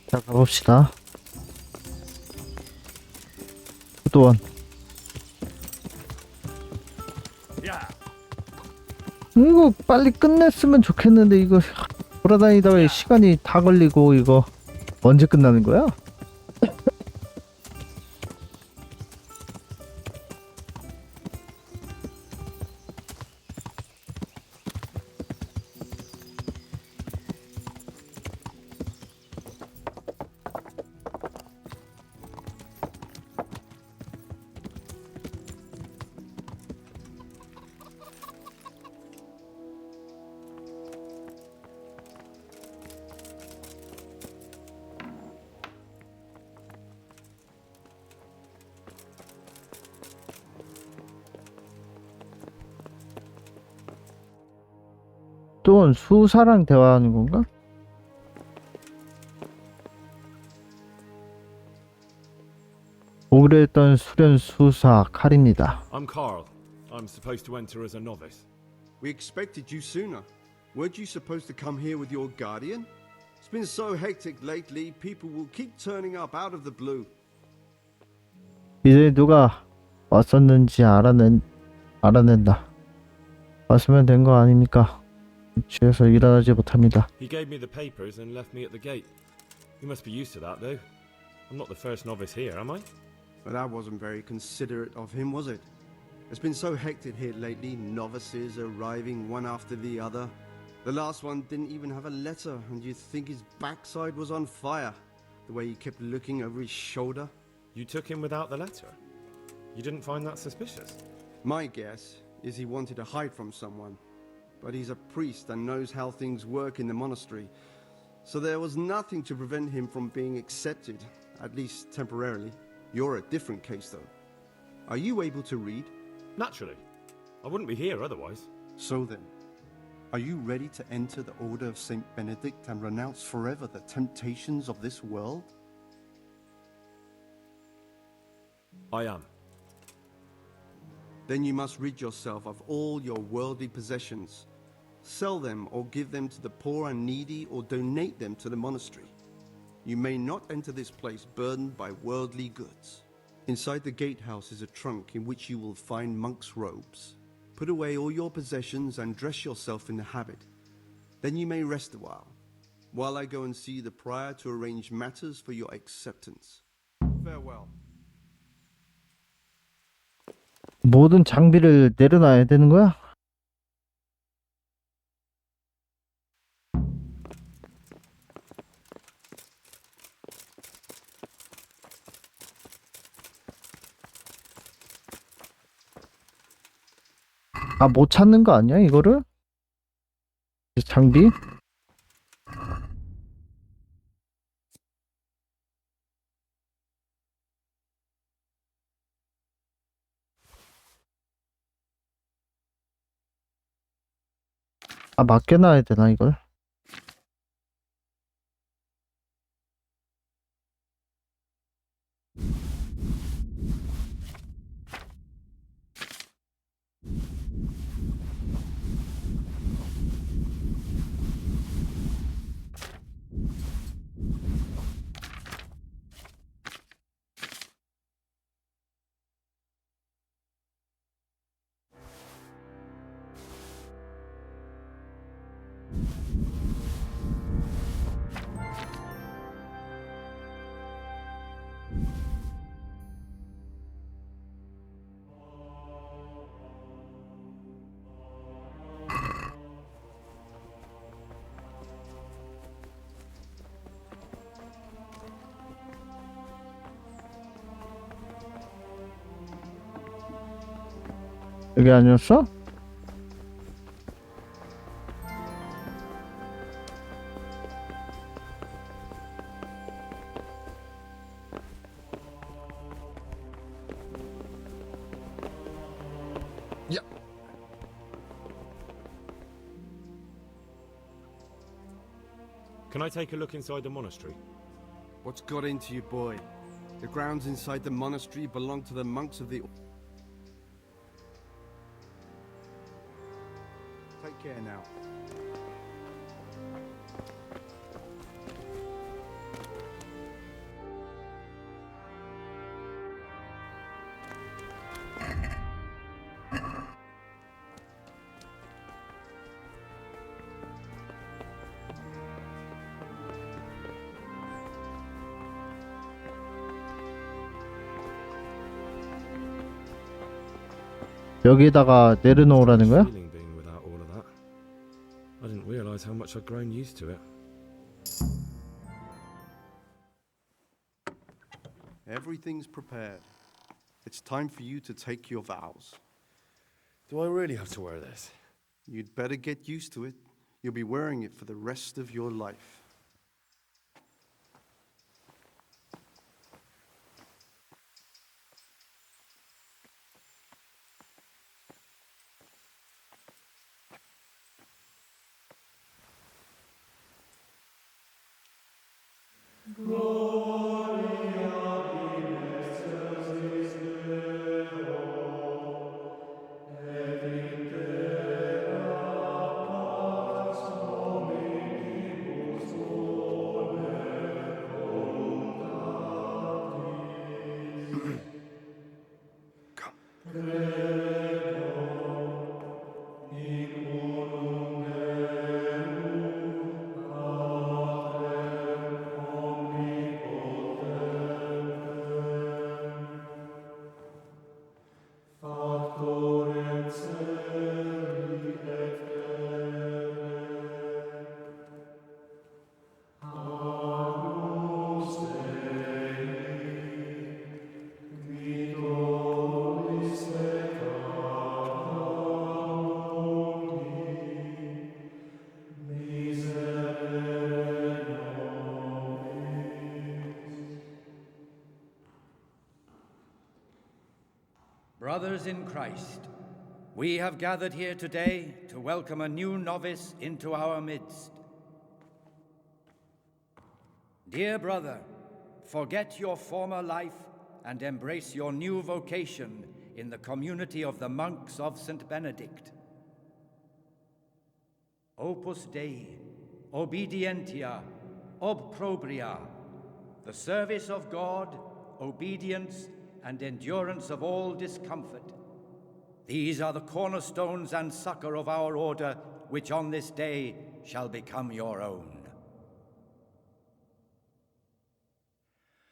자, 가봅시다. 구도원. 이거 빨리 끝냈으면 좋겠는데 이거 돌아다니다가 시간이 다 걸리고 이거 언제 끝나는 거야? 또 수사랑 대화하는 건가? 오래 했던 수련 수사 칼입니다. I'm Carl. I'm supposed to enter as a novice. We expected you sooner. Weren't you supposed to come here with your guardian? It's been so hectic lately, people will keep turning up out of the blue. 이제 누가 왔었는지 알아낸다. 왔으면 된 거 아닙니까? 집에서 일어나지 못합니다. He gave me the papers and left me at the gate. You must be used to that, though. I'm not the first novice here, am I? But that wasn't very considerate of him, was it? It's been so hectic here lately, novices arriving one after the other. The last one didn't even have a letter, and you'd think his backside was on fire, the way he kept looking over his shoulder. You took him without the letter? You didn't find that suspicious? My guess is he wanted to hide from someone. But he's a priest and knows how things work in the monastery. So there was nothing to prevent him from being accepted, at least temporarily. You're a different case, though. Are you able to read? Naturally. I wouldn't be here otherwise. So then, are you ready to enter the Order of Saint Benedict and renounce forever the temptations of this world? I am. Then you must rid yourself of all your worldly possessions. Sell them or give them to the poor and needy or donate them to the monastery. You may not enter this place burdened by worldly goods. Inside the gatehouse is a trunk in which you will find monk's robes. Put away all your possessions and dress yourself in the habit. Then you may rest a while I go and see the prior to arrange matters for your acceptance. Farewell. 모든 장비를 내려놔야 되는 거야? 아, 못 찾는 거 아니야, 이거를? 장비? 아, 맡겨놔야 되나, 이걸? 여기 아니었어? Yeah. Can I take a look inside the monastery? What's got into you, boy? The grounds inside the monastery belong to the monks of the... Take care now. 여기다가 내려놓으라는 거야? Feeling being without all of that. I didn't realize how much I'd grown used to it. Everything's prepared. It's time for you to take your vows. Do I really have to wear this? You'd better get used to it. You'll be wearing it for the rest of your life. Brothers in Christ, we have gathered here today to welcome a new novice into our midst. Dear brother, forget your former life and embrace your new vocation in the community of the monks of St. Benedict. Opus Dei, obedientia, obprobria, the service of God, obedience, and endurance of all discomfort. These are the cornerstones and succor of our order, which on this day shall become your own.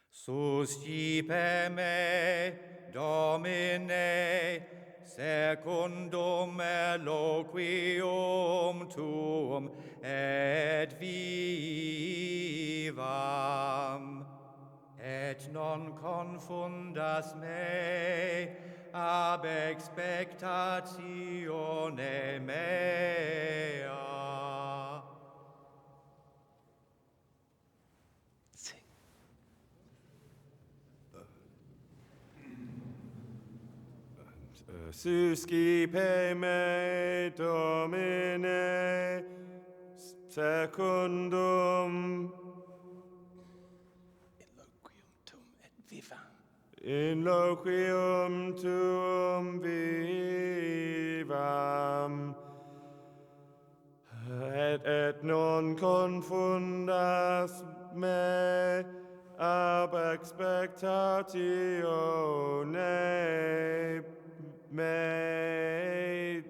Suscipe me, Domine, secundum eloquium tuum et vivam. Et non confundas me ab expectatione mea. Suscipe me, Domine, secundum in loquium tuum vivam, et non confundas me ab expectatione mea.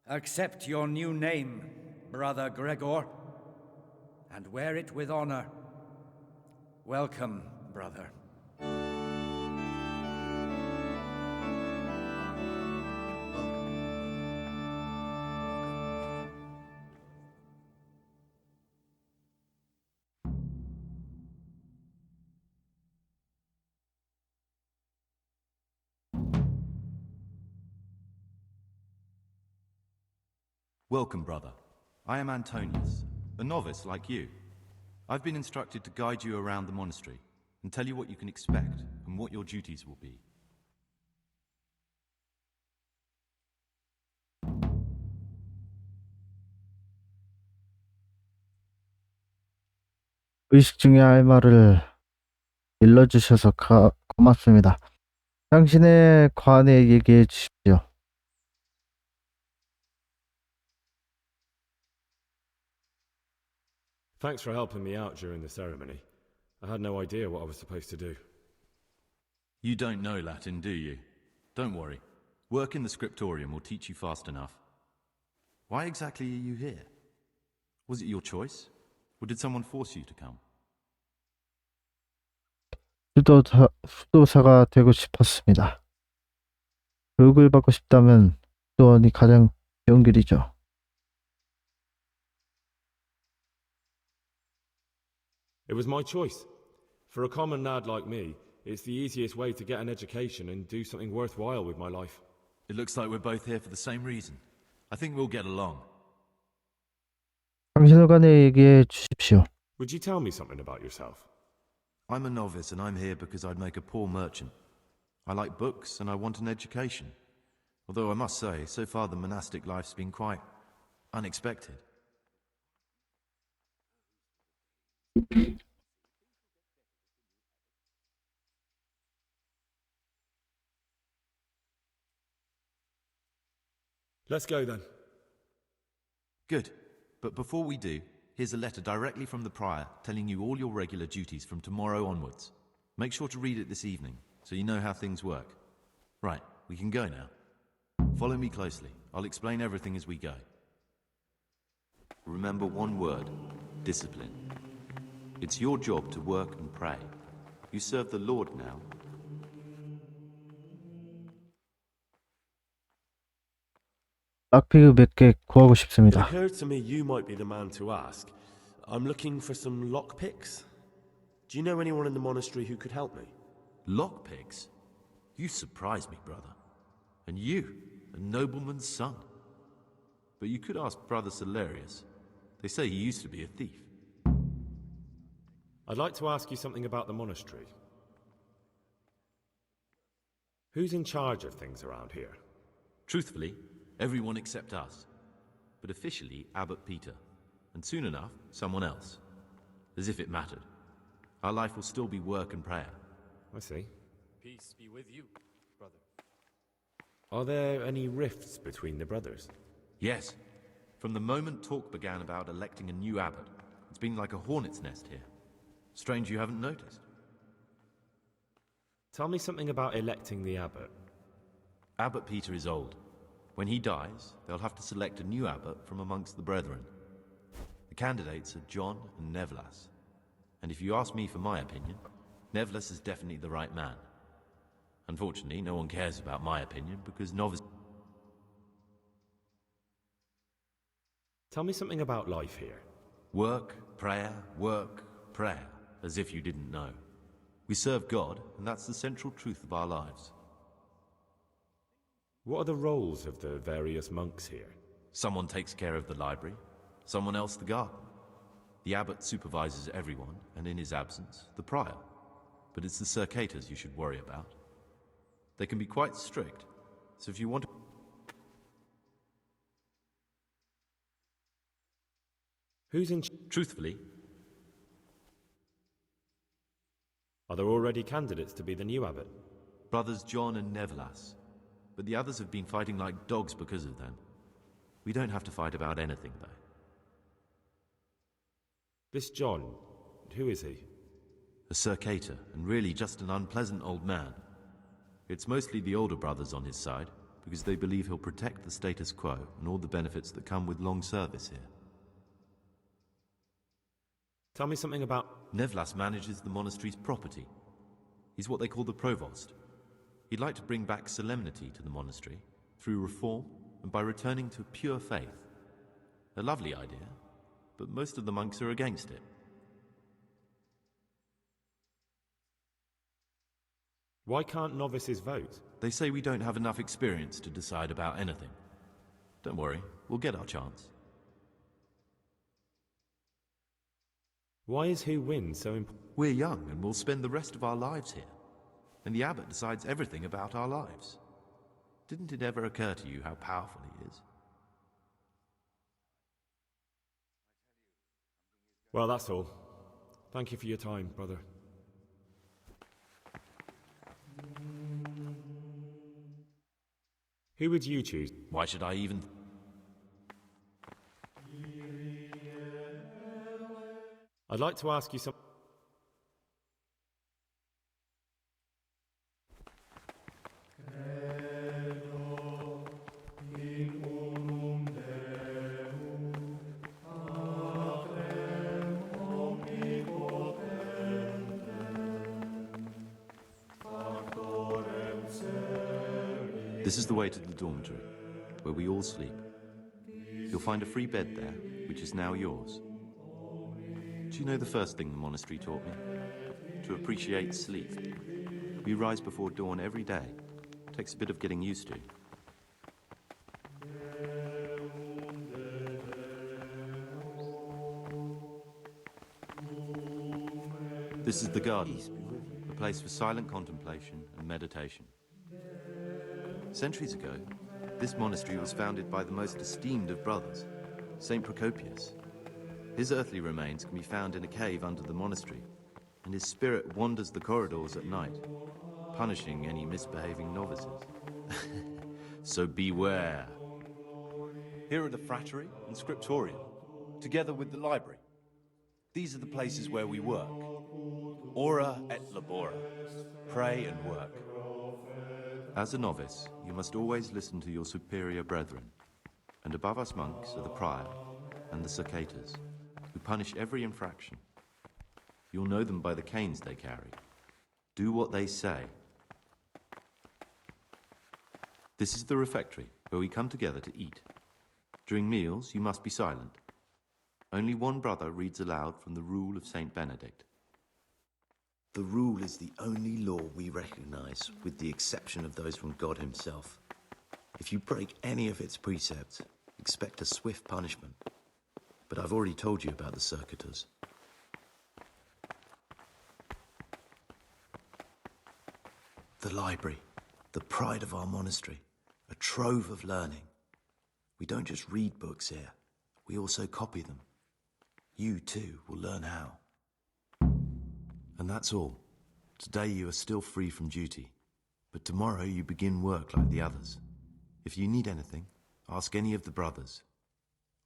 Accept your new name, Brother Gregor, and wear it with honor. Welcome, brother. Welcome, brother. I am Antonius, a novice like you. I've been instructed to guide you around the monastery and tell you what you can expect and what your duties will be. 의식 중에 할 말을 일러주셔서 고맙습니다. 당신의 관에 얘기해 주십시오. Thanks for helping me out during the ceremony. I had no idea what I was supposed to do. You don't know Latin, do you? Don't worry. Work in the scriptorium will teach you fast enough. Why exactly are you here? Was it your choice? Or did someone force you to come? 수도사가 되고 싶었습니다. 교육을 받고 싶다면 수도원이 가장 쉬운 길이죠. It was my choice. For a common lad like me, it's the easiest way to get an education and do something worthwhile with my life. It looks like we're both here for the same reason. I think we'll get along. 당신을간에 얘기해 주십시오. Would you tell me something about yourself? I'm a novice and I'm here because I'd make a poor merchant. I like books and I want an education. Although I must say, so far the monastic life's been quite unexpected. Let's go then. Good. But before we do, here's a letter directly from the prior telling you all your regular duties from tomorrow onwards. Make sure to read it this evening so you know how things work. Right, we can go now. Follow me closely. I'll explain everything as we go. Remember one word: discipline. It's your job to work and pray. You serve the Lord now. 락피그 몇 개 구하고 It 싶습니다. occurred to me you might be the man to ask. I'm looking for some lockpicks. Do you know anyone in the monastery who could help me? Lockpicks? You surprise me, brother. And you, a nobleman's son. But you could ask Brother Salarius. They say he used to be a thief. I'd like to ask you something about the monastery. Who's in charge of things around here? Truthfully, everyone except us. But officially, Abbot Peter. And soon enough, someone else. As if it mattered. Our life will still be work and prayer. I see. Peace be with you, brother. Are there any rifts between the brothers? Yes. From the moment talk began about electing a new abbot, it's been like a hornet's nest here. Strange you haven't noticed. Tell me something about electing the abbot. Abbot Peter is old. When he dies, they'll have to select a new abbot from amongst the brethren. The candidates are John and Nevlas. And if you ask me for my opinion, Nevlas is definitely the right man. Unfortunately, no one cares about my opinion because novice... Tell me something about life here. Work, prayer, as if you didn't know. We serve God, and that's the central truth of our lives. What are the roles of the various monks here? Someone takes care of the library, someone else the garden. The abbot supervises everyone, and in his absence, the prior. But it's the circators you should worry about. They can be quite strict, so if you want to... Who's in... Truthfully, Are there already candidates to be the new abbot? brothers John and Nevlas. But the others have been fighting like dogs because of them. We don't have to fight about anything, though. This John, who is he? A circator, and really just an unpleasant old man. It's mostly the older brothers on his side, because they believe he'll protect the status quo and all the benefits that come with long service here. Tell me something about... Nevlas manages the monastery's property. He's what they call the provost. He'd like to bring back solemnity to the monastery, through reform and by returning to pure faith. A lovely idea, but most of the monks are against it. Why can't novices vote? They say we don't have enough experience to decide about anything. Don't worry, we'll get our chance. Why is who wins so important? We're young and we'll spend the rest of our lives here. And the abbot decides everything about our lives. Didn't it ever occur to you how powerful he is? Well, that's all. Thank you for your time, brother. Who would you choose? Why should I even... I'd like to ask you some... This is the way to the dormitory, where we all sleep. You'll find a free bed there, which is now yours. Do you know the first thing the monastery taught me? To appreciate sleep. We rise before dawn every day. Takes a bit of getting used to. This is the garden, a place for silent contemplation and meditation. Centuries ago, this monastery was founded by the most esteemed of brothers, Saint Procopius. His earthly remains can be found in a cave under the monastery, and his spirit wanders the corridors at night, punishing any misbehaving novices. So beware. Here are the frattery and scriptorium, together with the library. These are the places where we work. Ora et labora. Pray and work. As a novice, you must always listen to your superior brethren. And above us monks are the prior and the circators, who punish every infraction. You'll know them by the canes they carry. Do what they say. This is the refectory, where we come together to eat. During meals, you must be silent. Only one brother reads aloud from the Rule of Saint Benedict. The rule is the only law we recognize, with the exception of those from God himself. If you break any of its precepts, expect a swift punishment. But I've already told you about the circuitors. The library, the pride of our monastery, a trove of learning. We don't just read books here, we also copy them. You too will learn how. And that's all. Today you are still free from duty, but tomorrow you begin work like the others. If you need anything, ask any of the brothers.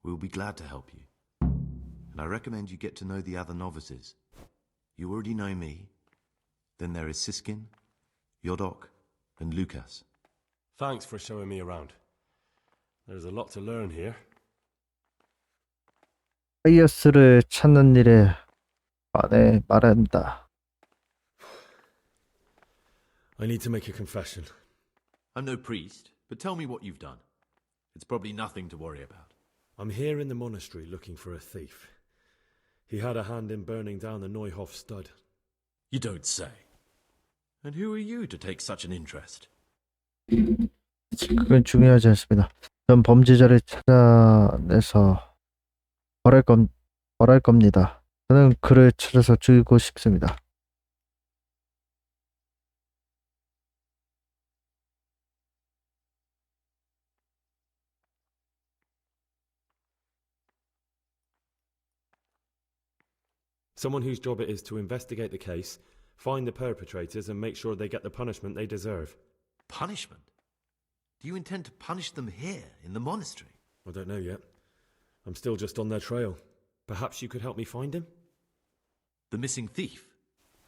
We'll be glad to help you. And I recommend you get to know the other novices. You already know me. Then there is Siskin, Yodok, and Lucas. Thanks for showing me around. There's a lot to learn here. 파이어스를 찾는 일에 만에 말한다. I need to make a confession. I'm no priest, but tell me what you've done. It's probably nothing to worry about. I'm here in the monastery looking for a thief. He had a hand in burning down the Neuhof stud. You don't say. And who are you to take such an interest? 그건 중요하지 않습니다. 전 범죄자를 찾아내서 벌할 겁니다. 저는 그를 찾아서 죽이고 싶습니다. Someone whose job it is to investigate the case, find the perpetrators and make sure they get the punishment they deserve. Punishment? Do you intend to punish them here, in the monastery? I don't know yet. I'm still just on their trail. Perhaps you could help me find him? The missing thief?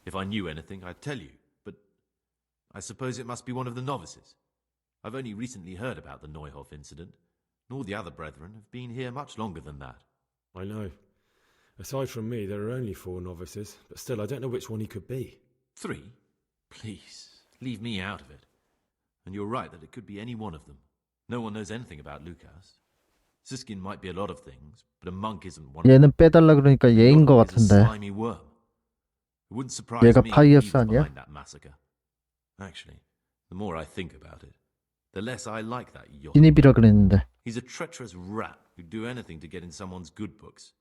If I knew anything, I'd tell you, but I suppose it must be one of the novices. I've only recently heard about the Neuhof incident, nor the other brethren have been here much longer than that. I know. Aside from me, there are only 4 novices, but still I don't know which one he could be. 3? Please, leave me out of it. And you're right that it could be any one of them. No one knows anything about Lucas. Siskin might be a lot of things, but a monk isn't one of them. 얘는 빼달라 그러니까 얘인 것 Yodok is a 같은데. slimy worm. It wouldn't surprise 얘가 me if 파이어스 he was 아니야? behind that massacre. Actually, the more I think about it, the less I like that Yodok. 신입이라 그랬는데. He's a treacherous rat who'd do anything to get in someone's good books.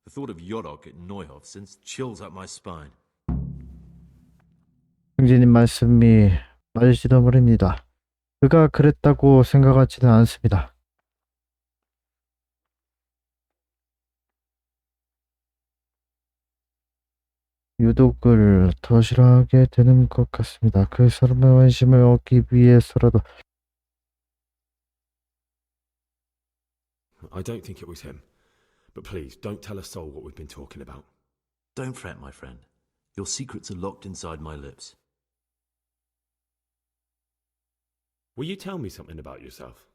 The thought of Yodok at Neuhof sends chills up my spine. 형제님 말씀이 맞을지도 모릅니다. 그가 그랬다고 생각하지는 않습니다. 유독을 더 싫어하게 되는 것 같습니다. 그 사람의 관심을 얻기 위해서라도. I don't think it was him. But please, don't tell a soul what we've been talking about. Don't fret, my friend. Your secrets are locked inside my lips. Will you tell me something about yourself?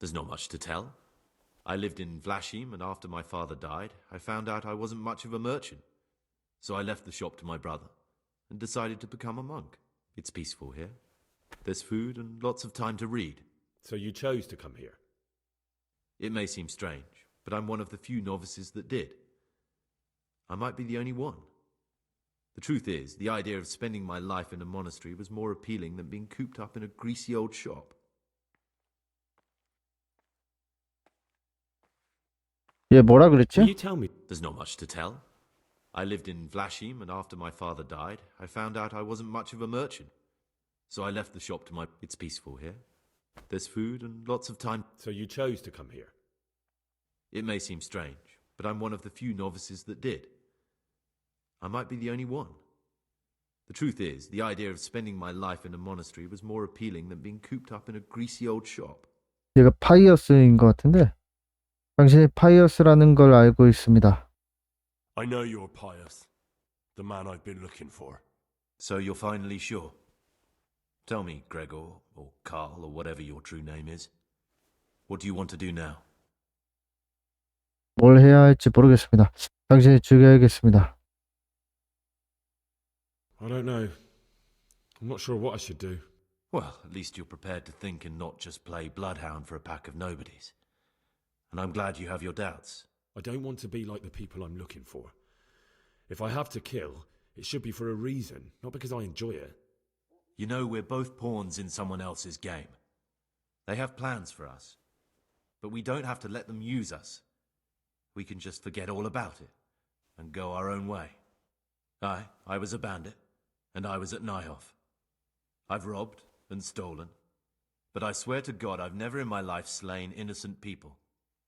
There's not much to tell. I lived in Vlashim, and after my father died, I found out I wasn't much of a merchant. So I left the shop to my brother, and decided to become a monk. It's peaceful here. There's food and lots of time to read. So you chose to come here? It may seem strange, but I'm one of the few novices that did. I might be the only one. The truth is, the idea of spending my life in a monastery was more appealing than being cooped up in a greasy old shop. 얘 뭐라 그랬지? Will you tell me? There's not much to tell. I lived in Vlashim, and after my father died, I found out I wasn't much of a merchant. So I left the shop to my... It's peaceful here. There's food and lots of time. So you chose to come here? It may seem strange, but I'm one of the few novices that did. I might be the only one. The truth is, the idea of spending my life in a monastery was more appealing than being cooped up in a greasy old shop. 얘가 파이어스인 것 같은데 당신이 파이어스라는 걸 알고 있습니다. I know you're Pius, the man I've been looking for. So you're finally sure? Tell me, Gregor, or Carl, or whatever your true name is. What do you want to do now? 뭘 해야 할지 모르겠습니다. 당신이 죽여야겠습니다. I don't know. I'm not sure what I should do. Well, at least you're prepared to think and not just play bloodhound for a pack of nobodies. And I'm glad you have your doubts. I don't want to be like the people I'm looking for. If I have to kill, it should be for a reason, not because I enjoy it. You know, we're both pawns in someone else's game. They have plans for us. But we don't have to let them use us. We can just forget all about it and go our own way. I was a bandit, and I was at Nyhoff. I've robbed and stolen, but I swear to God I've never in my life slain innocent people.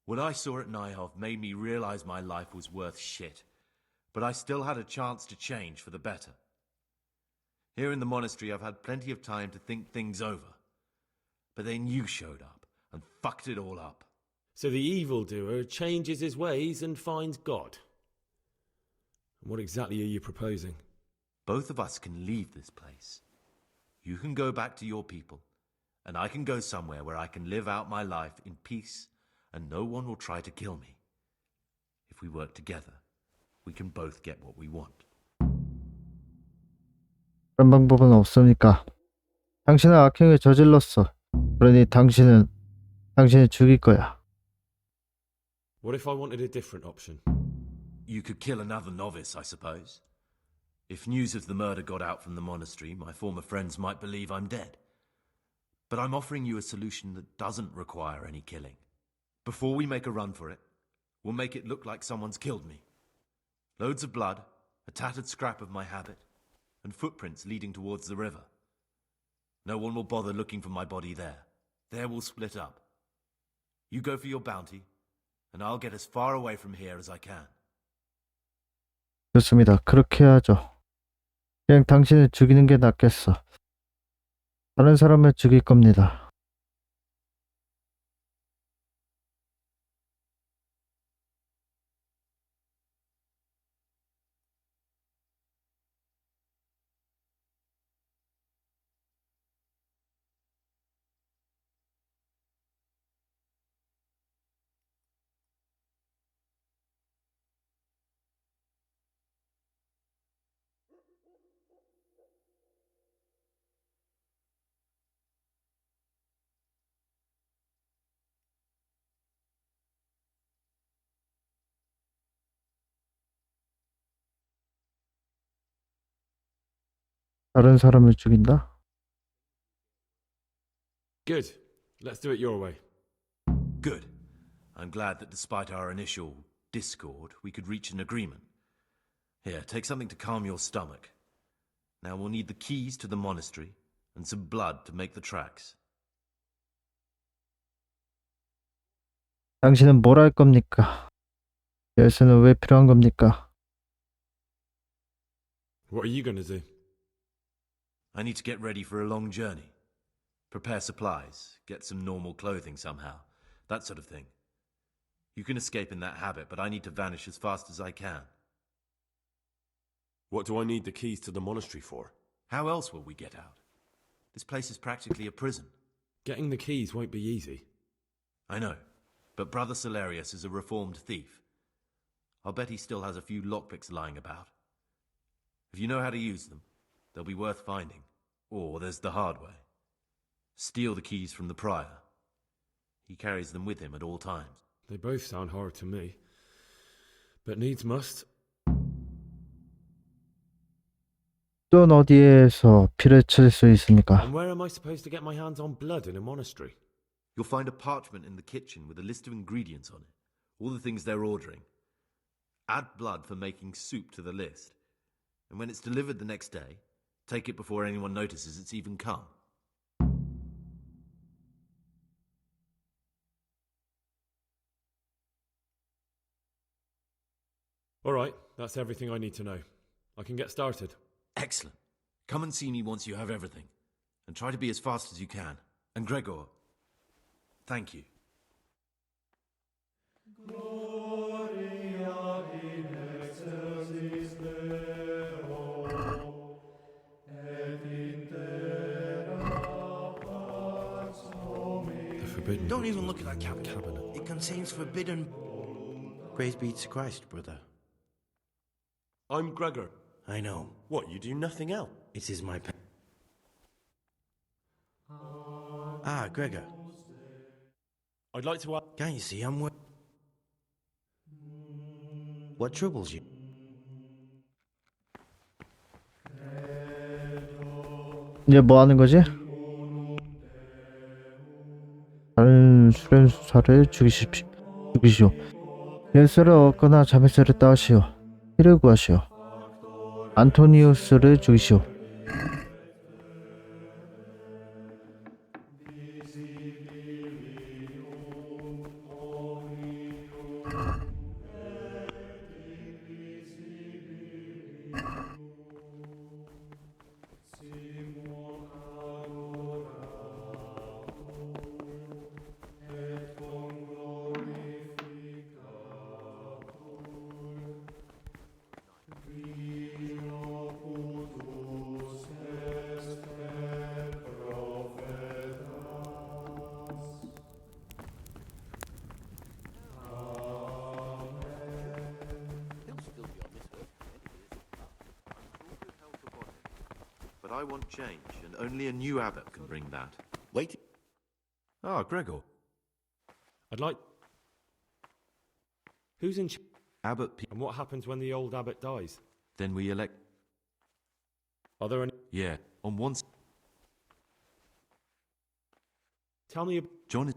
What I saw at Nyhoff made me realize my life was worth shit, but I still had a chance to change for the better. Here in the monastery I've had plenty of time to think things over, but then you showed up and fucked it all up. So the evildoer changes his ways and finds God. And what exactly are you proposing? Both of us can leave this place. You can go back to your people, and I can go somewhere where I can live out my life in peace, and no one will try to kill me. If we work together, we can both get what we want. 그런 방법은 없습니까? 당신은 악행을 저질렀어. 그러니 당신을 죽일 거야. What if I wanted a different option? You could kill another novice, I suppose. If news of the murder got out from the monastery, my former friends might believe I'm dead. But I'm offering you a solution that doesn't require any killing. Before we make a run for it, we'll make it look like someone's killed me. Loads of blood, a tattered scrap of my habit, and footprints leading towards the river. No one will bother looking for my body there. There we'll split up. You go for your bounty, and I'll get as far away from here as I can. 좋습니다. 그렇게 하죠. 그냥 당신을 죽이는 게 낫겠어. 다른 사람을 죽일 겁니다. 다른 사람을 죽인다? Good. Let's do it your way. Good. I'm glad that despite our initial discord, we could reach an agreement. Here, take something to calm your stomach. Now we'll need the keys to the monastery and some blood to make the tracks. 당신은 뭘 할 겁니까? 열쇠는 왜 필요한 겁니까? What are you going to do? I need to get ready for a long journey. Prepare supplies, get some normal clothing somehow, that sort of thing. You can escape in that habit, but I need to vanish as fast as I can. What do I need the keys to the monastery for? How else will we get out? This place is practically a prison. Getting the keys won't be easy. I know, but Brother Salarius is a reformed thief. I'll bet he still has a few lockpicks lying about. If you know how to use them, they'll be worth finding. Or there's the hard way. Steal the keys from the prior. He carries them with him at all times. They both sound hard to me. But needs must. 또 어디에서 피를 찾을 수 있습니까? And where am I supposed to get my hands on blood in a monastery? You'll find a parchment in the kitchen with a list of ingredients on it. All the things they're ordering. Add blood for making soup to the list. And when it's delivered the next day, take it before anyone notices it's even come. All right, that's everything I need to know. I can get started. Excellent. Come and see me once you have everything. And try to be as fast as you can. And Gregor, thank you. The forbidden Don't books even on look at that cabinet. It contains forbidden... Praise be to Christ, brother. I'm Gregor. I know. What, you do nothing else? It is my... Ah, Gregor. I'd like to ask... Can't you see I'm... What troubles you? 이제 뭐 하는 거지? 다른 수련사를 죽이시오. 열쇠를 얻거나 자매쇠를 따시오. 피를 구하시오. 안토니우스를 죽이시오. But I want change, and only a new abbot can bring that. Wait. Ah, Gregor. I'd like... Who's in... Abbot And what happens when the old abbot dies? Then we elect... Are there any... Yeah, on one... Tell me... John is...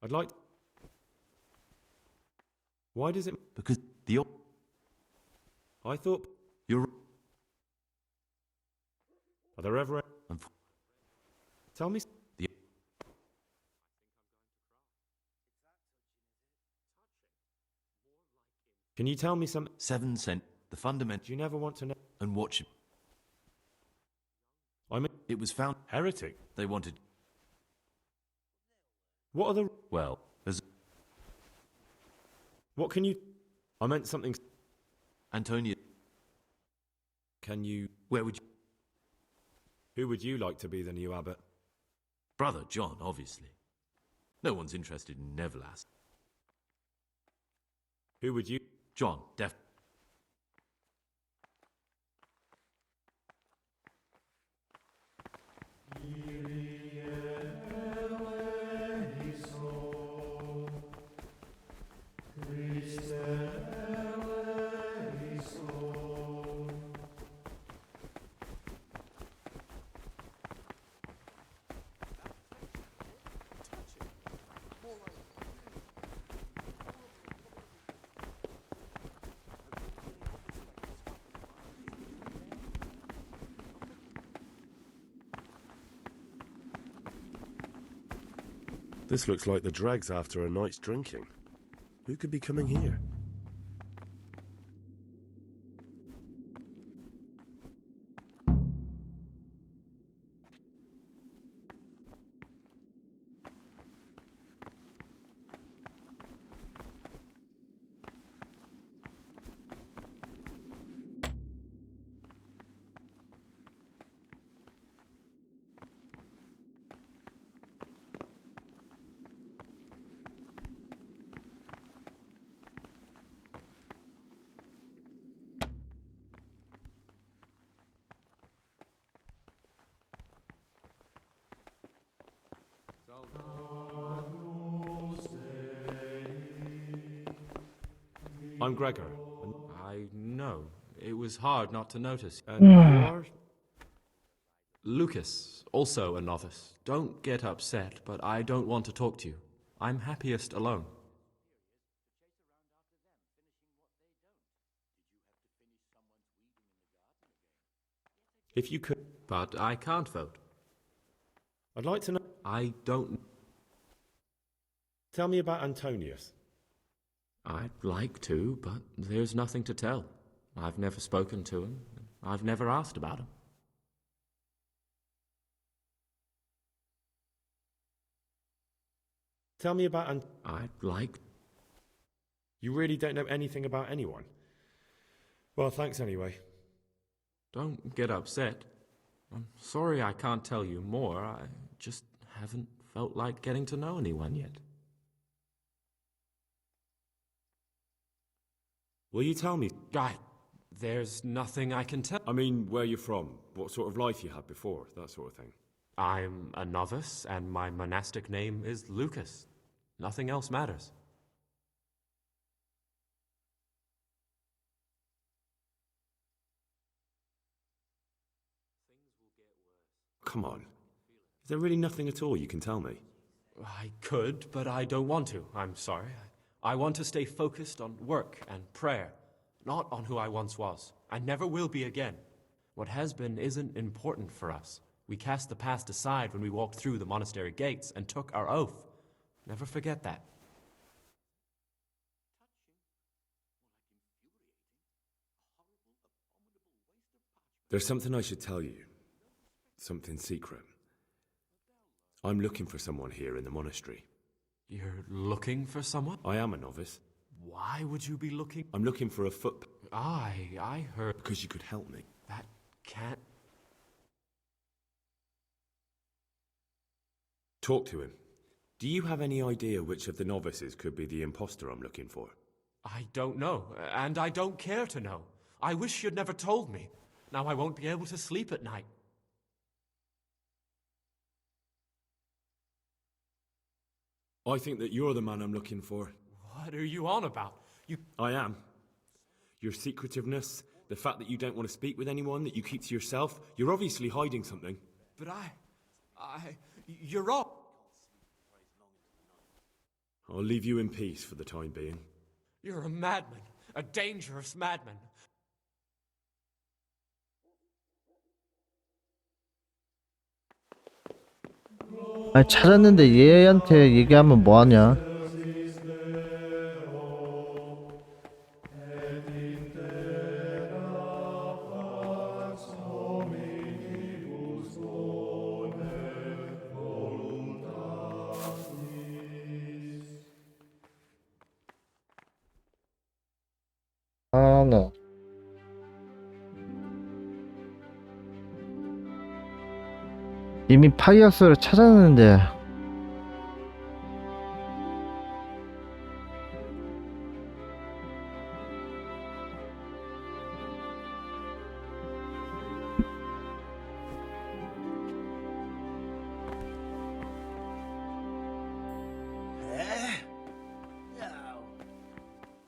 I'd like... Why does it... Because the... I thought... You're... Are there ever... And Tell me... the... Can you tell me some... 7 cent... The fundament... Do you never want to know... And watch it. I mean... It was found... Heretic? They wanted... What are the... Well, as... What can you... I meant something... Antonia... Can you... Where would you... Who would you like to be the new abbot? Brother John, obviously. No one's interested in Neverlast. Who would you... John, def... This looks like the dregs after a night's drinking. Who could be coming here? I'm Gregor. I know. It was hard not to notice. And you are? Lucas, also a novice. Don't get upset, but I don't want to talk to you. I'm happiest alone. If you could, But I can't vote. I'd like to know. I don't... Tell me about Antonius. I'd like to, but there's nothing to tell. I've never spoken to him. I've never asked about him. Tell me about I'd like... You really don't know anything about anyone? Well, thanks anyway. Don't get upset. I'm sorry I can't tell you more. I just haven't felt like getting to know anyone yet. Will you tell me? There's nothing I can tell. I mean, where you're from, what sort of life you had before, that sort of thing. I'm a novice, and my monastic name is Lucas. Nothing else matters. Come on. Is there really nothing at all you can tell me? I could, but I don't want to. I'm sorry. I want to stay focused on work and prayer, not on who I once was. I never will be again. What has been isn't important for us. We cast the past aside when we walked through the monastery gates and took our oath. Never forget that. There's something I should tell you. Something secret. I'm looking for someone here in the monastery. You're looking for someone? I am a novice. Why would you be looking? I'm looking for a foot... I heard... Because you could help me. That can't... Talk to him. Do you have any idea which of the novices could be the imposter I'm looking for? I don't know, and I don't care to know. I wish you'd never told me. Now I won't be able to sleep at night. I think that you're the man I'm looking for. What are you on about? I am. Your secretiveness, the fact that you don't want to speak with anyone, that you keep to yourself, you're obviously hiding something. But you're wrong. I'll leave you in peace for the time being. You're a madman, a dangerous madman. 아니 찾았는데 얘한테 얘기하면 뭐하냐. 아, 네. 이미 파이어스를 찾았는데 No.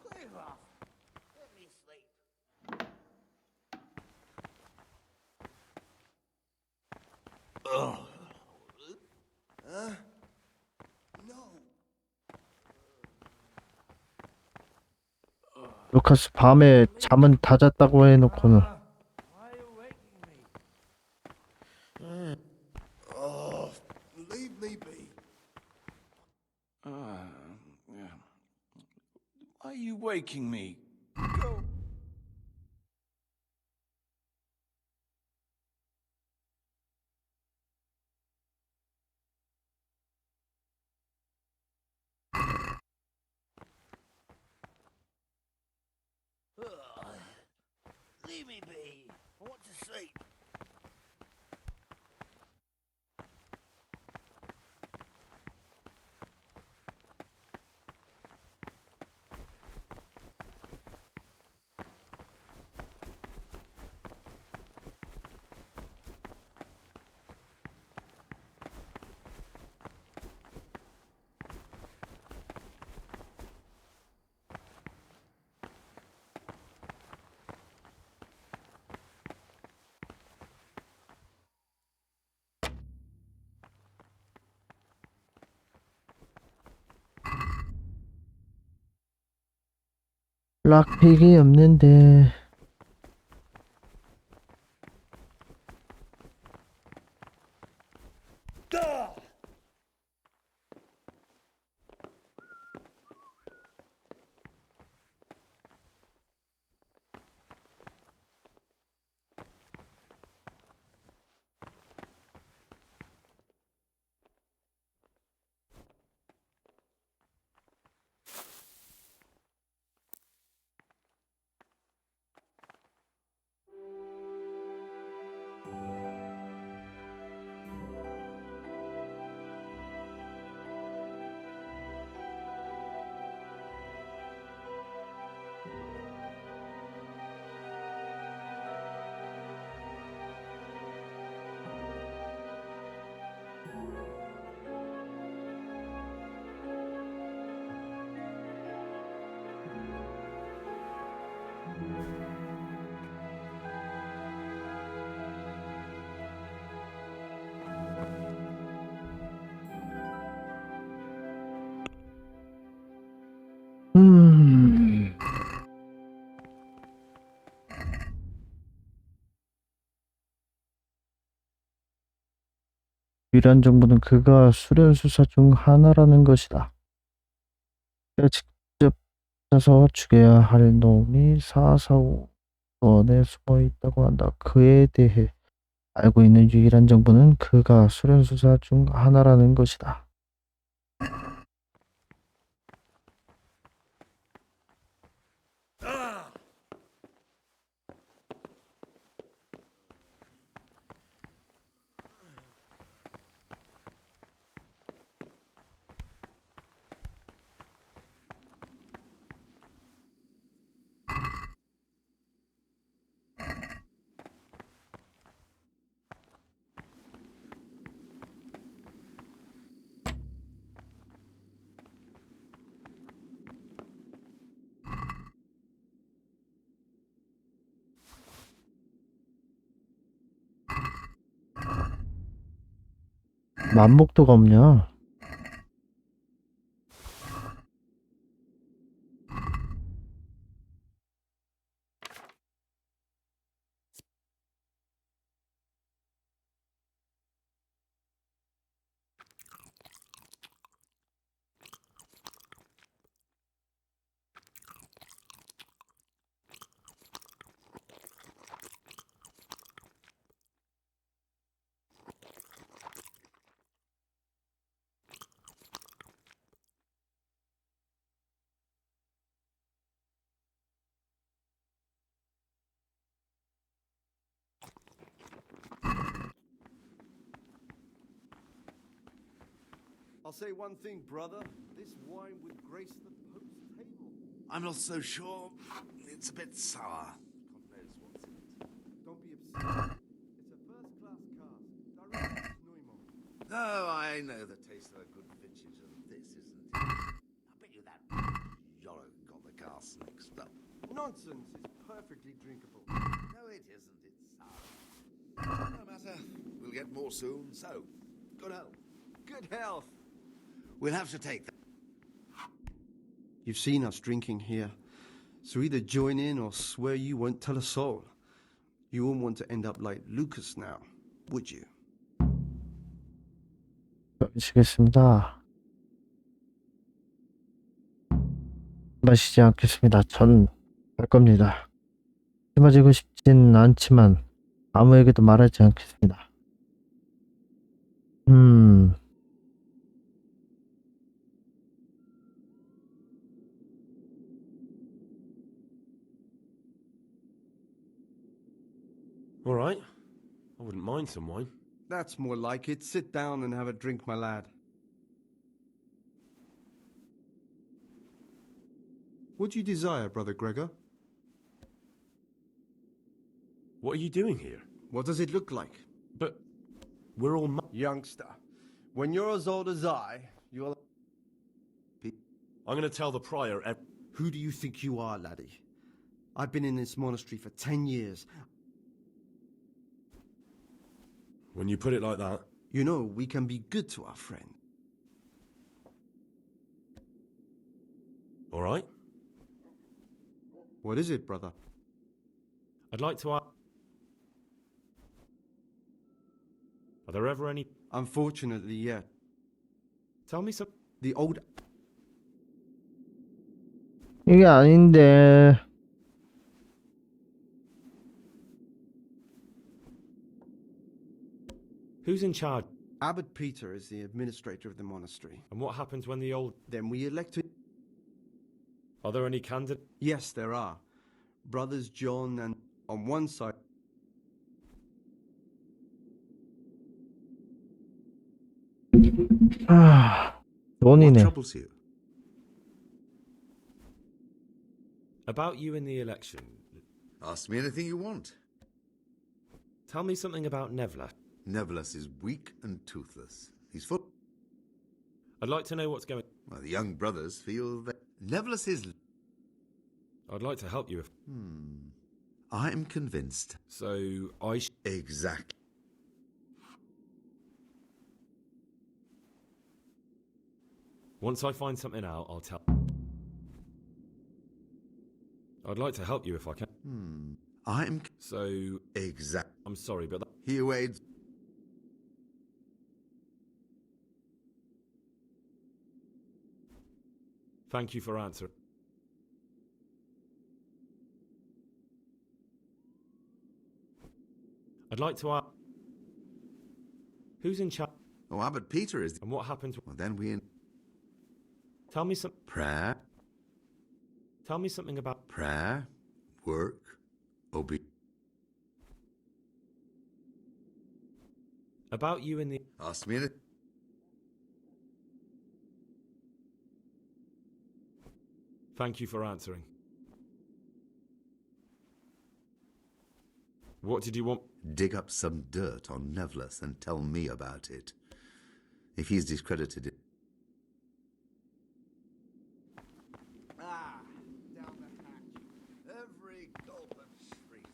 Clear off. Let me sleep. 루카스 밤에 잠은 다 잤다고 해놓고는 Leave me be. Why are you waking me? Go. Leave me be. I want to sleep. 락픽이 없는데. 유일한 정보는 그가 수련수사 중 하나라는 것이다. 내가 직접 찾아서 죽여야 할 놈이 445번에 숨어 있다고 한다. 그에 대해 알고 있는 유일한 정보는 그가 수련수사 중 하나라는 것이다. 만목도가 없냐? I'll say one thing, brother. This wine would grace the Pope's table. I'm not so sure. It's a bit sour. God knows what's in it. Don't be upset. It's a first-class cask, direct from Neumont. Oh, I know the taste of a good vintage of this, isn't it? I bet you that Yoro got the cask mixed up. Nonsense. It's perfectly drinkable. No, it isn't. It's sour. No matter. We'll get more soon, so good health. Good health. We'll have to take that. You've seen us drinking here, so either join in or swear you won't tell a soul. You won't want to end up like Lucas now, would you? 마시겠습니다. 마시지 않겠습니다. 전 갈 겁니다. 심어지고 싶진 않지만 아무에게도 말하지 않겠습니다. All right. I wouldn't mind some wine. That's more like it. Sit down and have a drink, my lad. What do you desire, Brother Gregor? What are you doing here? What does it look like? But we're all... Youngster, when you're as old as you'll... I'm going to tell the prior... Who do you think you are, laddie? I've been in this monastery for 10 years. When you put it like that... You know, we can be good to our friend. All right. What is it, brother? I'd like to ask... Are there ever any... Unfortunately, yeah. Tell me some... The old... 이게 아닌데. Who's in charge? Abbot Peter is the administrator of the monastery. And what happens when the old... Then we elect him. Are there any candidates? Yes, there are. Brothers John and... On one side... What 돈이네. troubles you? About you in the election. Ask me anything you want. Tell me something about Nevla. Nevertheless is weak and toothless. He's full. I'd like to know what's going... Well, the young brothers feel that Nevertheless is... I'd like to help you if... I am convinced. So, I... Exactly. Once I find something out, I'll tell... I'd like to help you if I can. I am... So... Exact. I'm sorry, but... He wades... Thank you for answering. I'd like to ask... Who's in charge? Oh, Abbot Peter is... And what happens... Well, then we... Tell me some... Prayer, Tell me something about... prayer, work, About you in the... Ask me anything. Thank you for answering. What did you want? Dig up some dirt on Nevertheless and tell me about it. If he's discredited it... Down the hatch. Every gulp and shriek.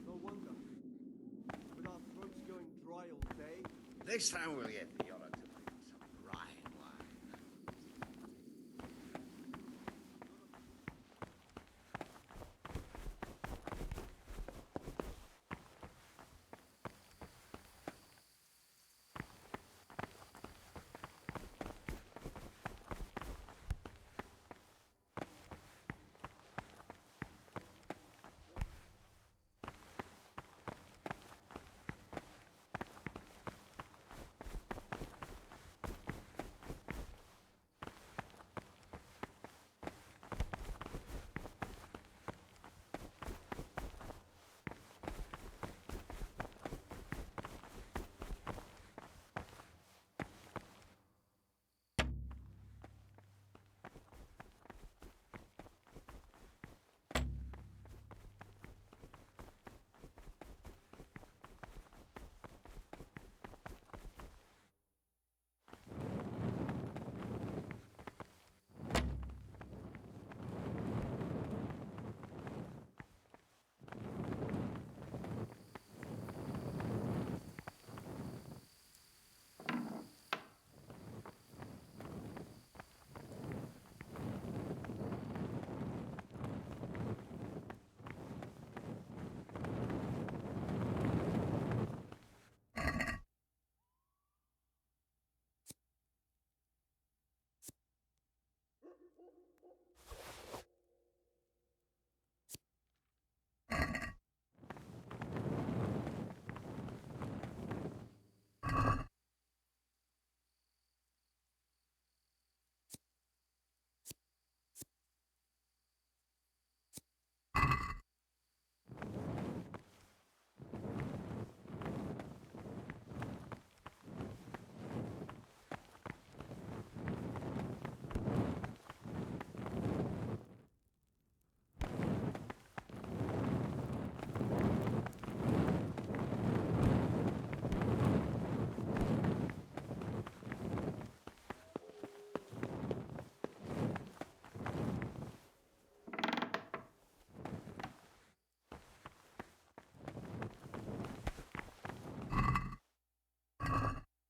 No wonder. With our throats going dry all day. Next time we'll get Viola to bring some Rhine wine.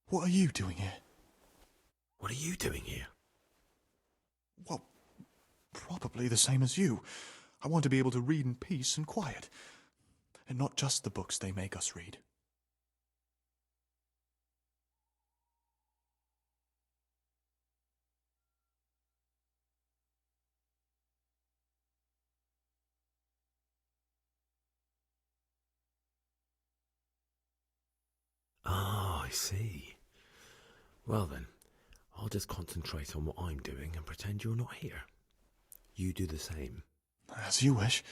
What are you doing here? What are you doing here? Well, probably the same as you. I want to be able to read in peace and quiet. And not just the books they make us read. Ah, I see. Well then, I'll just concentrate on what I'm doing and pretend you're not here. You do the same. As you wish.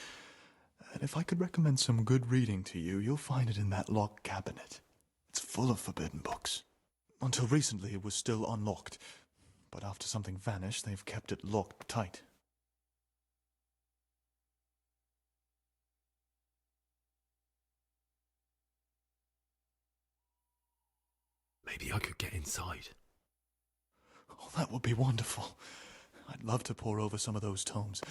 And if I could recommend some good reading to you, you'll find it in that locked cabinet. It's full of forbidden books. Until recently, it was still unlocked. But after something vanished, they've kept it locked tight. Maybe I could get inside. Oh, that would be wonderful. I'd love to pore over some of those tomes.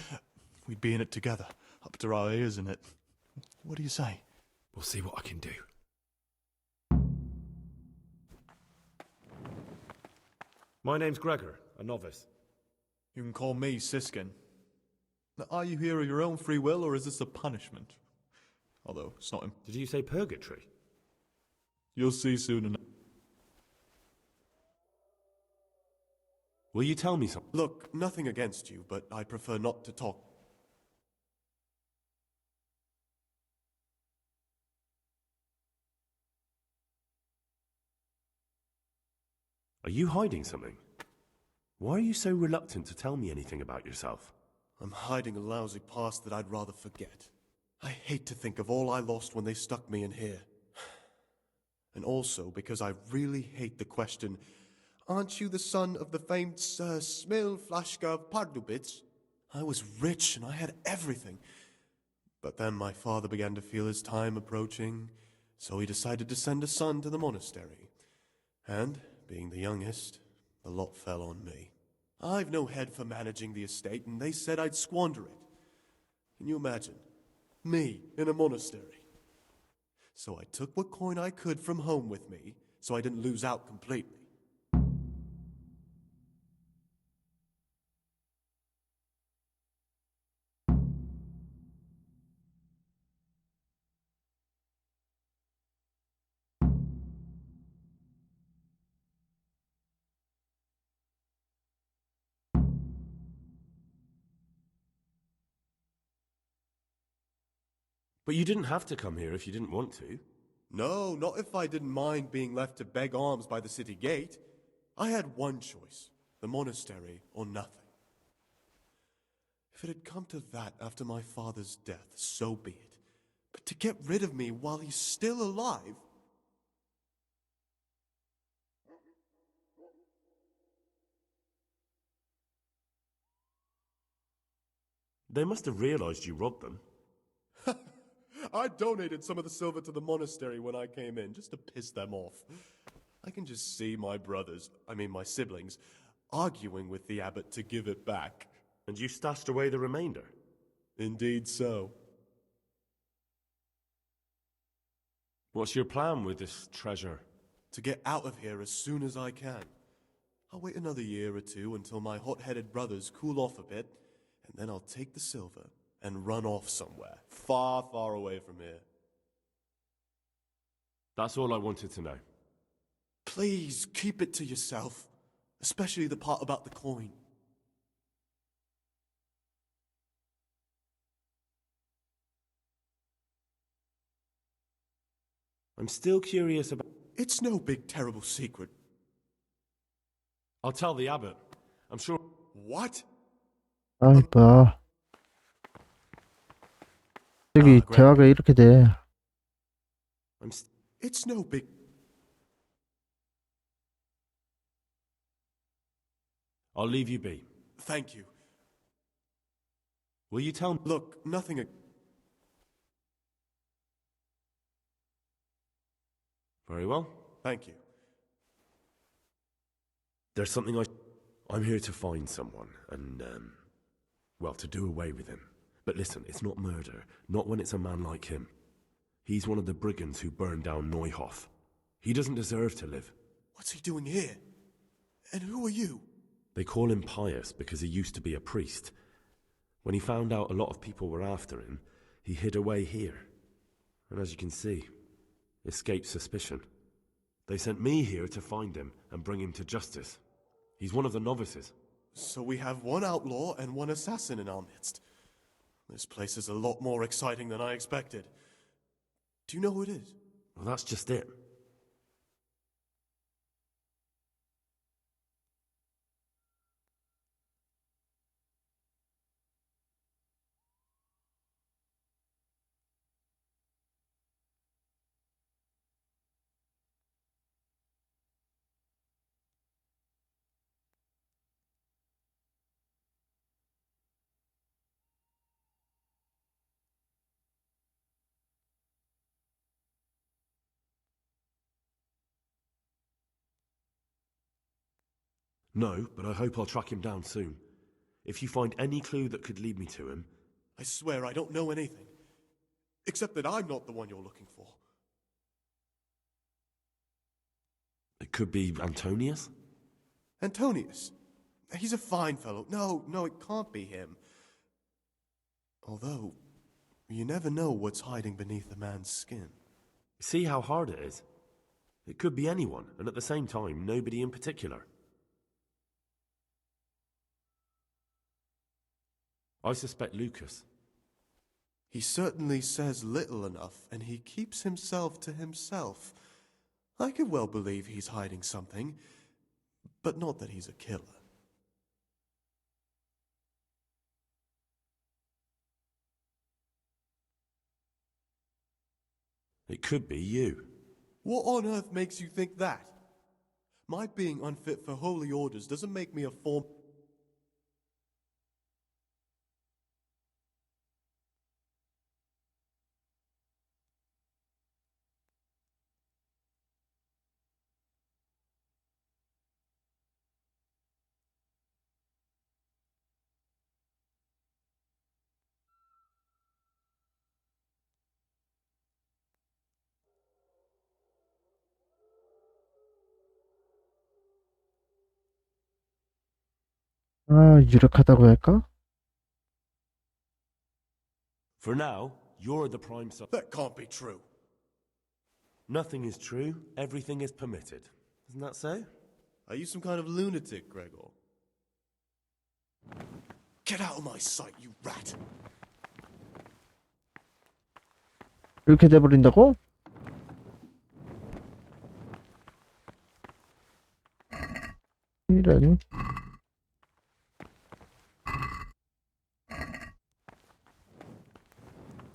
We'd be in it together, up to our ears in it. What do you say? We'll see what I can do. My name's Gregor, a novice. You can call me Siskin. Now, are you here of your own free will, or is this a punishment? Although, it's not... Did you say purgatory? You'll see soon enough. Will you tell me something? Look, nothing against you, but I prefer not to talk. Are you hiding something? Why are you so reluctant to tell me anything about yourself? I'm hiding a lousy past that I'd rather forget. I hate to think of all I lost when they stuck me in here. And also because I really hate the question, aren't you the son of the famed Sir Smil Flashka of Pardubitz? I was rich and I had everything. But then my father began to feel his time approaching, so he decided to send a son to the monastery. And, being the youngest, the lot fell on me. I've no head for managing the estate, and they said I'd squander it. Can you imagine? Me in a monastery. So I took what coin I could from home with me, so I didn't lose out completely. But you didn't have to come here if you didn't want to. No, not if I didn't mind being left to beg alms by the city gate. I had one choice, the monastery or nothing. If it had come to that after my father's death, so be it. But to get rid of me while he's still alive... They must have realized you robbed them. I donated some of the silver to the monastery when I came in, just to piss them off. I can just see my my siblings, arguing with the abbot to give it back. And you stashed away the remainder? Indeed so. What's your plan with this treasure? To get out of here as soon as I can. I'll wait another year or two until my hot-headed brothers cool off a bit, and then I'll take the silver and run off somewhere, far, far away from here. That's all I wanted to know. Please, keep it to yourself, especially the part about the coin. I'm still curious about... It's no big, terrible secret. I'll tell the abbot. I'm sure... What? 아, 이뻐. 저기 대화가 이렇게 돼. It's no big... I'll leave you be. Thank you. Will you tell me? Look, nothing... Very well. Thank you. There's something I'm here to find someone and, well, to do away with him. But listen, it's not murder. Not when it's a man like him. He's one of the brigands who burned down Neuhof. He doesn't deserve to live. What's he doing here? And who are you? They call him pious because he used to be a priest. When he found out a lot of people were after him, he hid away here. And as you can see, escaped suspicion. They sent me here to find him and bring him to justice. He's one of the novices. So we have one outlaw and one assassin in our midst. This place is a lot more exciting than I expected. Do you know who it is? Well, that's just it. No, but I hope I'll track him down soon. If you find any clue that could lead me to him... I swear I don't know anything. Except that I'm not the one you're looking for. It could be Antonius? Antonius? He's a fine fellow. No, it can't be him. Although, you never know what's hiding beneath a man's skin. See how hard it is? It could be anyone, and at the same time, nobody in particular. I suspect Lucas. He certainly says little enough, and he keeps himself to himself. I could well believe he's hiding something, but not that he's a killer. It could be you. What on earth makes you think that? My being unfit for holy orders doesn't make me a form... 아, 유력하다고 할까? For now, you're the prime That can't be true. Nothing is true, everything is permitted. Isn't that so? Are you some kind of lunatic, Gregor? Get out of my sight, you rat! 이렇게 돼버린다고? 이런.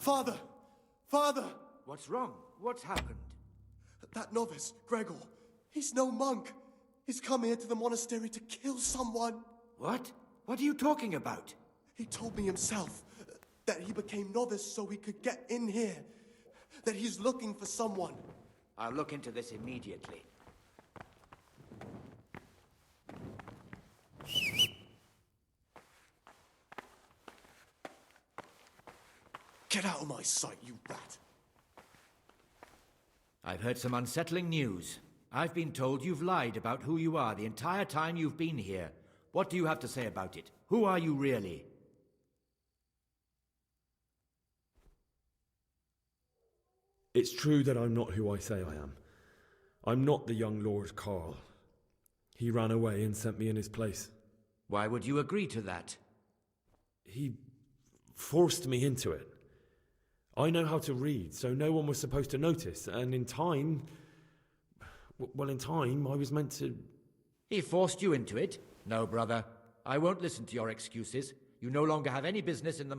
Father! Father! What's wrong? What's happened? That novice, Gregor, he's no monk. He's come here to the monastery to kill someone. What? What are you talking about? He told me himself that he became novice so he could get in here. That he's looking for someone. I'll look into this immediately. Get out of my sight, you rat. I've heard some unsettling news. I've been told you've lied about who you are the entire time you've been here. What do you have to say about it? Who are you really? It's true that I'm not who I say I am. I'm not the young Lord Carl. He ran away and sent me in his place. Why would you agree to that? He forced me into it. I know how to read, so no one was supposed to notice, and in time... Well, in time, I was meant to... He forced you into it? No, brother. I won't listen to your excuses. You no longer have any business in the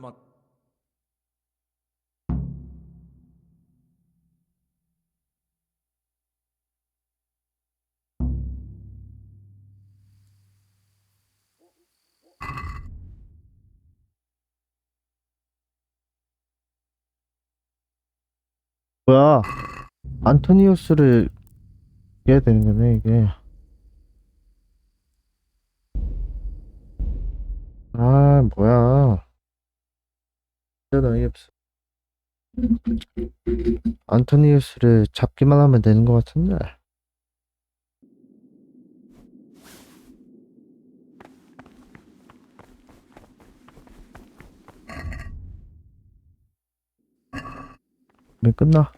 뭐야? 안토니우스를 해야 되는 거네, 이게. 아, 뭐야. 진짜 어이없어. 안토니우스를 잡기만 하면 되는 것 같은데. 왜 끝나?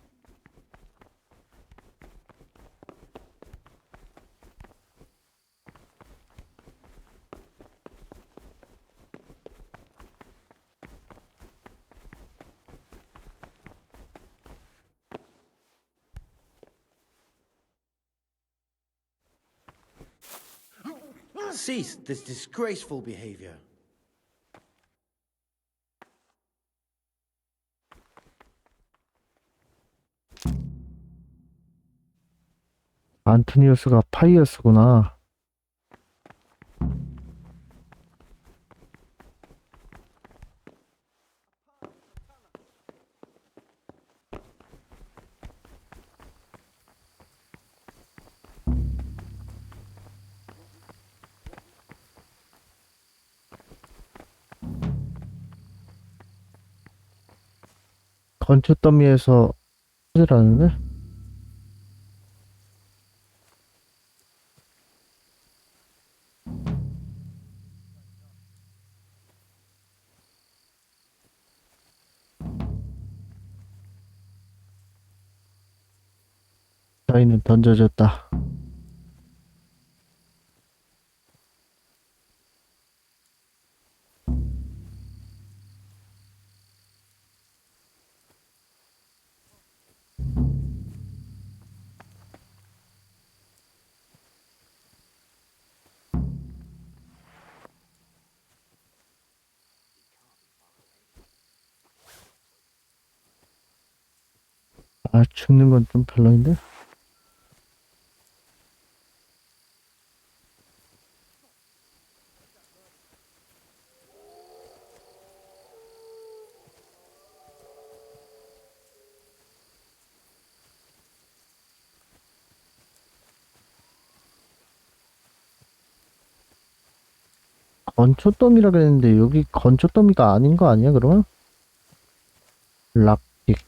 Cease this disgraceful behavior. 안토니우스가 파이어스구나. 건초 더미에서 찾으라는데? 저희는 던져졌다. 아, 죽는 건 좀 별로인데? 건초더미라 그랬는데 여기 건초더미가 아닌 거 아니야 그러면? 락픽.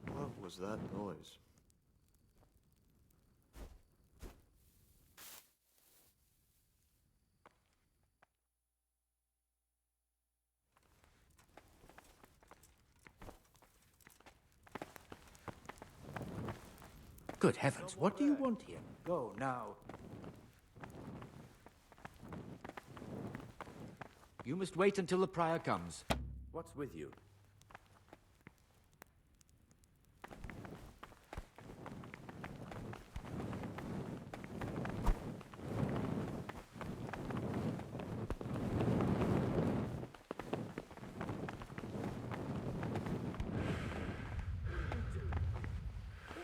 What was that noise? Good heavens, what do you want here? Go now. You must wait until the prior comes. What's with you?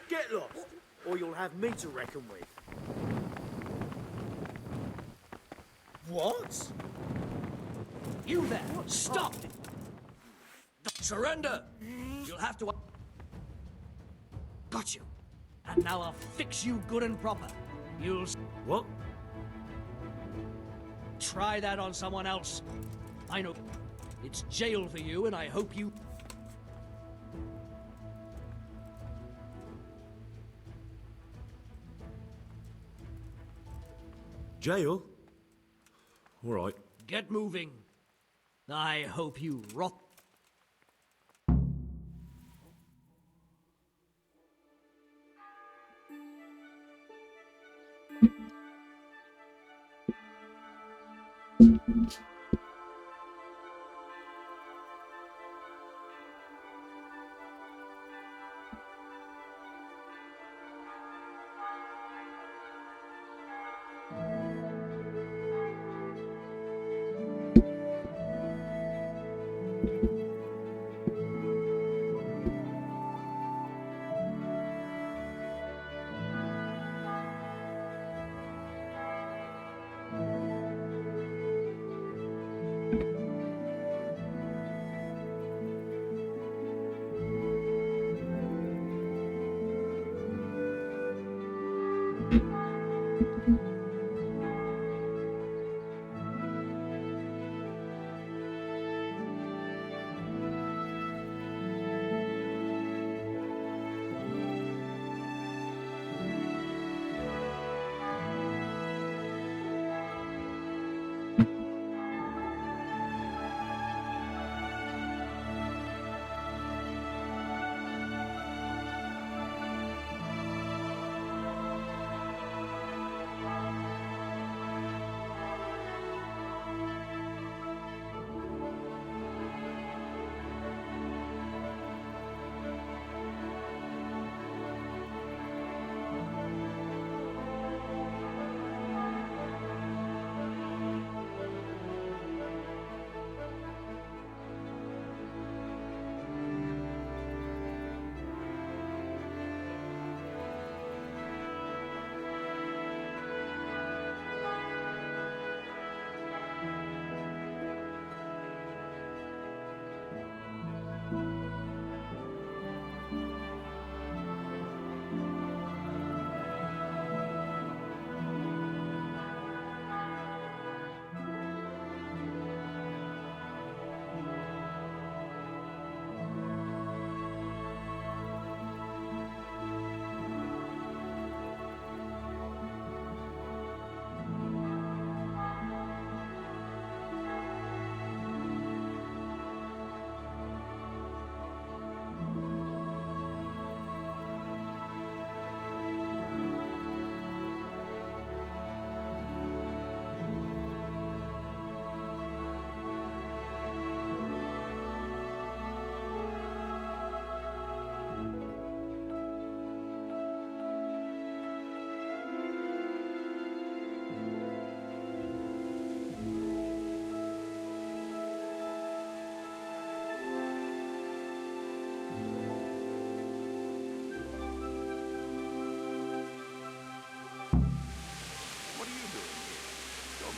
Get lost, or you'll have me to reckon with. What? You there! Stop! Surrender! You'll have to... Got you. And now I'll fix you good and proper. You'll... What? Try that on someone else. I know. It's jail for you, and I hope you... Jail? All right. Get moving. I hope you rot...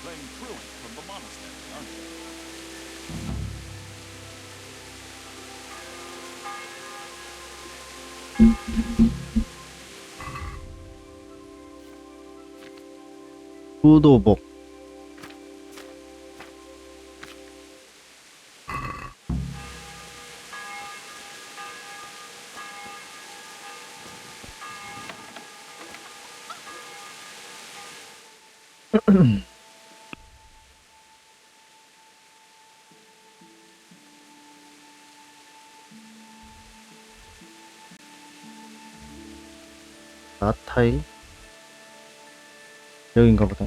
playing truant from the monastery, aren't you? 구도복 나타이 여긴가 보다.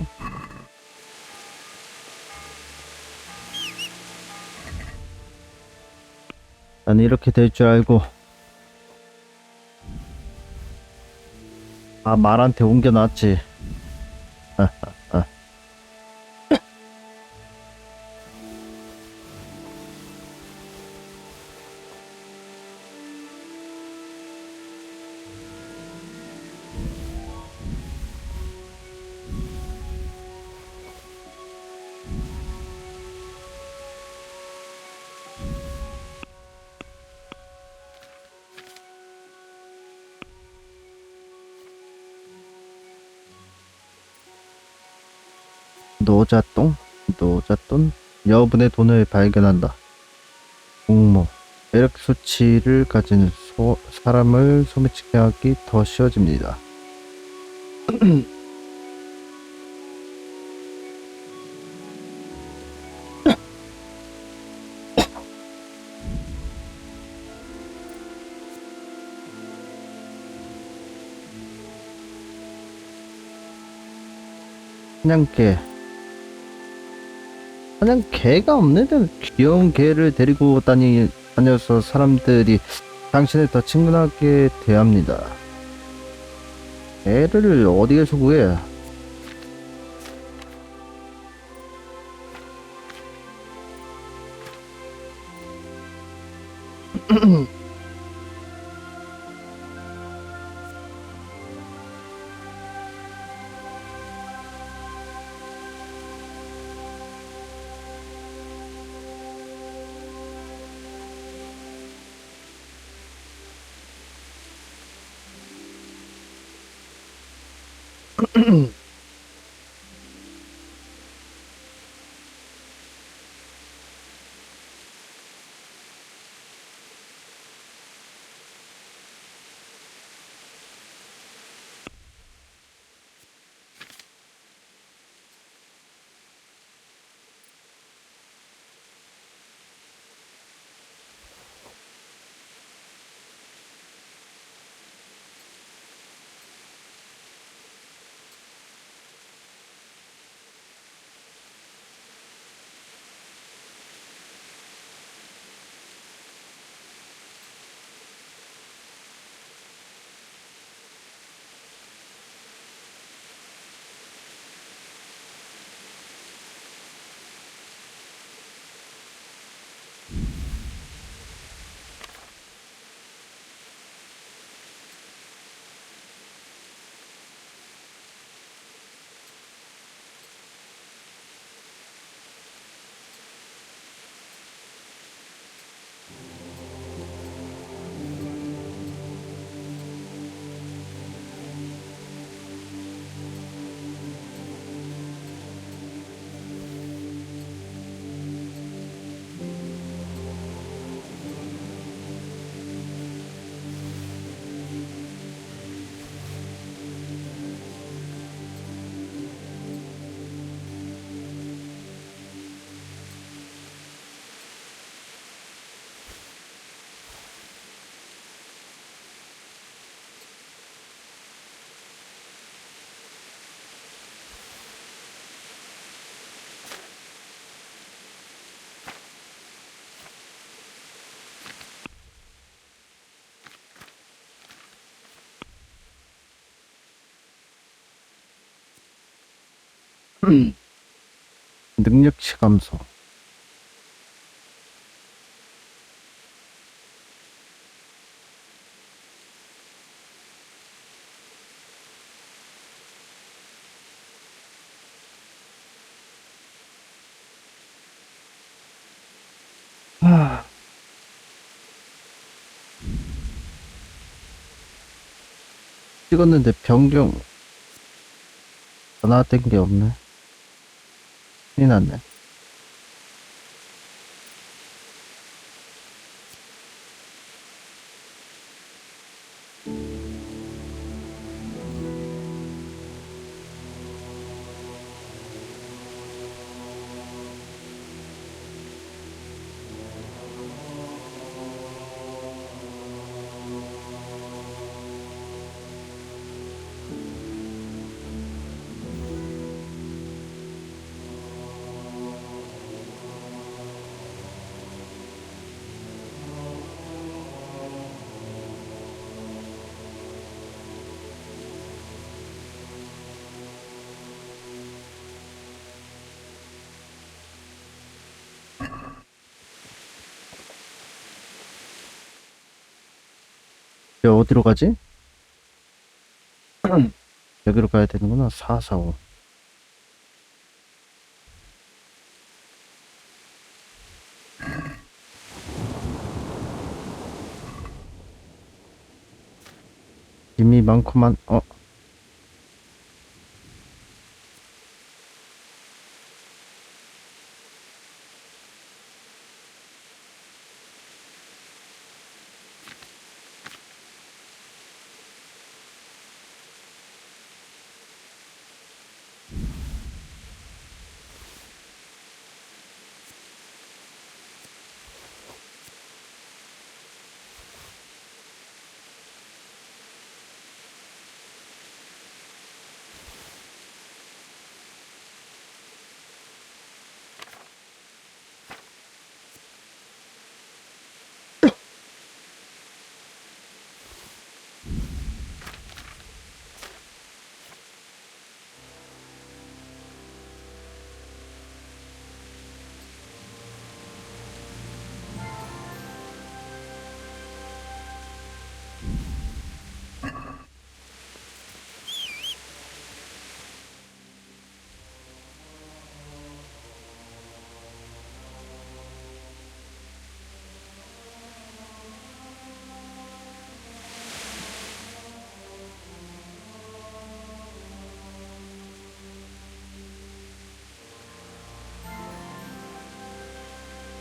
난 이렇게 될 줄 알고 말한테 옮겨놨지. 노잣돈 여분의 돈을 발견한다. 공모 매력 수치를 가진 사람을 소매치게 하기 더 쉬워집니다. 그냥 개가 없는데 귀여운 개를 데리고 다녀서 사람들이 당신을 더 친근하게 대합니다. 개를 어디에서 구해? 능력치 감소. 찍었는데 변경 변화된 게 없네. 큰일 났네. 이제 어디로 가지? 여기로 가야 되는구나. 445. 힘이 많구만.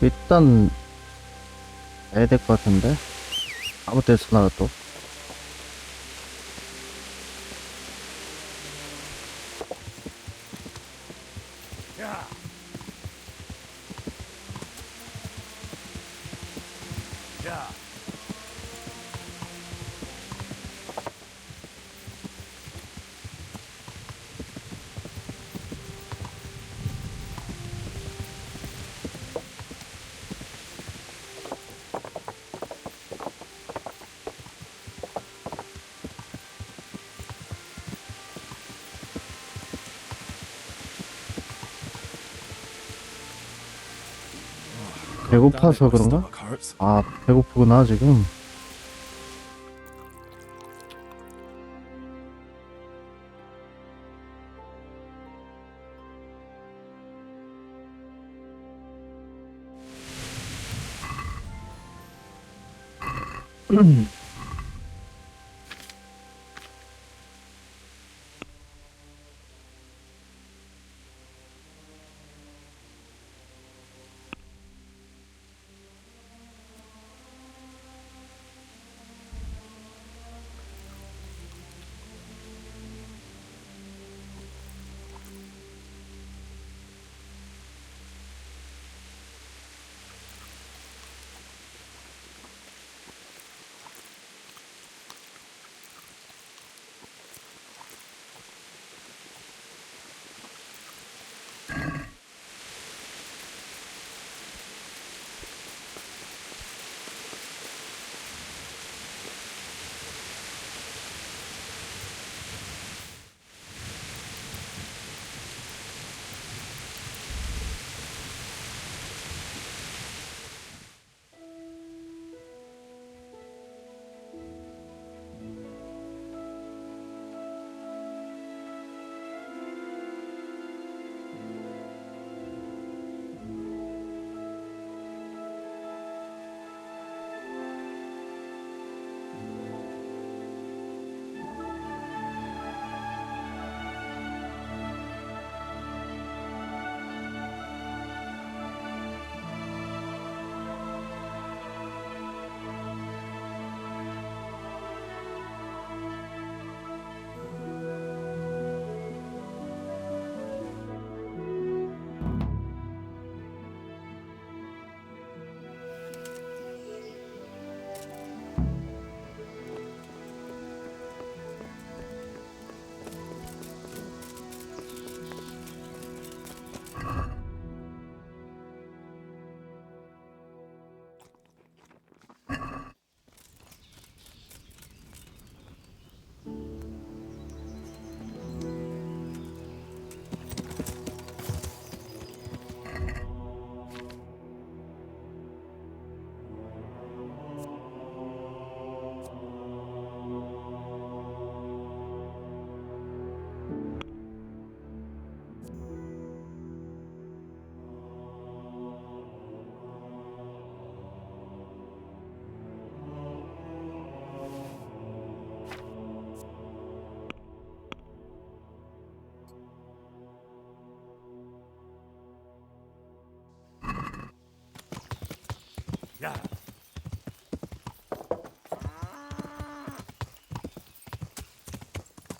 일단 해야 될 것 같은데. 아무 데서나 또. 배고파서 그런가? 아, 배고프구나 지금.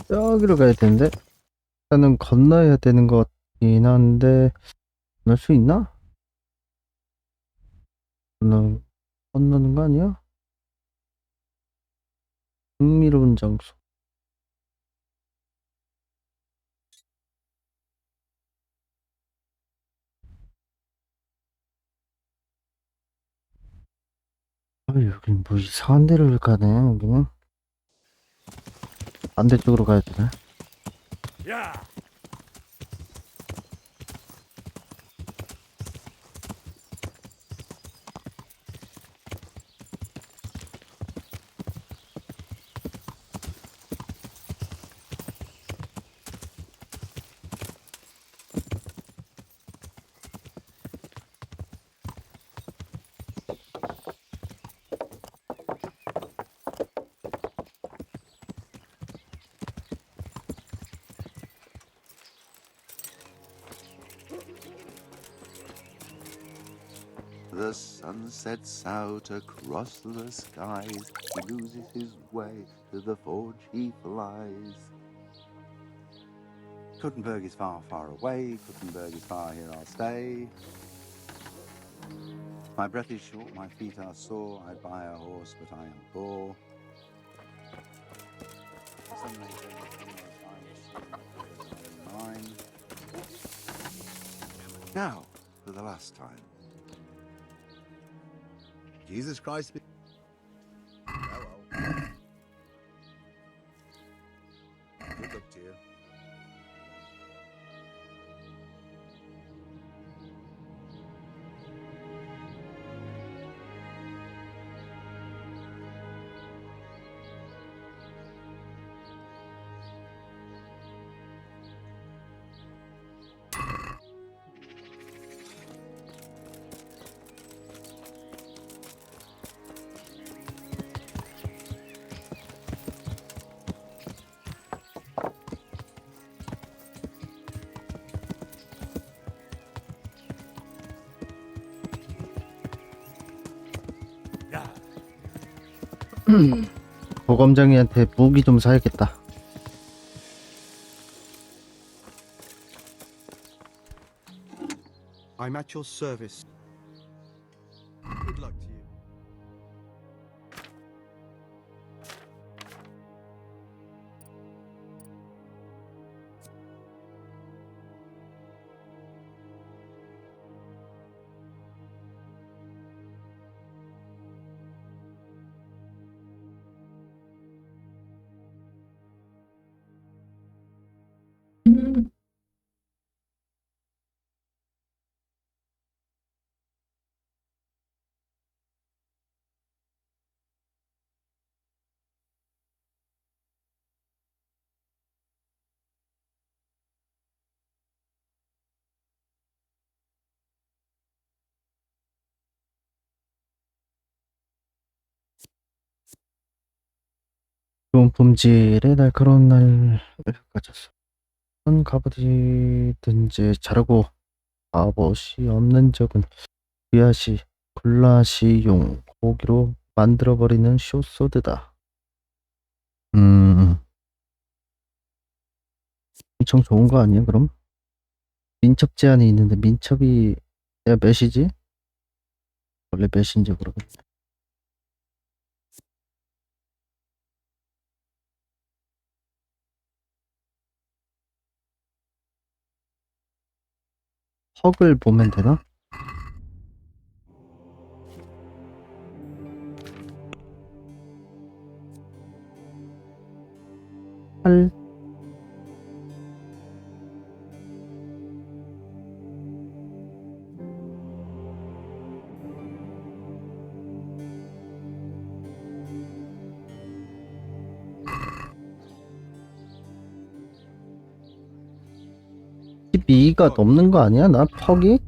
저기로 가야 되는데. 일단은 건너야 되는 것 같긴 한데 건널 수 있나? 건너는 거 아니야? 흥미로운 장소. 아, 여긴 뭐 이상한 데를 가네. 여기는 반대쪽으로 가야 되나? The sun sets out across the skies. He loses his way, to the forge he flies. Kuttenberg is far, far away. Kuttenberg is far, here I'll stay. My breath is short, my feet are sore. I'd buy a horse, but I am poor. Suddenly, mine. Now, for the last time. Jesus Christ be... Well. Good luck to you. 보검장이한테 무기 좀 사야겠다. I'm at your service. Good luck to you. 좋은 품질의 날카로운 날을 가졌어. 어떤 갑옷이든지 자르고 갑옷이 없는 적은 귀하시 굴라시용 고기로 만들어버리는 쇼소드다. 엄청 좋은 거 아니야 그럼? 민첩 제한이 있는데 민첩이 내가 몇이지? 원래 몇인지 모르겠네. 헉을 보면 되나? 팔12가 넘는 거 아니야? 나 퍽이?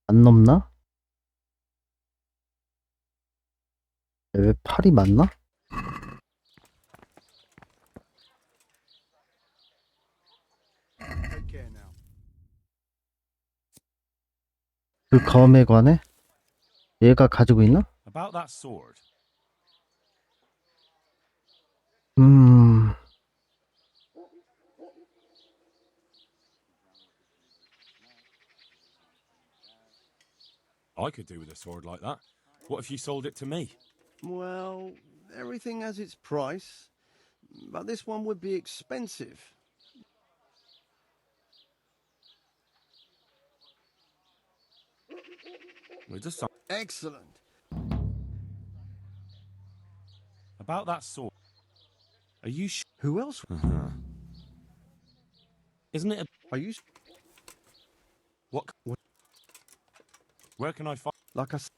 안 넘나? 왜 8이 맞나? Take care now. 그 검에 관해? 얘가 가지고 있나? About that sword. I could do with a sword like that. What if you sold it to me? Well, everything has its price, but this one would be expensive. We're just some... Excellent. About that sword. Are you sure? Who else? Isn't it a... Are you? What? Where can I find... Like I said.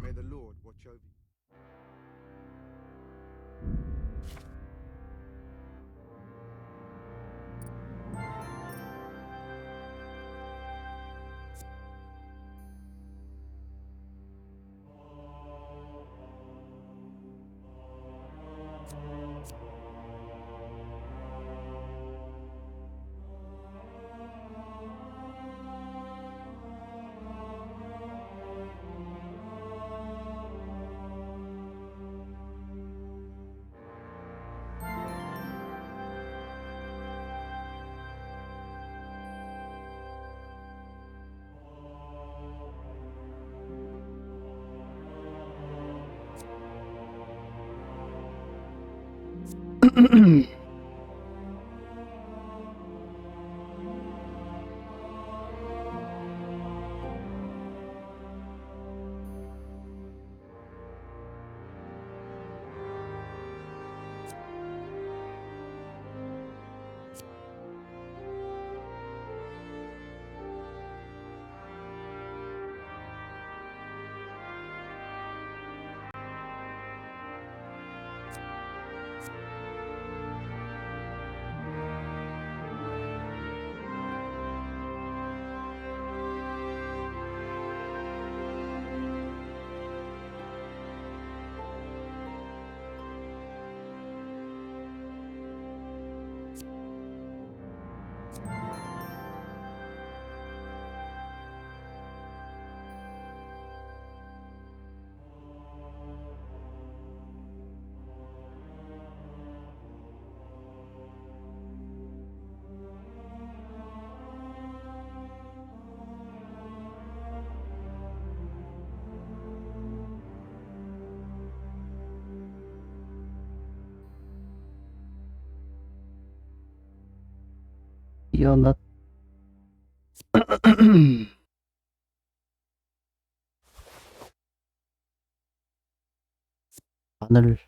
May the Lord watch over you. 뛰어났. 하늘.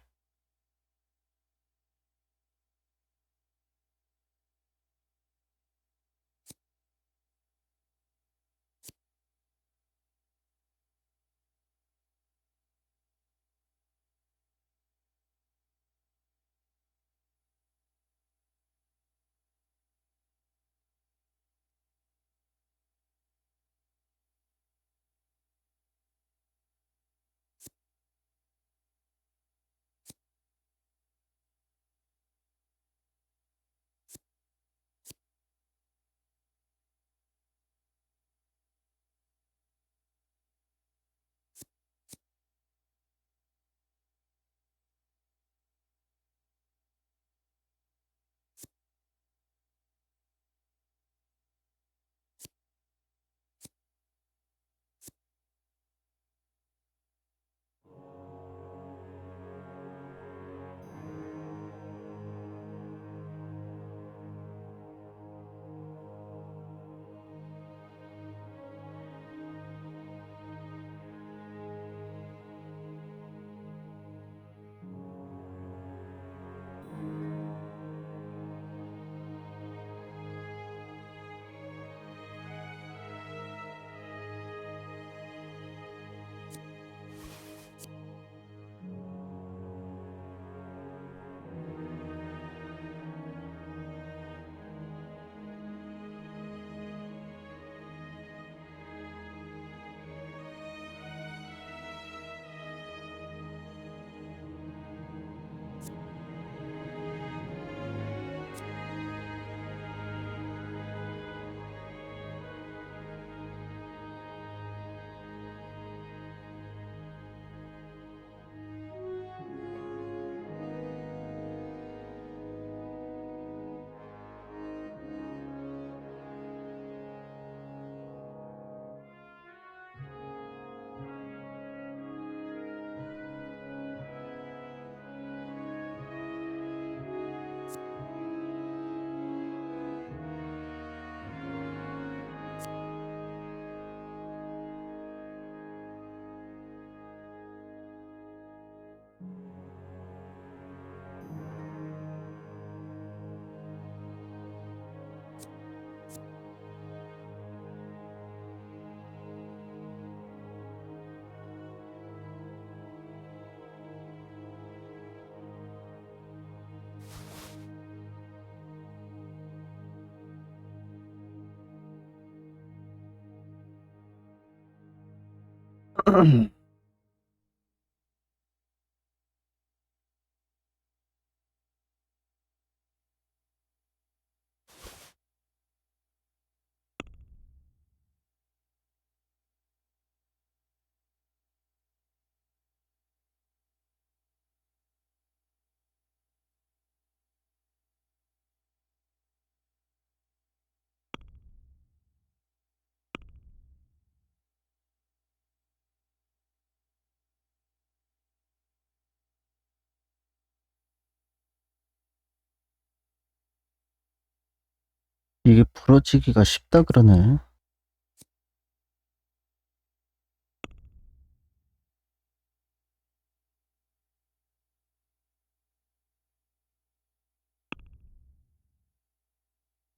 이게 부러지기가 쉽다 그러네.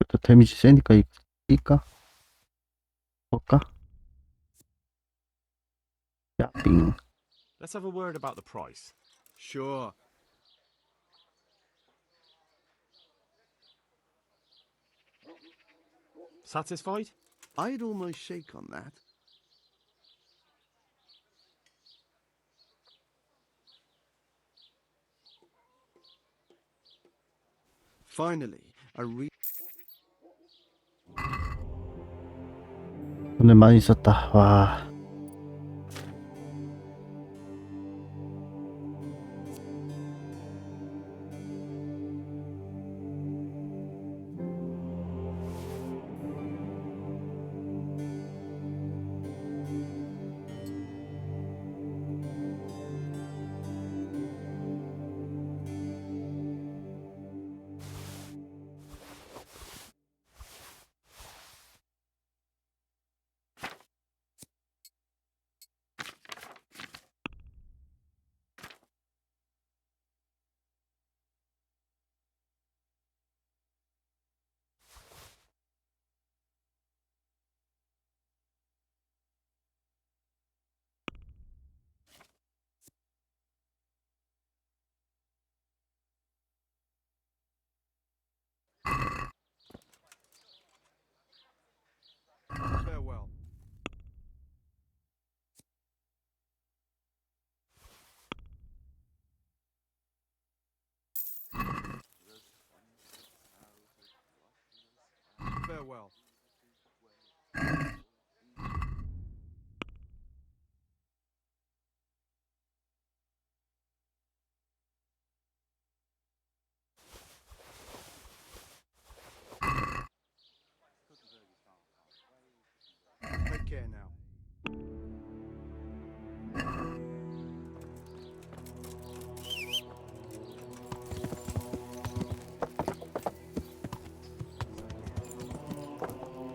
또 데미지 세니까 이거 뛸까? 볼까? 야, 빙. Let's have a word about the price. Sure. Satisfied? I'd almost shake on that. Finally, 오늘 많이 썼다. 와. farewell. Farewell. Take care now.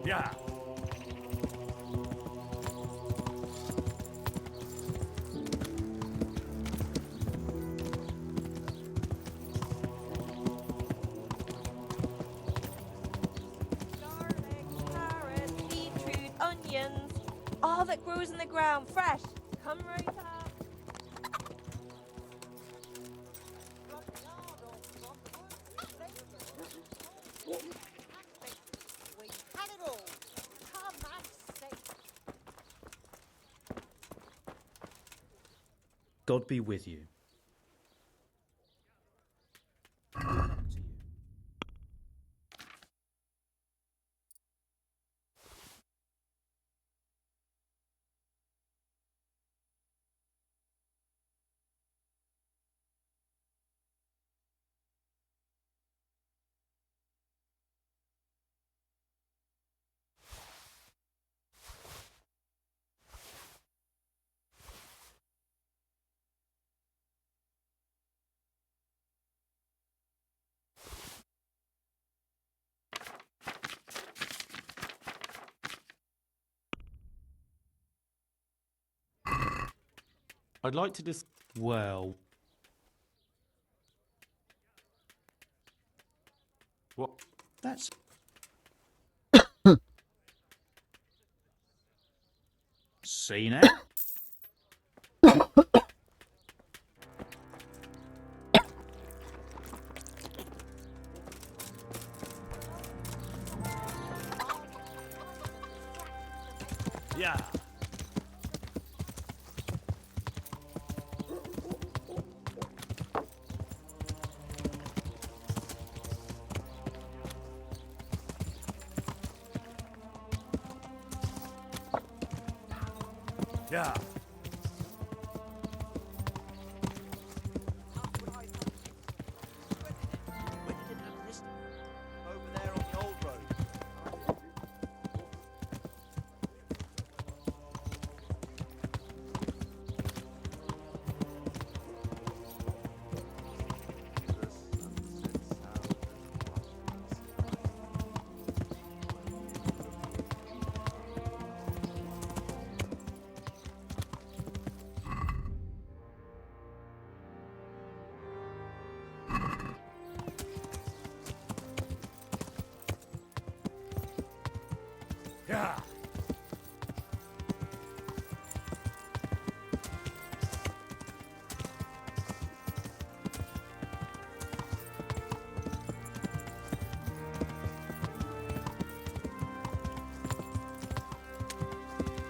Yeah. Onions, all that grows in the ground, fresh. Come right up. God be with you. I'd like to Well, What? that's... Seen it? Yeah. Yeah. Over there on the old road.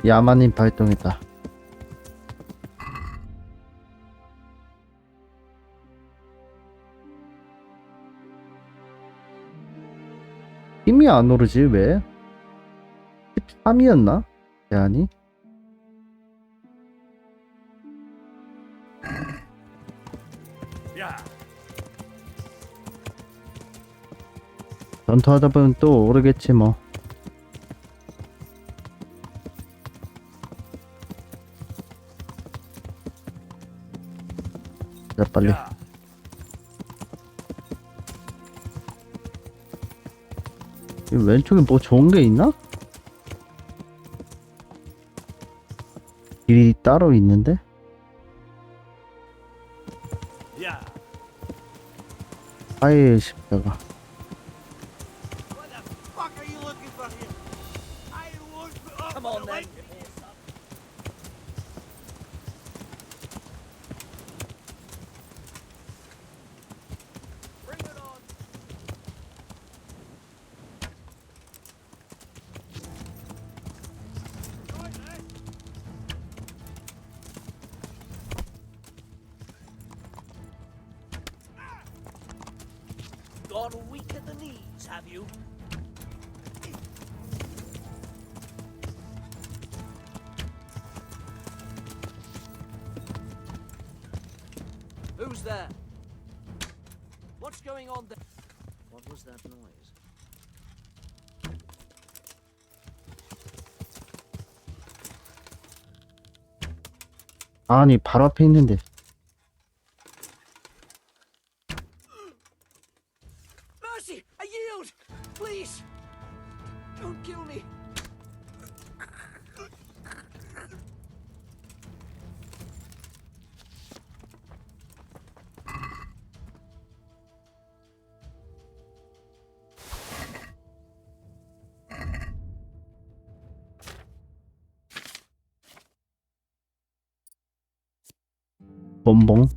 야만인 발동이다. 힘이 안 오르지 왜? 13이었나? 제한이? 전투하다 보면 또 오르겠지 뭐. 자 빨리. 이 왼쪽에 뭐 좋은 게 있나? 길이 따로 있는데? 하이의 십자가. Come on then. Bring it on. Gone weak at the knees, have you? Who's there? What's going on there? What was that noise? 아니 바로 앞에 있는데. Mercy! I yield! Please! Don't kill me! bonbon.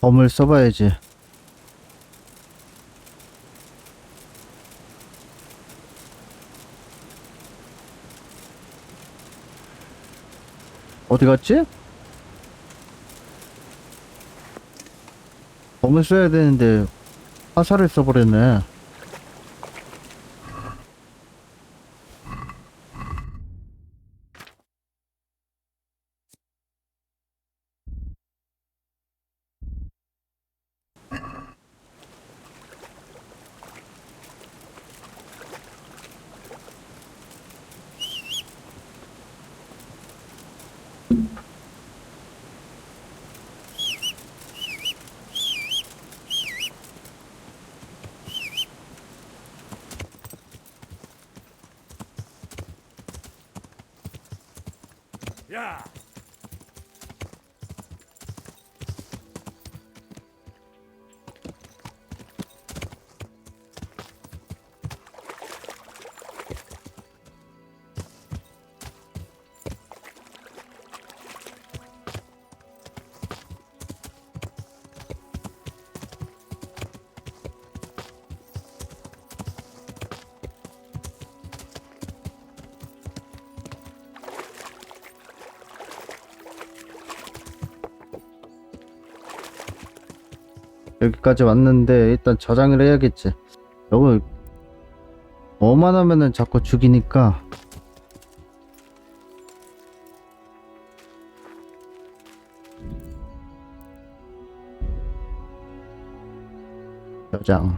검을 써봐야지. 어디 갔지? 검을 써야 되는데 화살을 써버렸네. 야! 여기까지 왔는데 일단 저장을 해야겠지. 이거 뭐만 하면은 자꾸 죽이니까. 저장.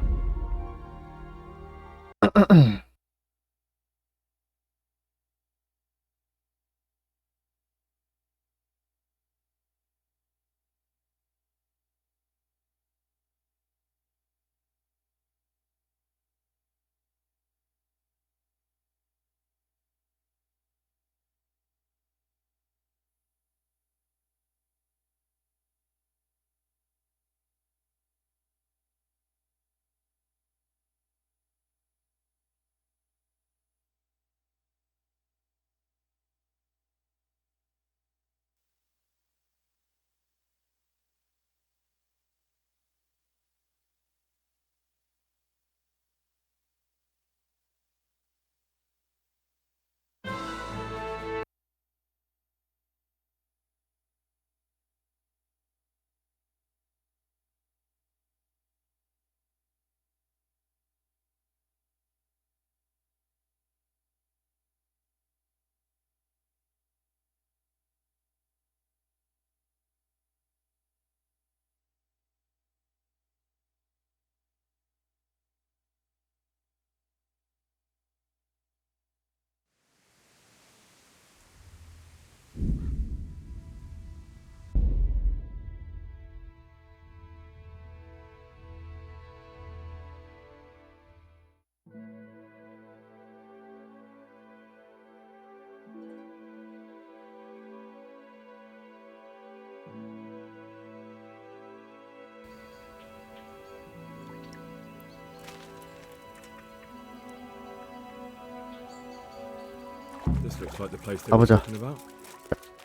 This looks like the place they were 가보자. talking about.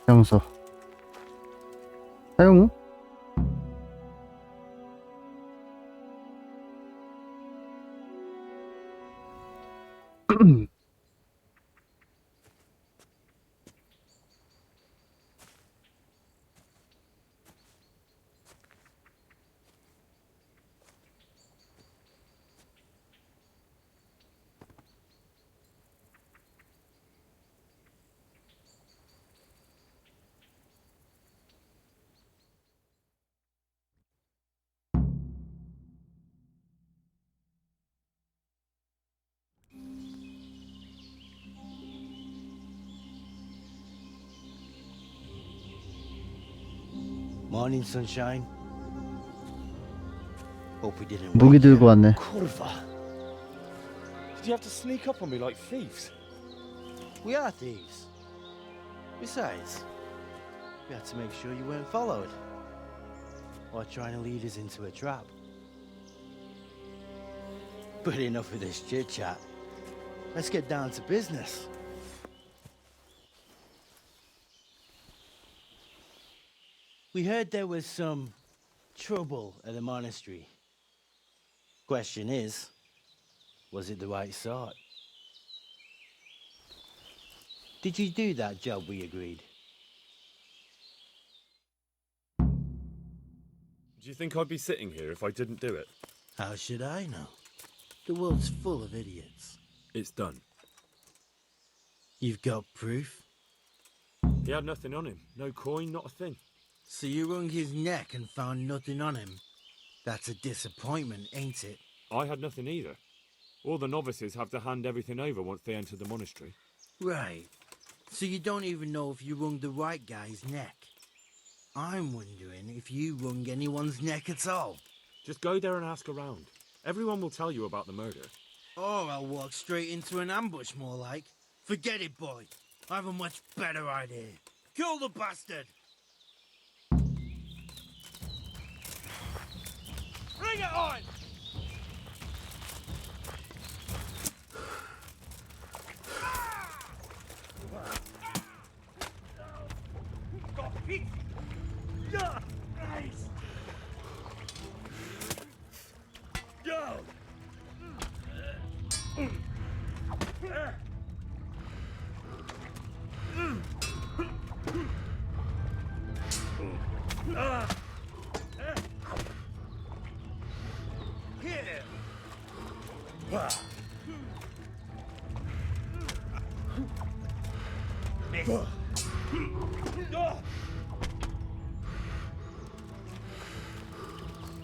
사용서. 사용? Morning, sunshine. Hope we didn't. 무기 들고 왔네. Kurva! Did you have to sneak up on me like thieves? We are thieves. Besides, we had to make sure you weren't followed or trying to lead us into a trap. But enough of this chit chat. Let's get down to business. We heard there was some trouble at the monastery. Question is, was it the right sort? Did you do that job we agreed? Do you think I'd be sitting here if I didn't do it? How should I know? The world's full of idiots. It's done. You've got proof? He had nothing on him. No coin, not a thing. So you wrung his neck and found nothing on him? That's a disappointment, ain't it? I had nothing either. All the novices have to hand everything over once they enter the monastery. Right. So you don't even know if you wrung the right guy's neck. I'm wondering if you wrung anyone's neck at all. Just go there and ask around. Everyone will tell you about the murder. Or I'll walk straight into an ambush, more like. Forget it, boy. I have a much better idea. Kill the bastard! Bring it on!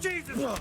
Jesus!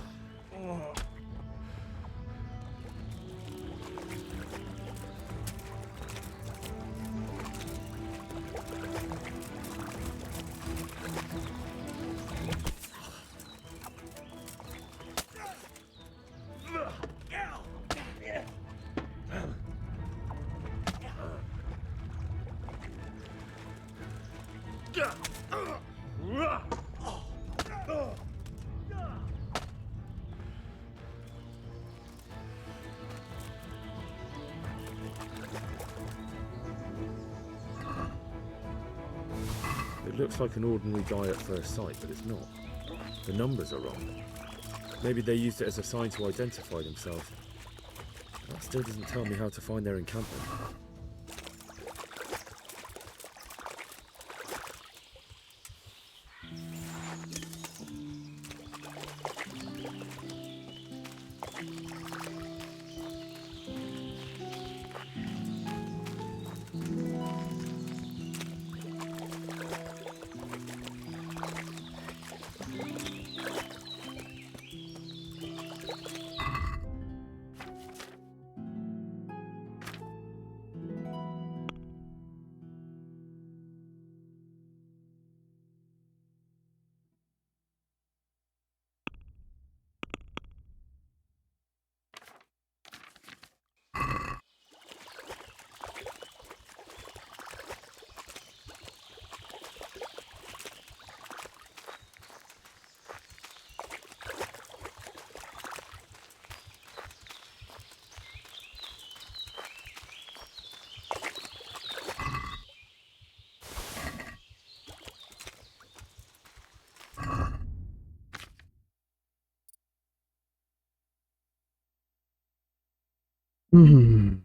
It looks like an ordinary guy at first sight, but it's not. The numbers are wrong. Maybe they used it as a sign to identify themselves. That still doesn't tell me how to find their encampment. 음.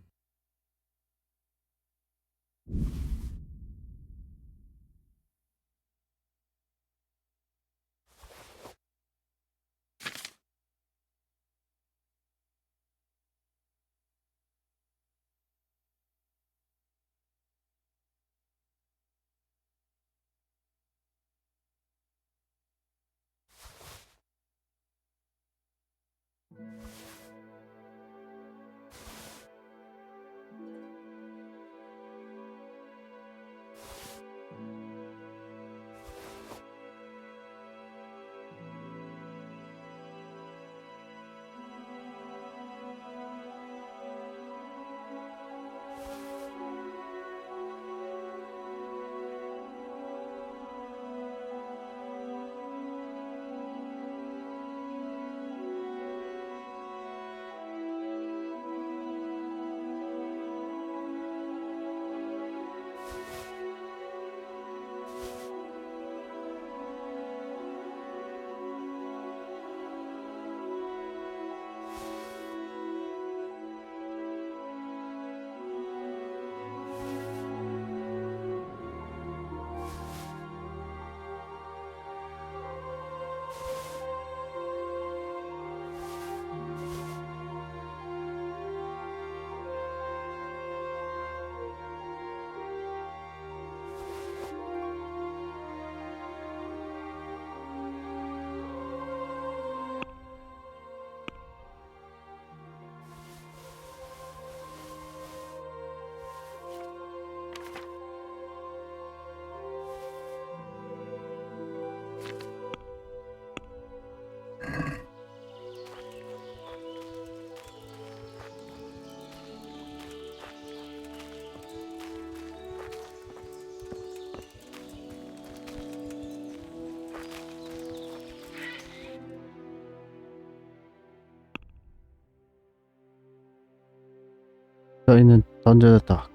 저희는 던져졌다.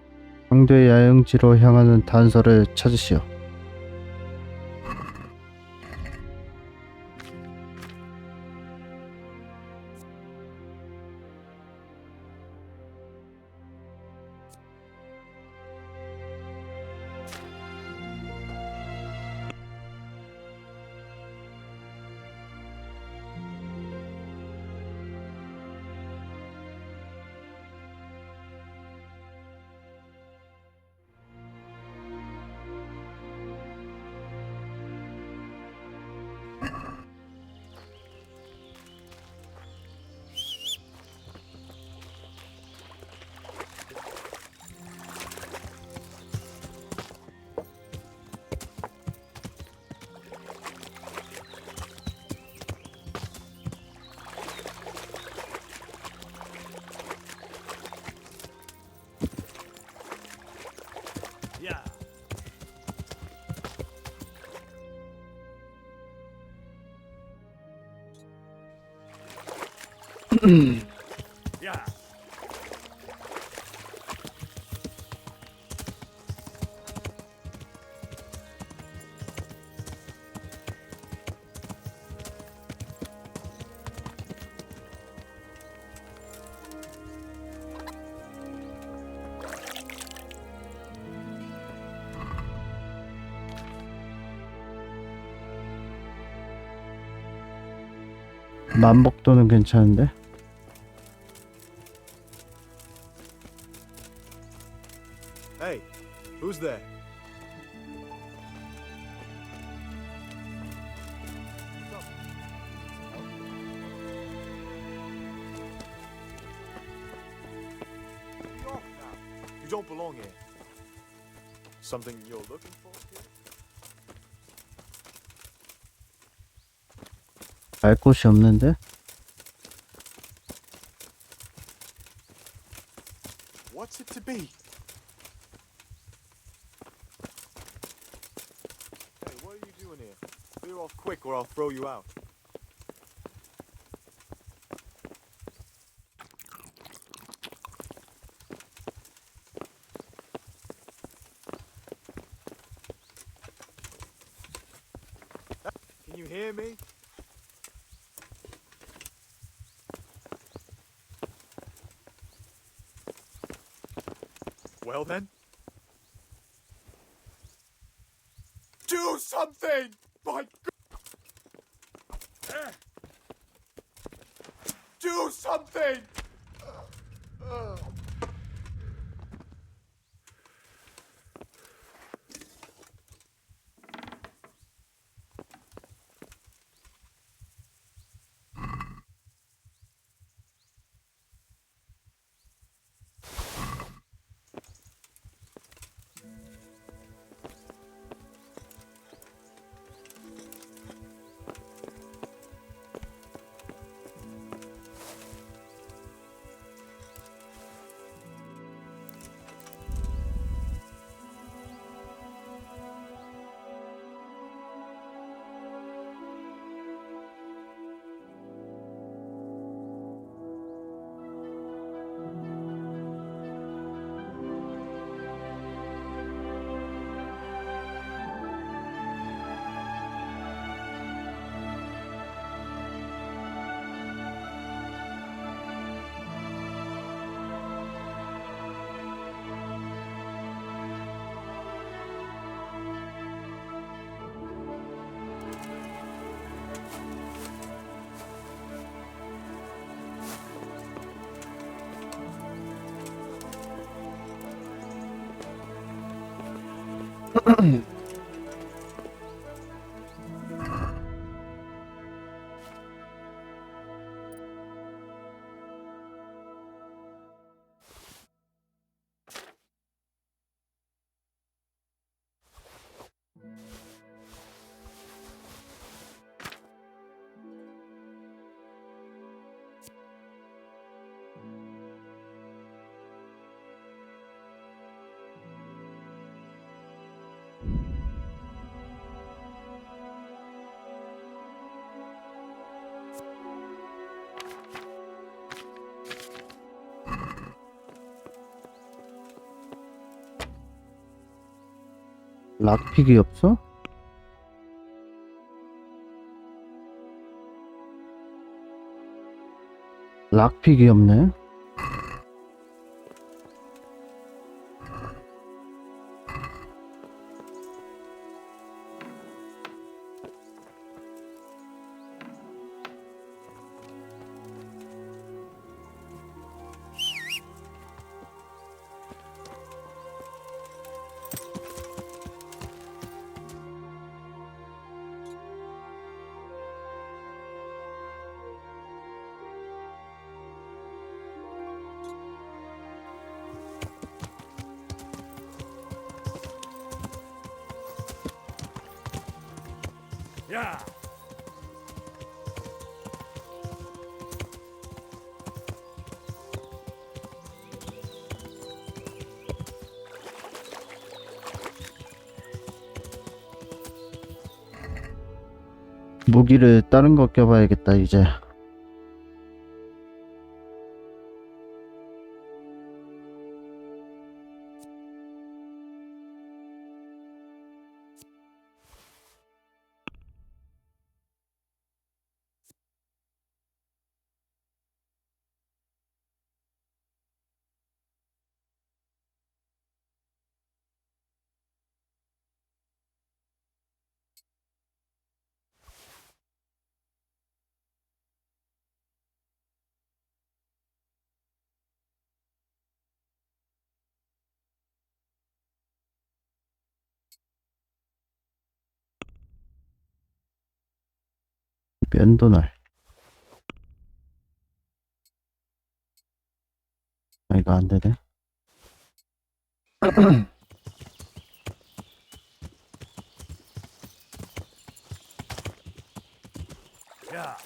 강도의 야영지로 향하는 단서를 찾으시오. 만복도는 괜찮은데? Hey, who's there? You don't belong here. Something you're looking for here? 알 곳이 없는데? What's it to be? Hey, what are you doing here? Clear off quick or I'll throw you out. Can you hear me? Well then, do something! By God! Do something! 락픽이 없어? 락픽이 없네. 야! 무기를 다른 거 껴봐야겠다 이제. 면도날. 아, 이거 안 되네. 야!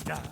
야!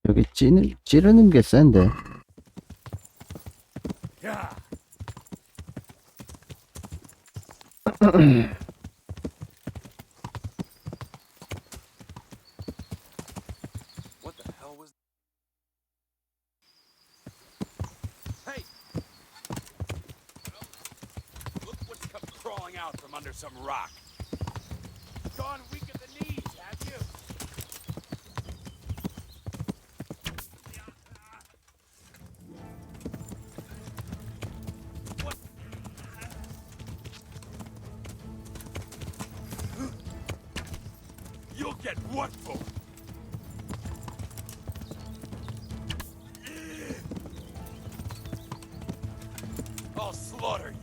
여기 찌르는 게 센데. What the hell was... Hey! Look what's come crawling out from under some rock. Gone weak at the knees, have you? What? You'll get what for? I'll slaughter you.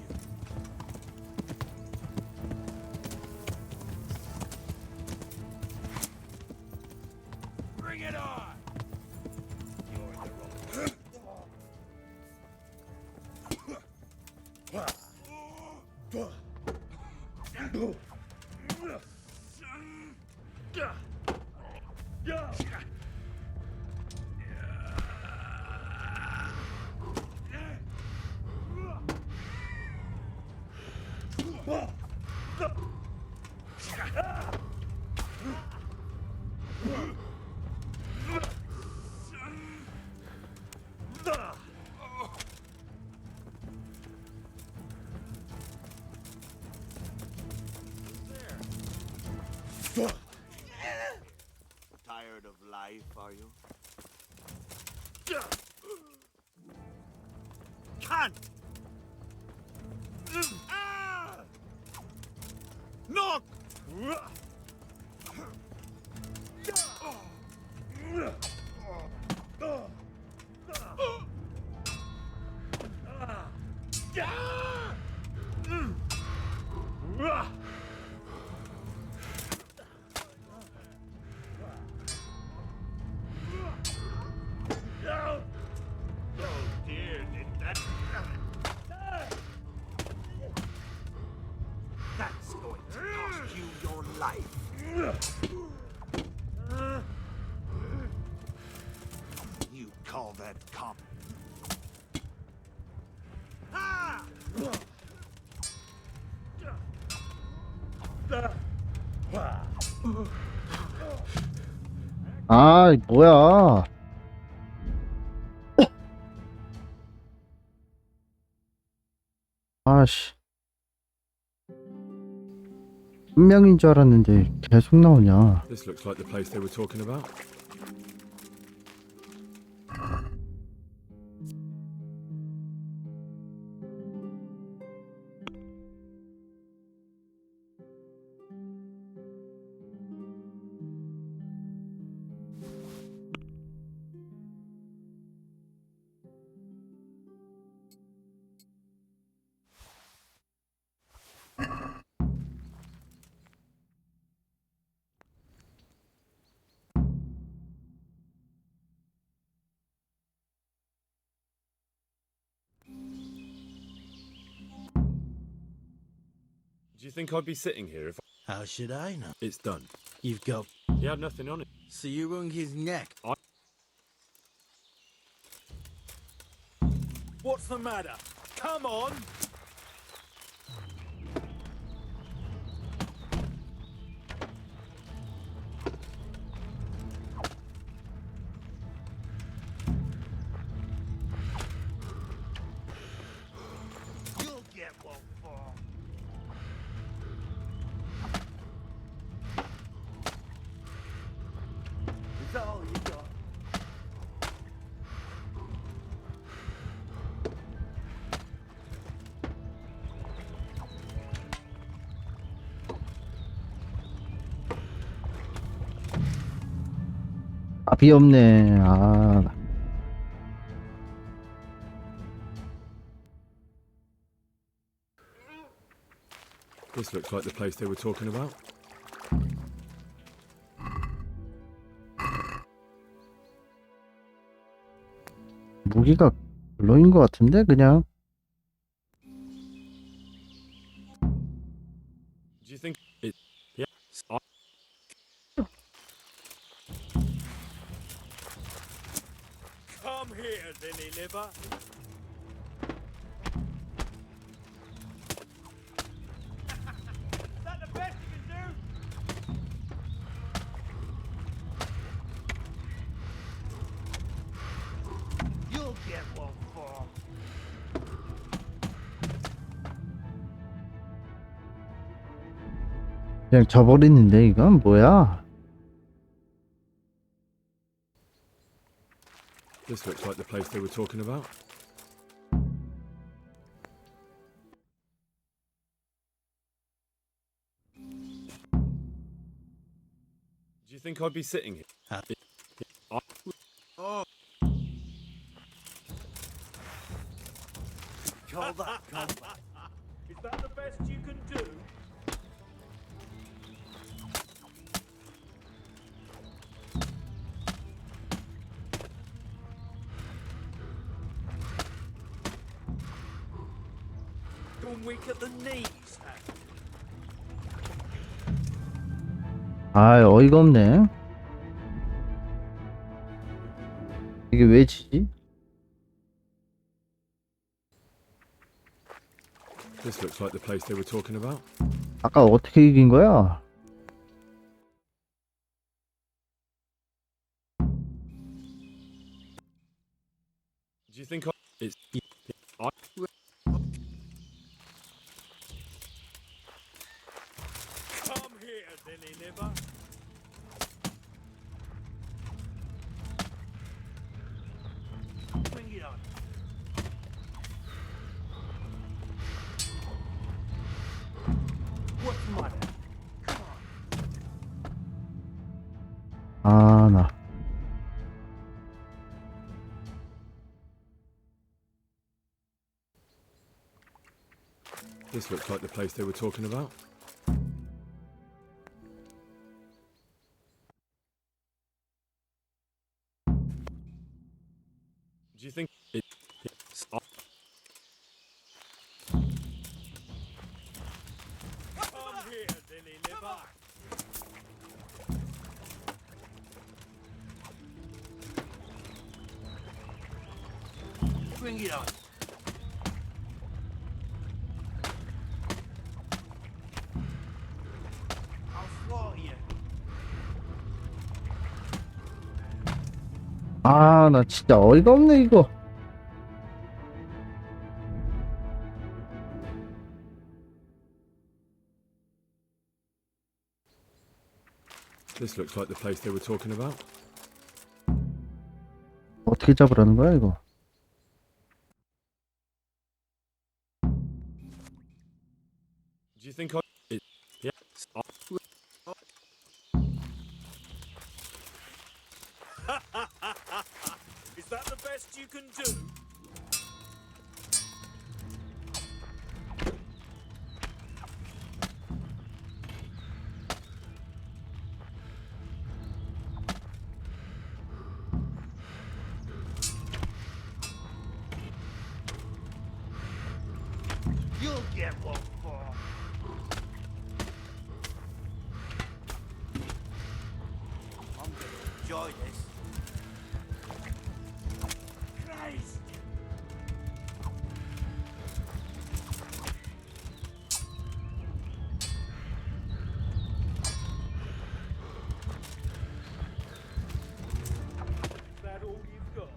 Bring it on! Tired of life, are you? Cunt! Knock! That's going to cost you your life. You call that comp? 아, 뭐야. 아씨. 한 명인 줄 알았는데 계속 나오냐. This looks like the place they were talking about. Do you think I'd be sitting here if... How should I know? It's done. You've got... He had nothing on it. So you wrung his neck? What's the matter? Come on! You'll get one for. Is that all you got? 답이 없네. 아. This looks like the place they were talking about. 무기가 별로인 것 같은데 그냥. Do you think it... Yeah. Lily liver. Is that the best you can do? You'll get one for. 그냥 져버리는데 이건 뭐야? This looks like the place they were talking about. Do you think I'd be sitting here? Oh. Call that combat. Is that the best you can do? Gone weak at the knees. 아, 어이가 없네. 이게 왜 지지? This looks like the place they were talking about. 아까 어떻게 이긴 거야? Do you think it's Come here, Lily liver. Bring it on. What's the matter? Come on. 아, 나. This looks like the place they were talking about. Do you think it's Come here, Lily liver. Bring it on. I'll slaughter you. 아, 나 진짜 어이가 없네 이거. This looks like the place they were talking about. 어떻게 잡으라는 거야 이거? Do you think it's Is that the best you can do? You'll get one for. I'm gonna enjoy this. Christ! Is that all you've got?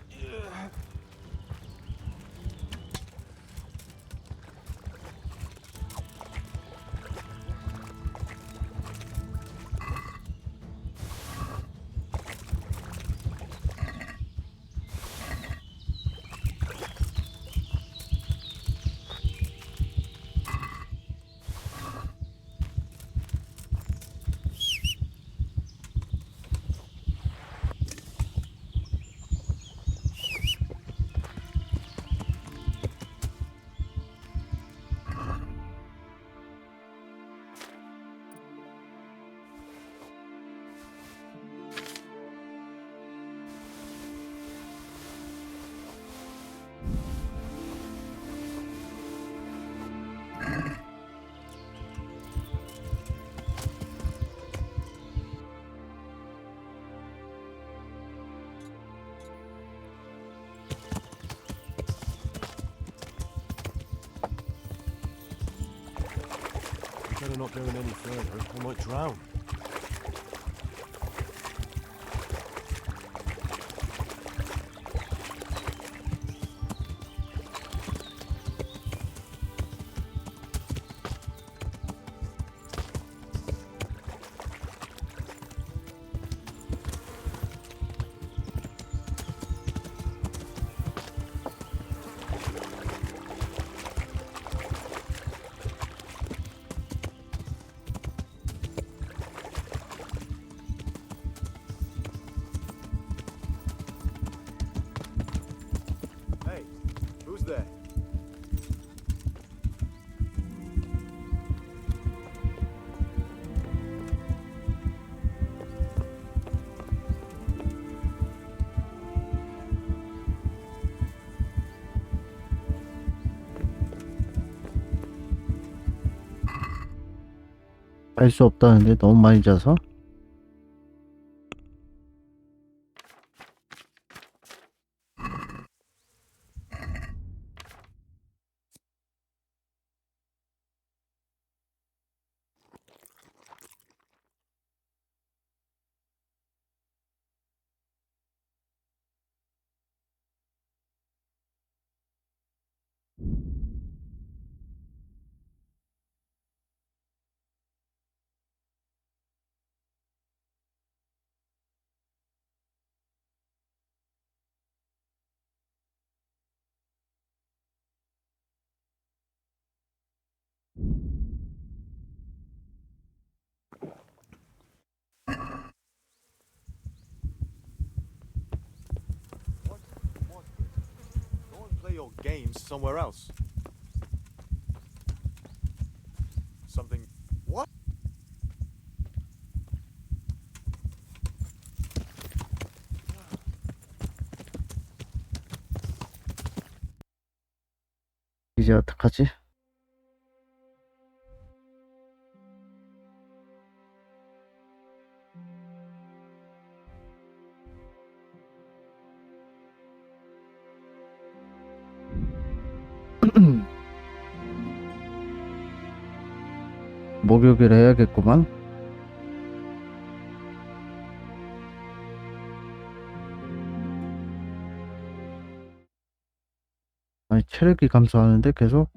Yeah. better not going any further. I might drown. Hey, who's there? 알 수 없다는데 너무 많이 자서. Go and play your games somewhere else. Something. What? 이제 어떡하지? 목욕을 해야겠구만. 아니, 체력이 감소하는데 계속.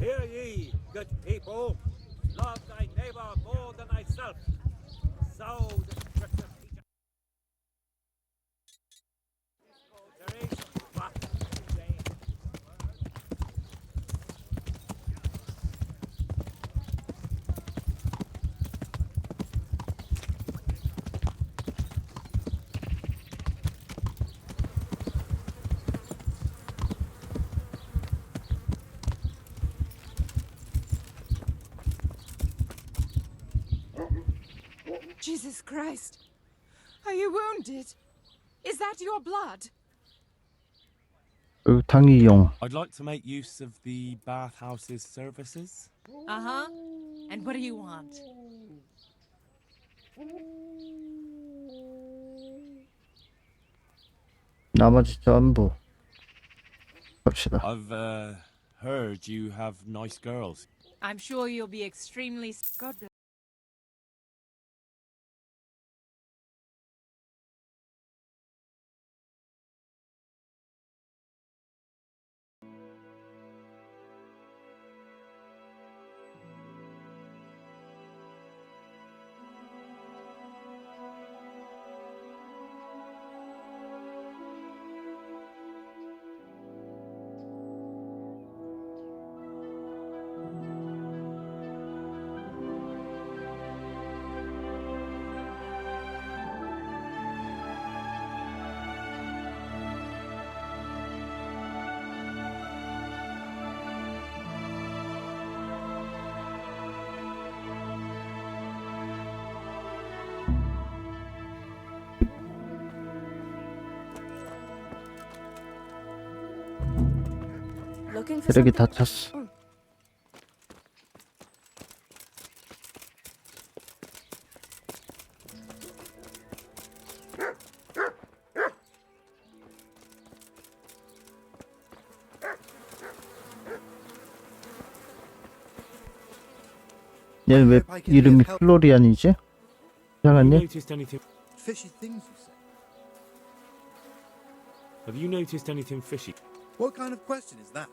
Hear ye, good people. Love thy neighbor more than thyself. So the scriptures teach us. There is but today. Jesus Christ! Are you wounded? Is that your blood?탕이용. I'd like to make use of the bathhouse's services. Uh-huh. And what do you want? 나머지 전부 갑시다. I've heard you have nice girls. I'm sure you'll be extremely... God bless. Looking for 쓰레기 something? 다 찼어. 얘는 왜 이름이 플로리안이지? Have you 이상하니? noticed anything? Fishy things, you say? Have you noticed anything fishy? What kind of question is that?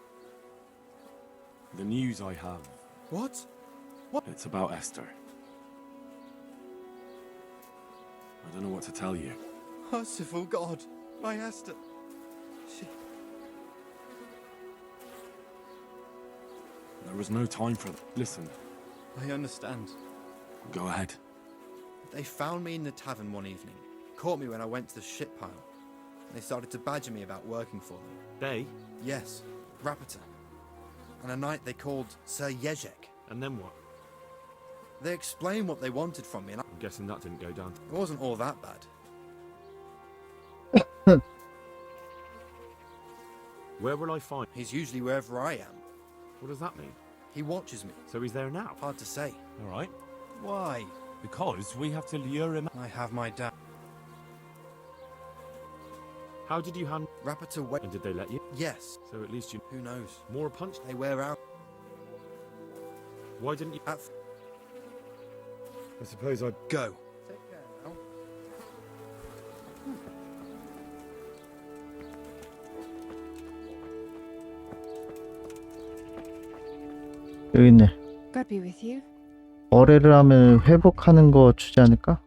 The news I have. What? It's about Esther. I don't know what to tell you. Merciful God, my Esther. There was no time for it. Listen, I understand. go ahead. They found me in the tavern one evening, caught me when I went to the ship pile, and they started to badger me about working for them. They? Yes, Rapita. And a night they called Sir Jezek. And then what? They explained what they wanted from me, and I'm guessing that didn't go down. it wasn't all that bad. Where will I find? He's usually wherever I am. What does that mean? He watches me. So he's there now? Hard to say. All right. Why? Because we have to lure him. I have my doubt. How did you hand? Rapita wait. And did they let you? Yes. So at least you. Who knows? More a punch? They wear out. Why didn't you? I suppose I'd go. Take care now. 여기 있네. God be with you. 어뢰를 하면 회복하는 거 주지 않을까?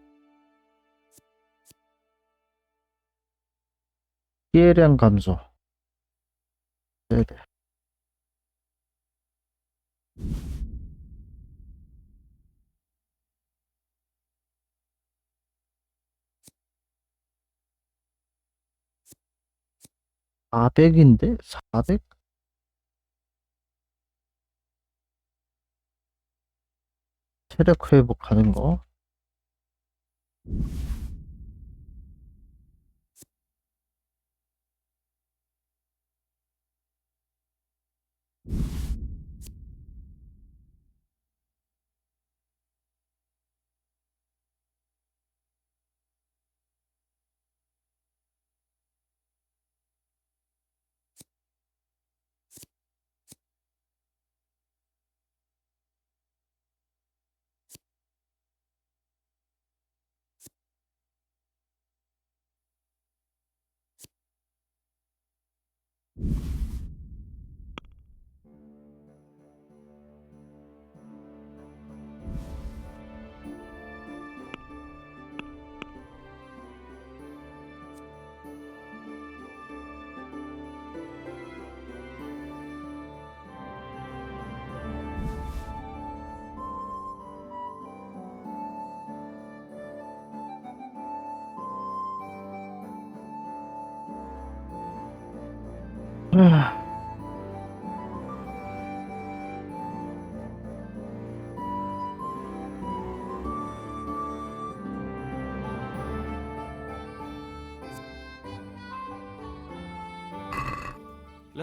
피해량 감소. 네네. (400인데) 400? 체력 회복하는 거.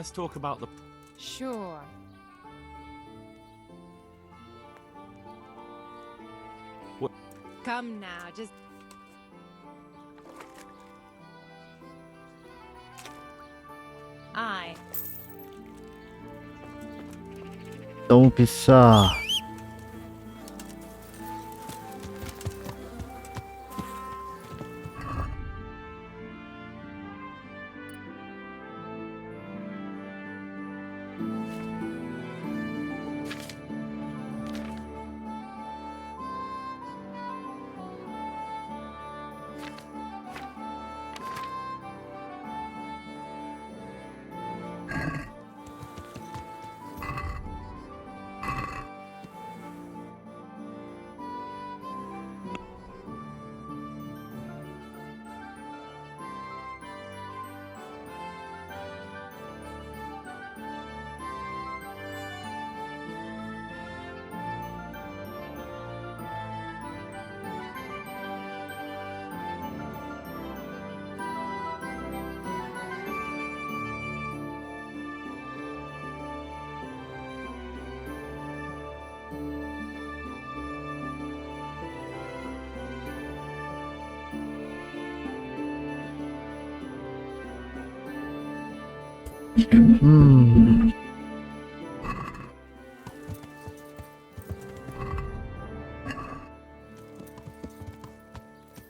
Let's talk about the... Sure. What? Come now, just... I. 너무 비싸.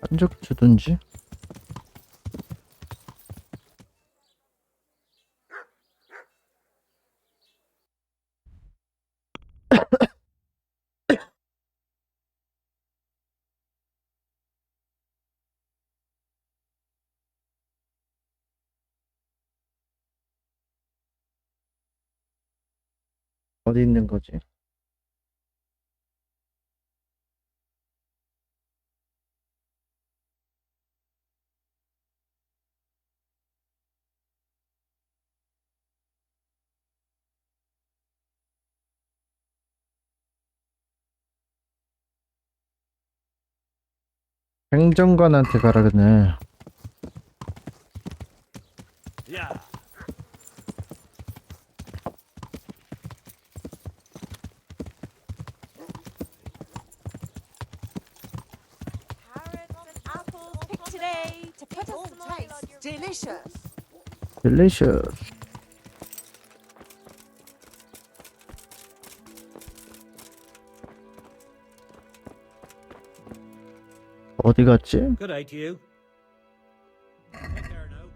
한적 주든지. 어디 있는 거지? 행정관한테 가라 그네. 야. Carrots and apples picked today to put a smile on your delicious. 딜리셔스. 어디 갔지? Good day to you. Take care now.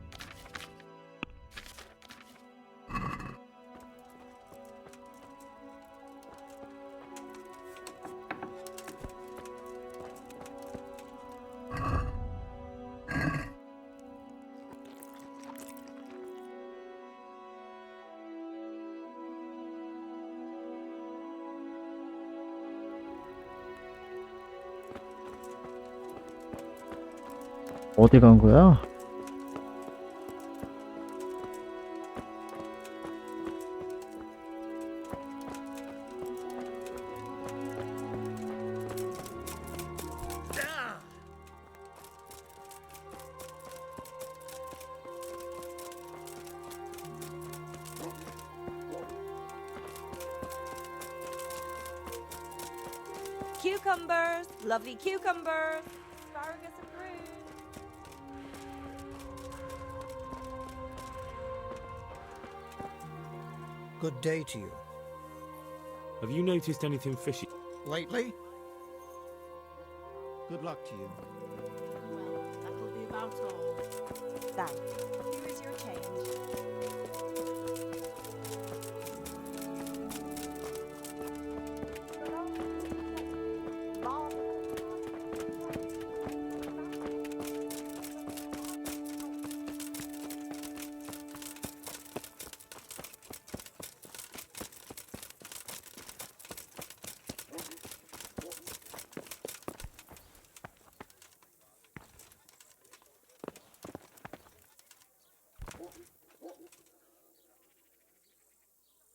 어디 간 거야? cucumbers, lovely cucumbers, asparagus approved. Good day to you. Have you noticed anything fishy? Lately? Good luck to you. Well, that will be about all. Thanks. Here is your change.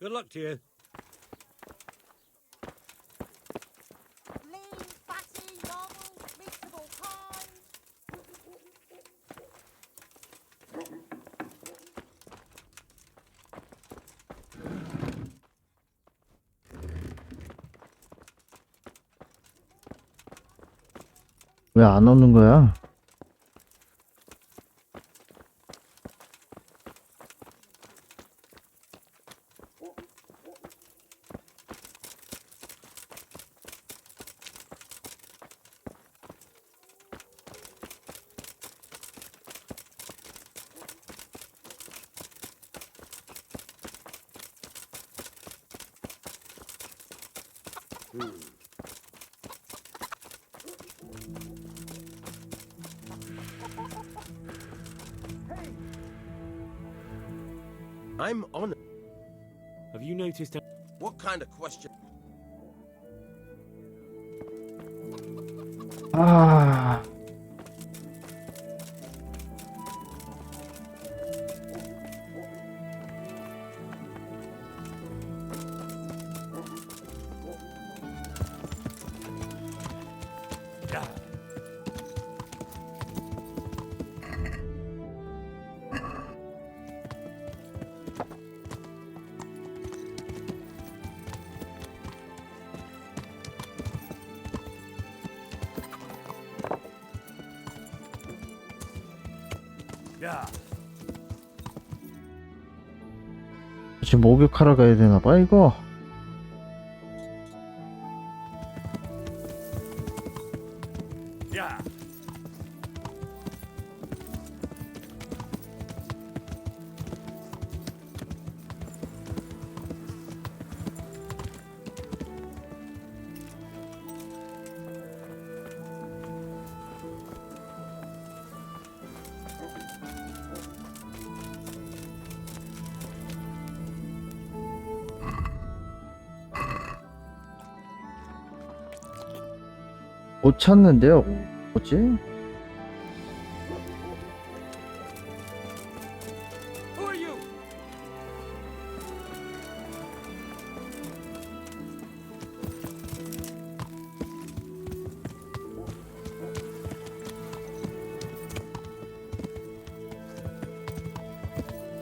Good luck to you. Lean, fatty, novel, meats of all kinds. 왜 안 오는 거야? I'm on. Have you noticed? What kind of question? 아, Yeah. 지금 목욕하러 가야 되나봐 이거. Yeah. 못 찾는데요. 뭐지? Who are you?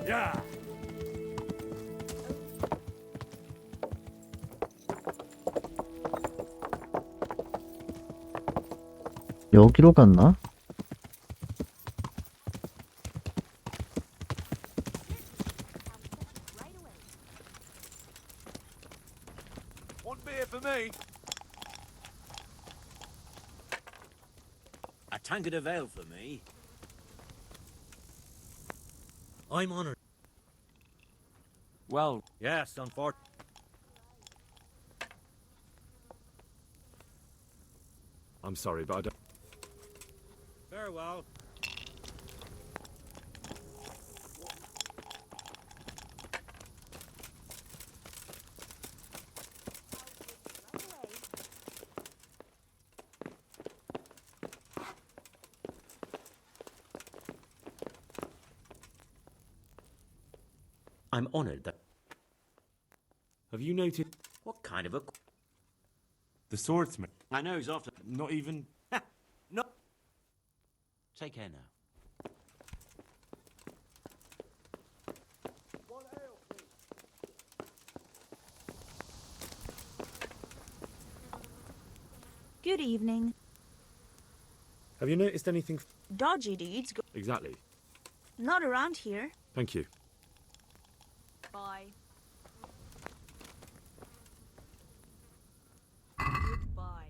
Yeah. 여기로 갔나? One beer for me. A tankard of ale for me. I'm honored. Well, yes, unfortunately. I'm sorry, but I don't... Very well. I'm honored that. Have you noticed What kind of a. The swordsman. I know he's after. Not even... No. Take care now. Good evening. Have you noticed anything... Dodgy deeds go Exactly. not around here. Thank you. Bye. Goodbye.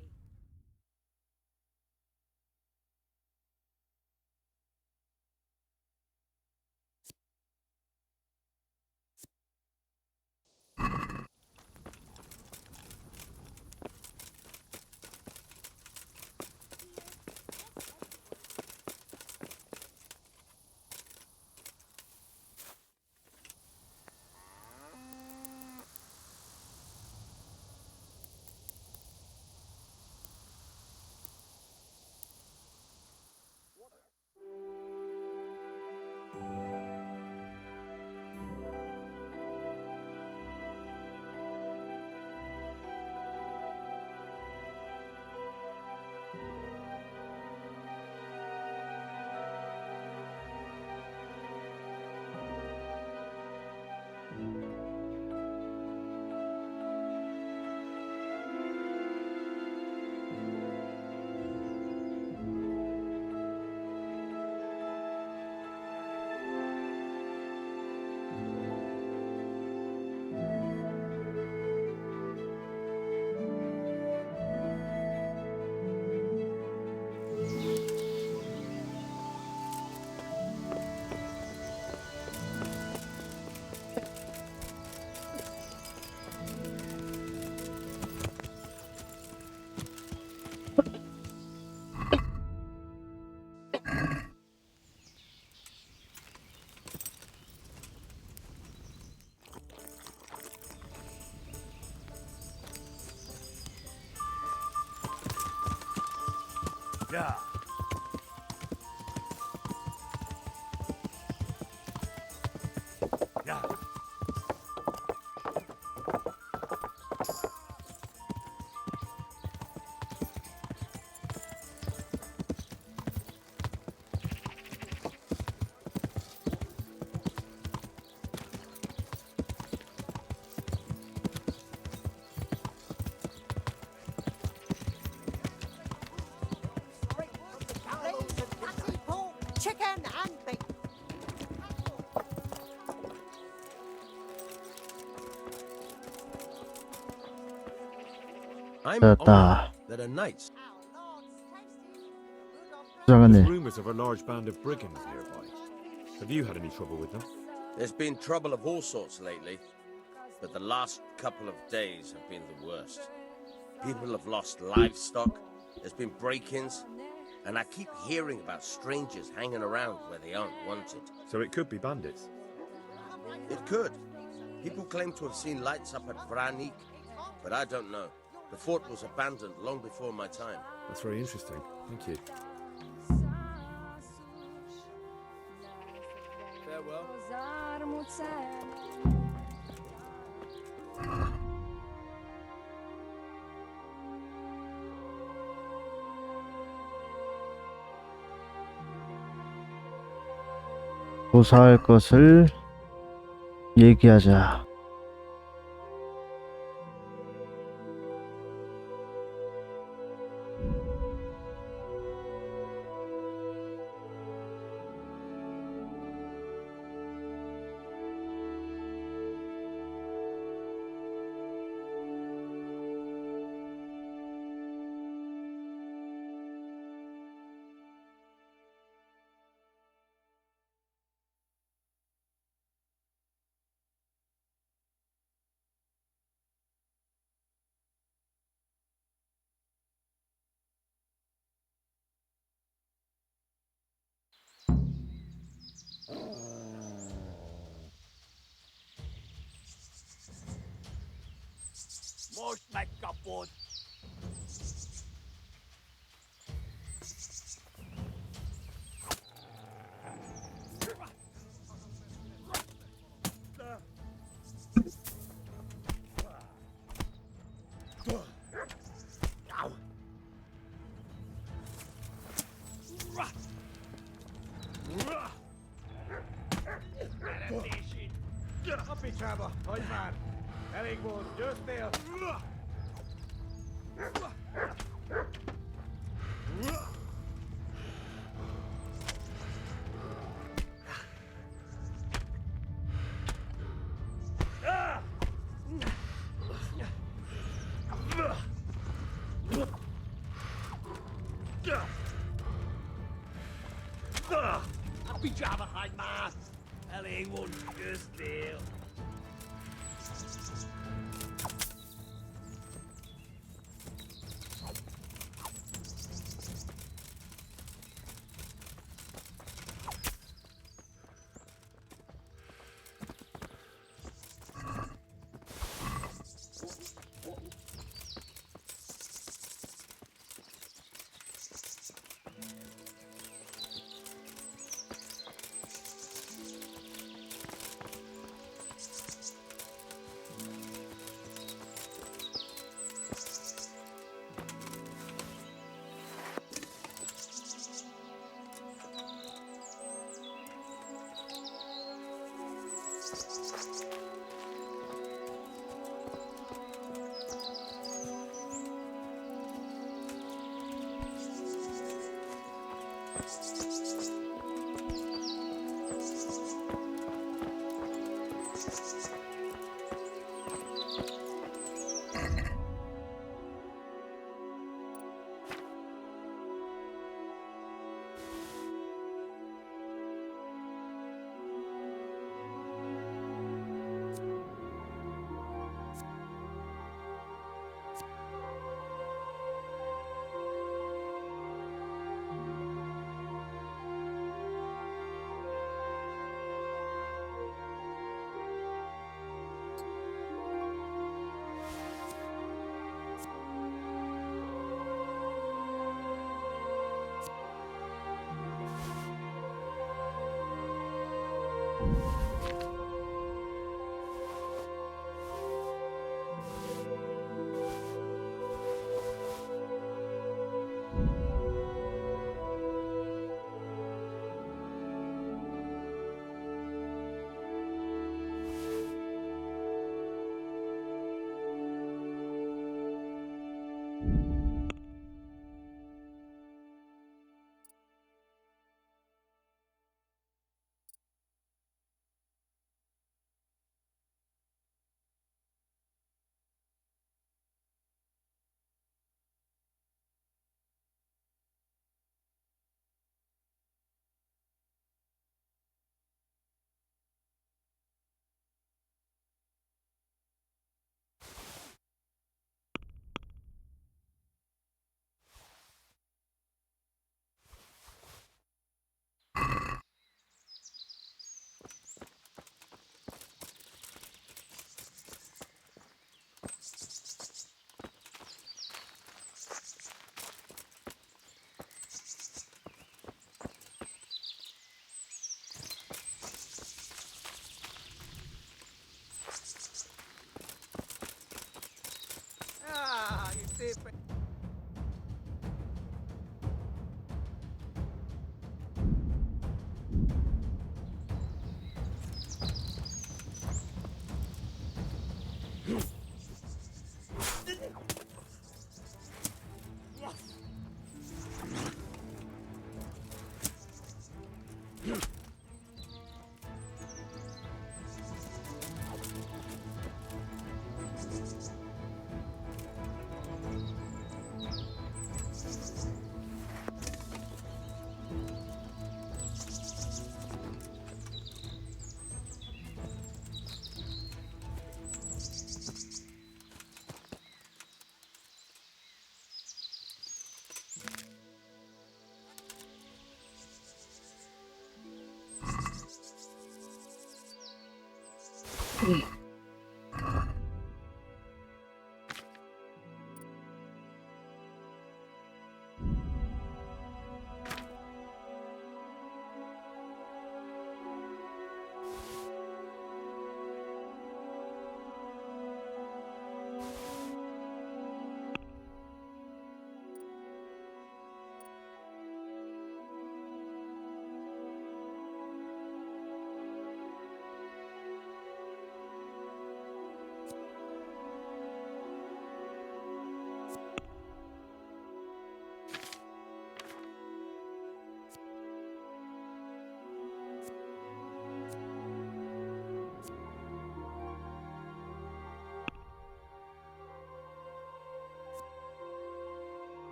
Yeah. Yeah. Chicken and bacon. I'm 찾았다. honored that a knight. 수상하네. Rumors of a large band of brigands nearby. Have you had any trouble with them? There's been trouble of all sorts lately, but the last couple of days have been the worst. People have lost livestock, there's been break-ins, and I keep hearing about strangers hanging around where they aren't wanted. So it could be bandits. It could. People claim to have seen lights up at Vranik, but I don't know. The fort was abandoned long before my time. That's very interesting. Thank you. Farewell. 조사할 것을 얘기하자. Most make up wood. Happy Trevor, hi man. Very good, just there. Happy Java, hi man. Ellie won't just there.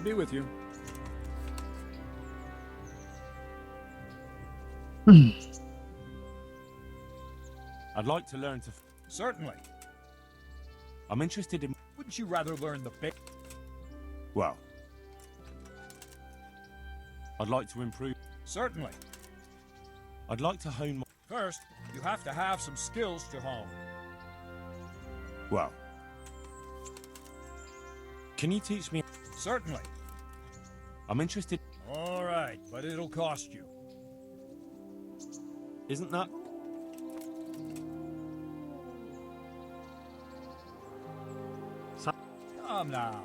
God be with you. I'd like to learn to... Certainly. I'm interested in... Wouldn't you rather learn the big... Well... I'd like to improve... Certainly. I'd like to hone my... First, you have to have some skills to hone. Well... Can you teach me... Certainly. I'm interested... All right, but it'll cost you. Isn't that... Come now.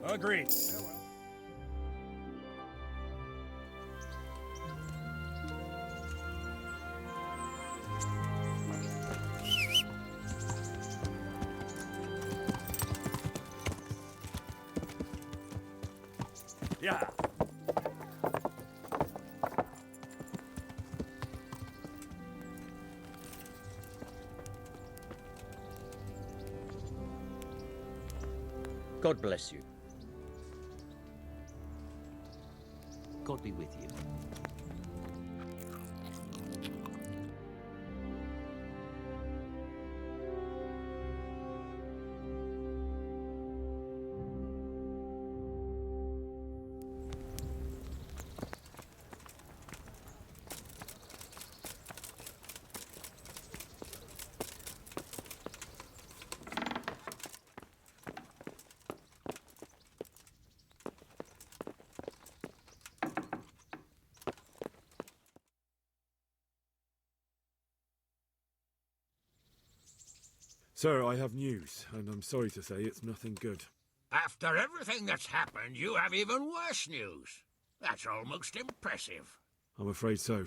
Agreed. Farewell. Yeah. God bless you. God be with you. Sir, I have news, and I'm sorry to say it's nothing good. After everything that's happened, you have even worse news. That's almost impressive. I'm afraid so.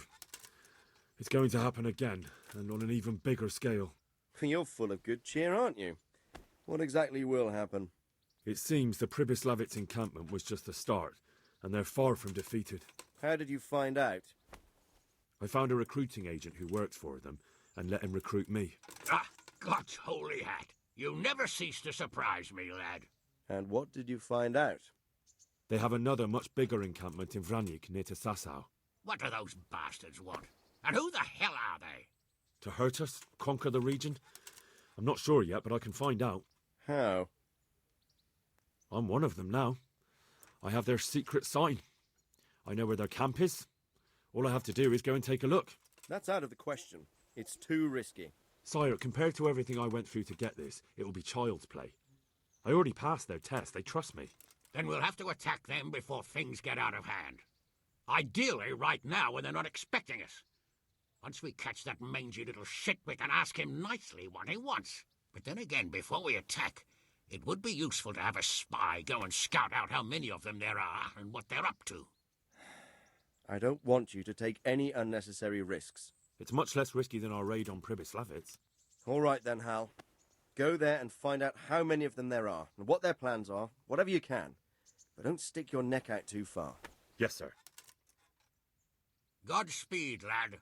It's going to happen again, and on an even bigger scale. You're full of good cheer, aren't you? What exactly will happen? It seems the Pribyslavitz encampment was just the start, and they're far from defeated. How did you find out? I found a recruiting agent who works for them, and let him recruit me. Ah, God's holy hat. You never cease to surprise me, lad. And what did you find out? They have another much bigger encampment in Vranyk near to Sasau. What do those bastards want? And who the hell are they? To hurt us? Conquer the region? I'm not sure yet, but I can find out. How? I'm one of them now. I have their secret sign. I know where their camp is. All I have to do is go and take a look. That's out of the question. It's too risky. Sire, compared to everything I went through to get this, it will be child's play. I already passed their test. They trust me. Then we'll have to attack them before things get out of hand. Ideally, right now, when they're not expecting us. Once we catch that mangy little shit, we can ask him nicely what he wants. But then again, before we attack, it would be useful to have a spy go and scout out how many of them there are and what they're up to. I don't want you to take any unnecessary risks. It's much less risky than our raid on Pribyslavitz. All right then, Hal. Go there and find out how many of them there are, and what their plans are, whatever you can. But don't stick your neck out too far. Yes, sir. Godspeed, lad.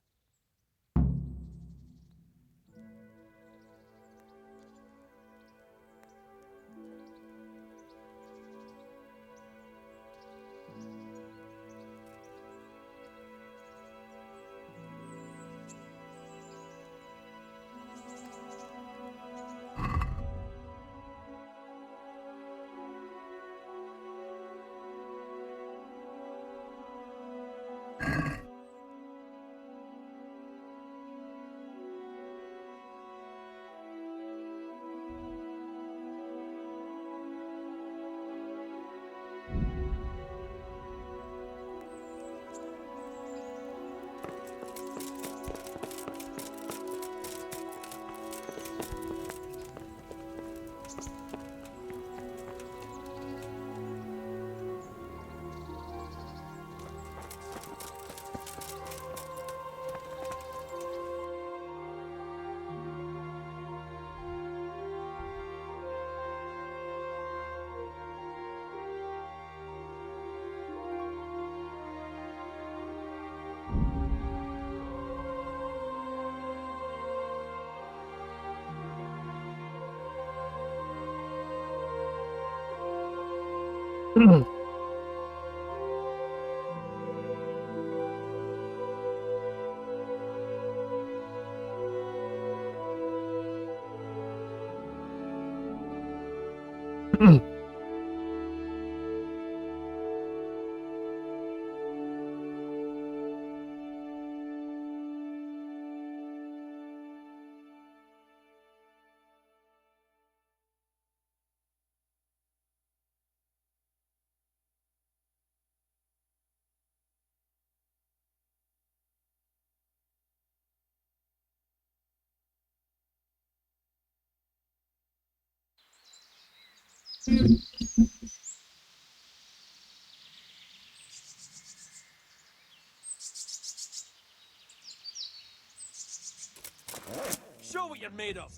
Show what you're made of.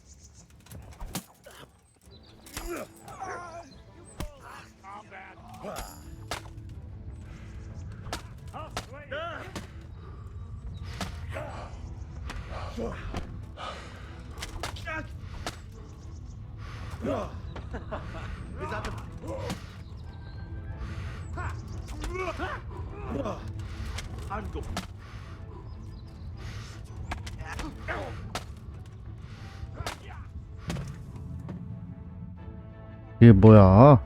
Is that the... I'm going. 이게 뭐야?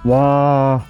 와.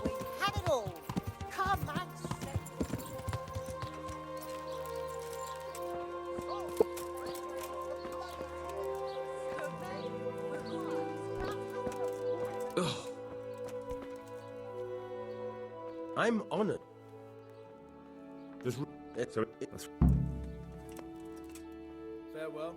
We have it all. Come and I'm honored. Farewell.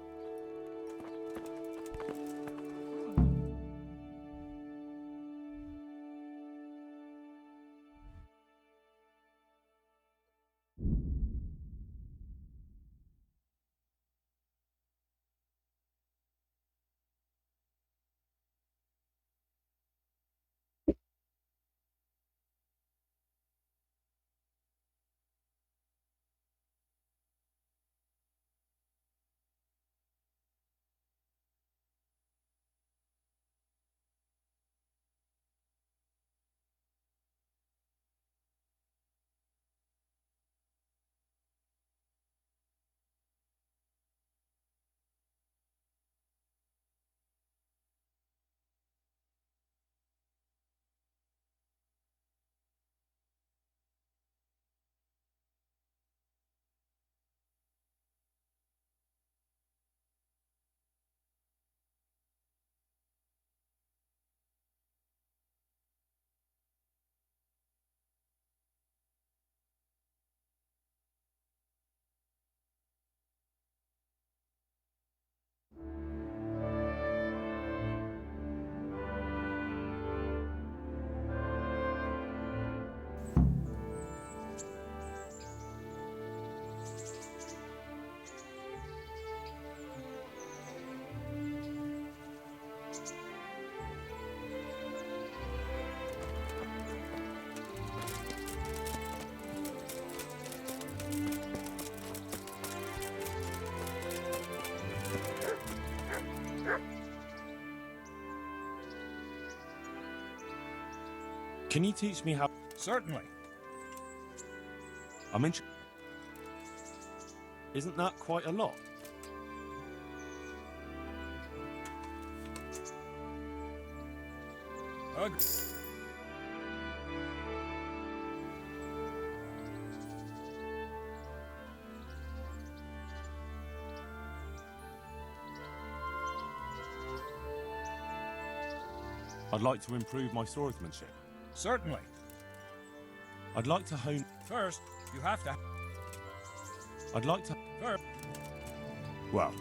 Can you teach me how? Certainly. I'm interested. Isn't that quite a lot? I'd like to improve my swordsmanship. Certainly. I'd like to hone. First, you have to. I'd like to. First. Well.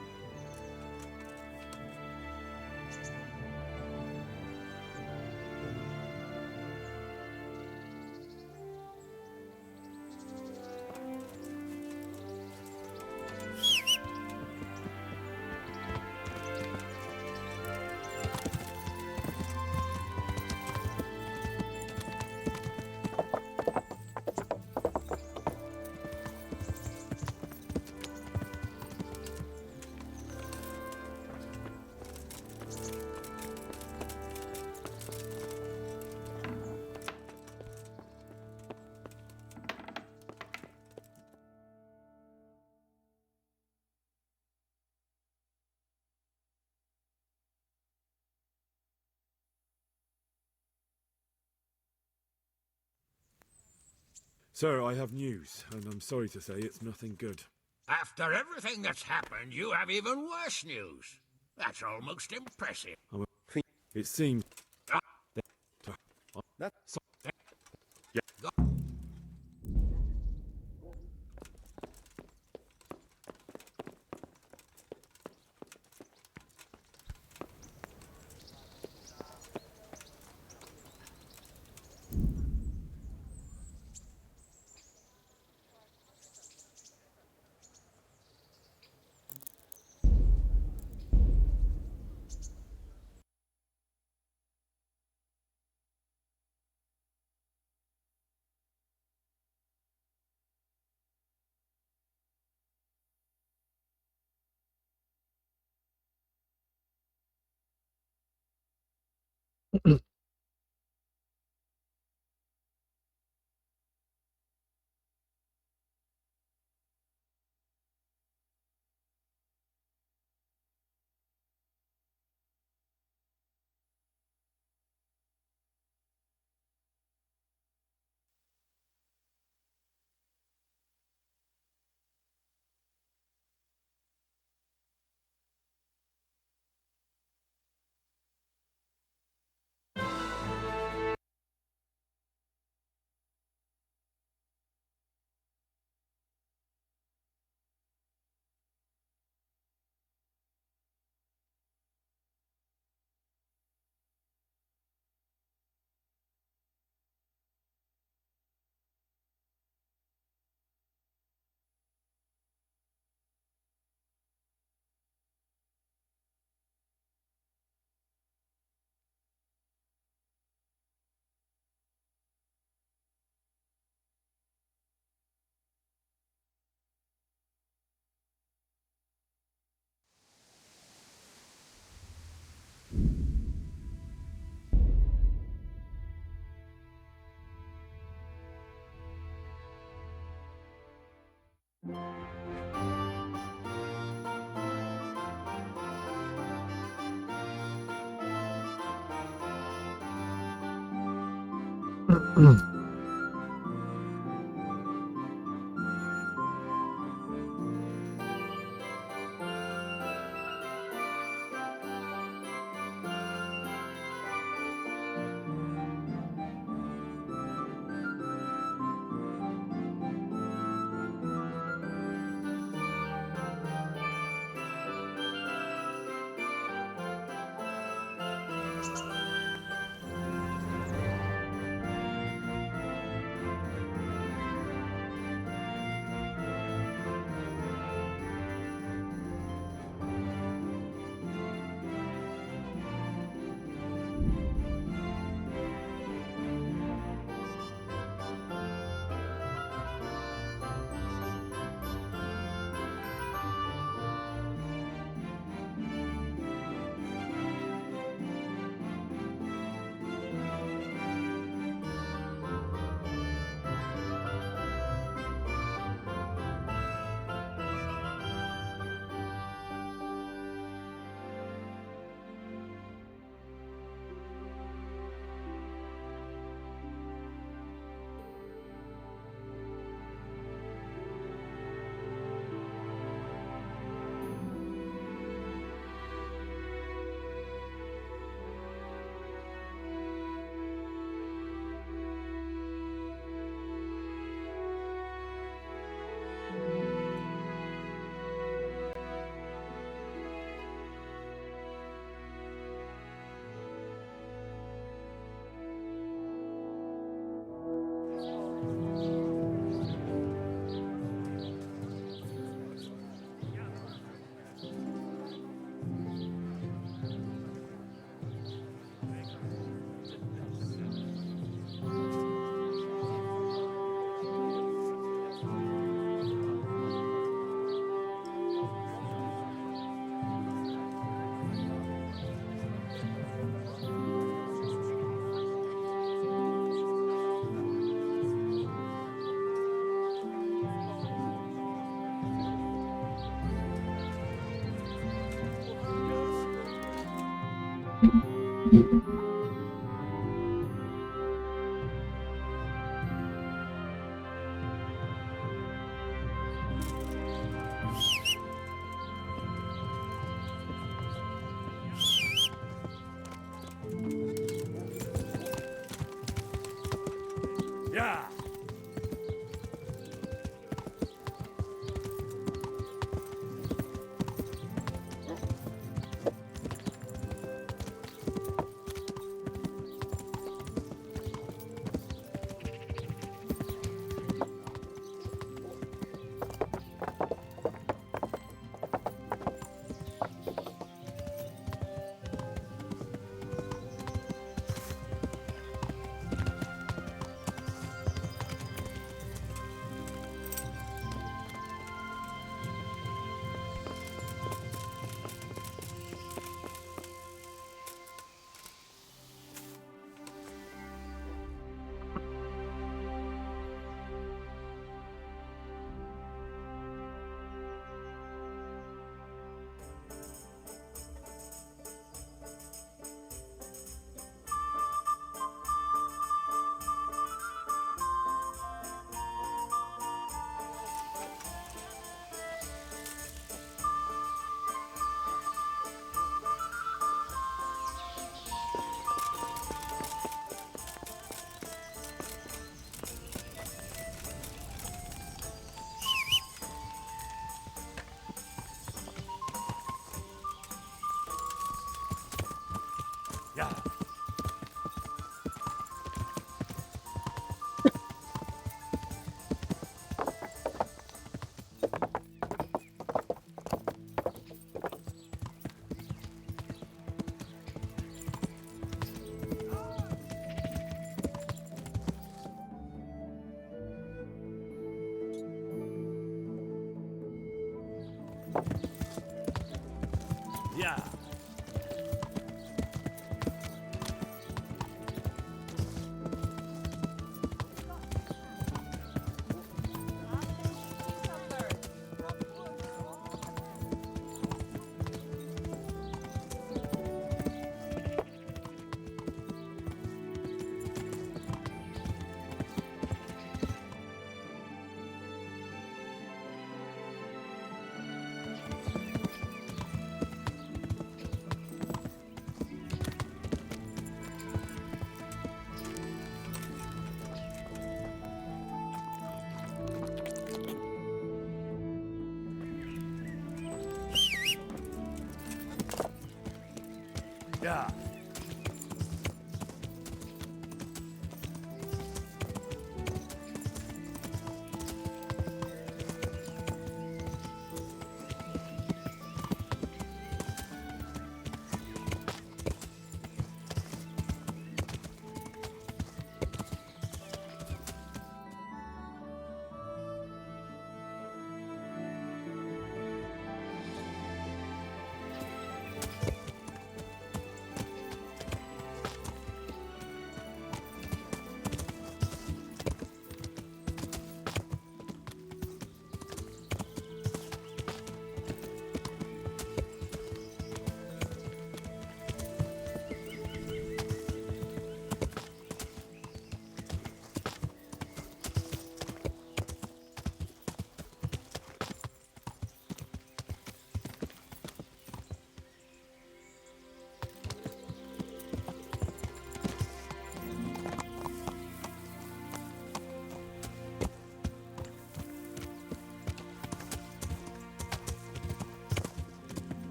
Sir, I have news, and I'm sorry to say it's nothing good. After everything that's happened, you have even worse news. That's almost impressive. It seems... That's... Yeah. Yeah. Yeah. Yeah.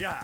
Yeah.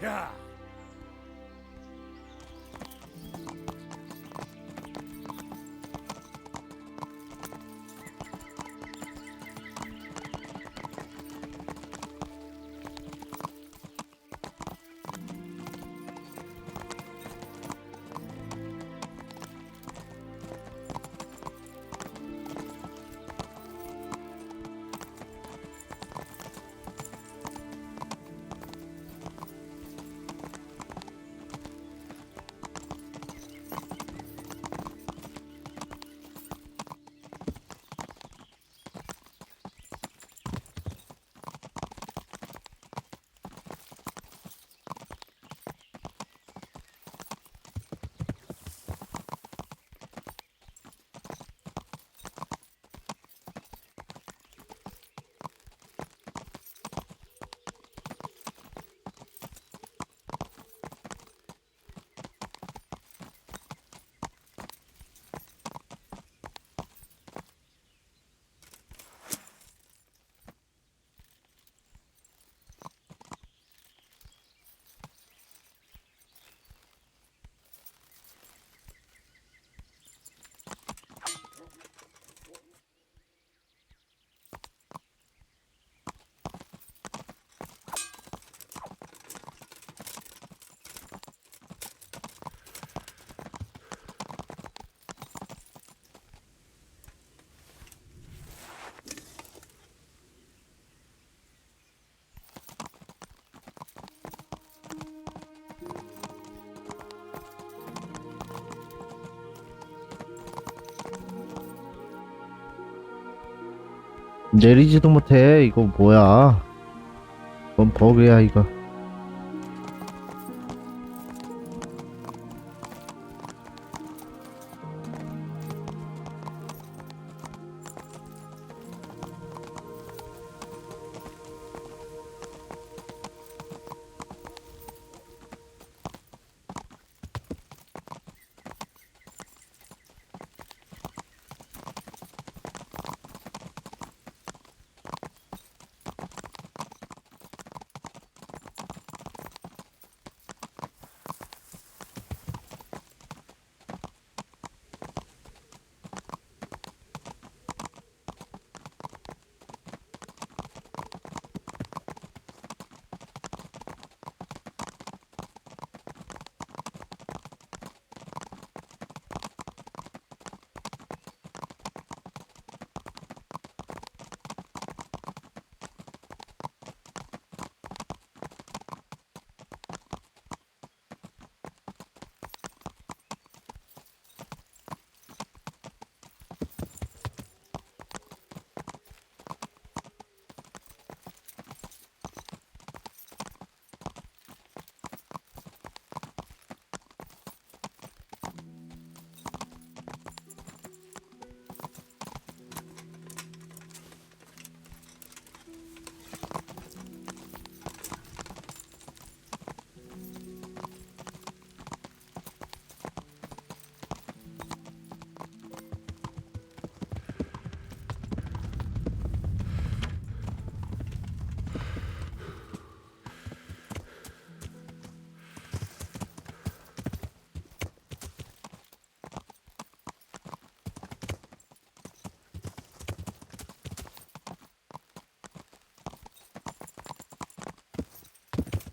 Yeah. 내리지도 못해. 이거 뭐야? 뭔 버그야 이거.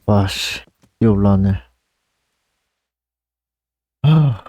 와씨, 이 올라왔네. 아,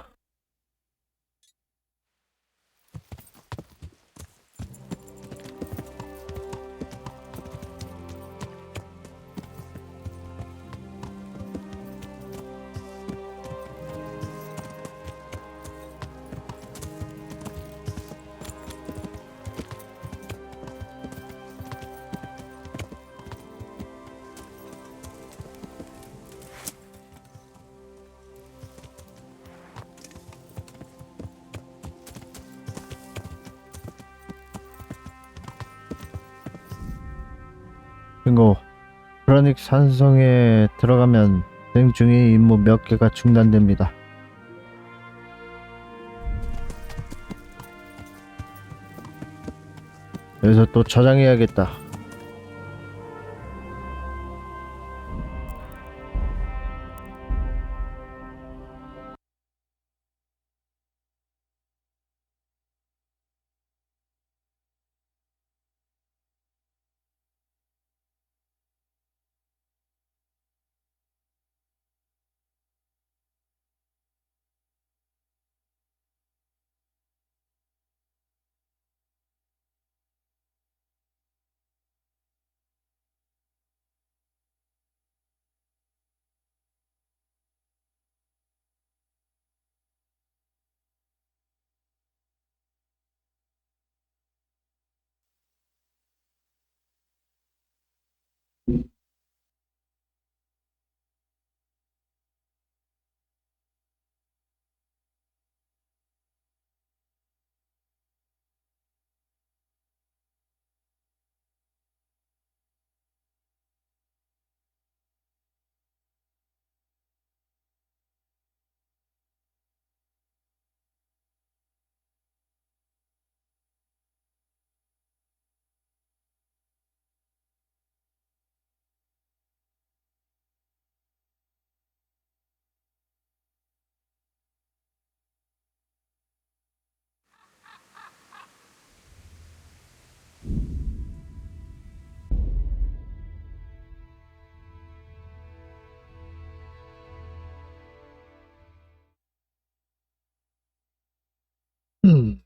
그리고 브라닉 산성에 들어가면 진행 중인 임무 몇 개가 중단됩니다. 여기서 또 저장해야겠다. 음.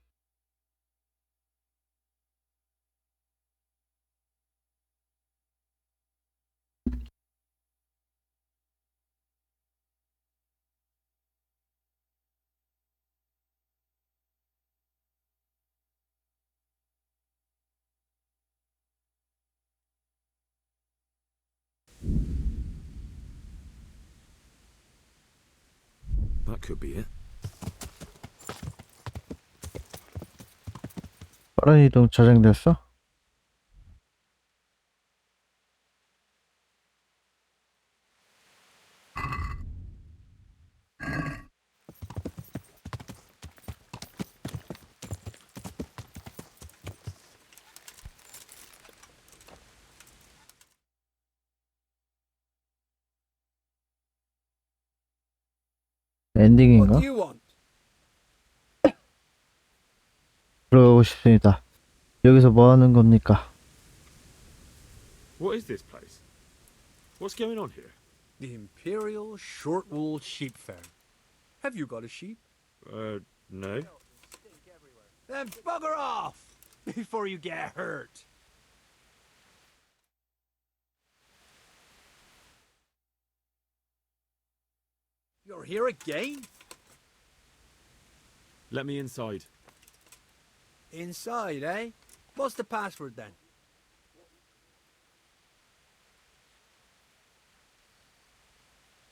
That could be it. 빠른 이동 저장됐어? 엔딩인가? What do you want? 들어가고 싶습니다. 여기서 뭐 하는 겁니까? What is this place? What's going on here? The Imperial Short-Wool Sheep Fair. Have you got a sheep? No. Then bugger off before you get hurt. You're here again? Let me inside. Inside, eh? What's the password then?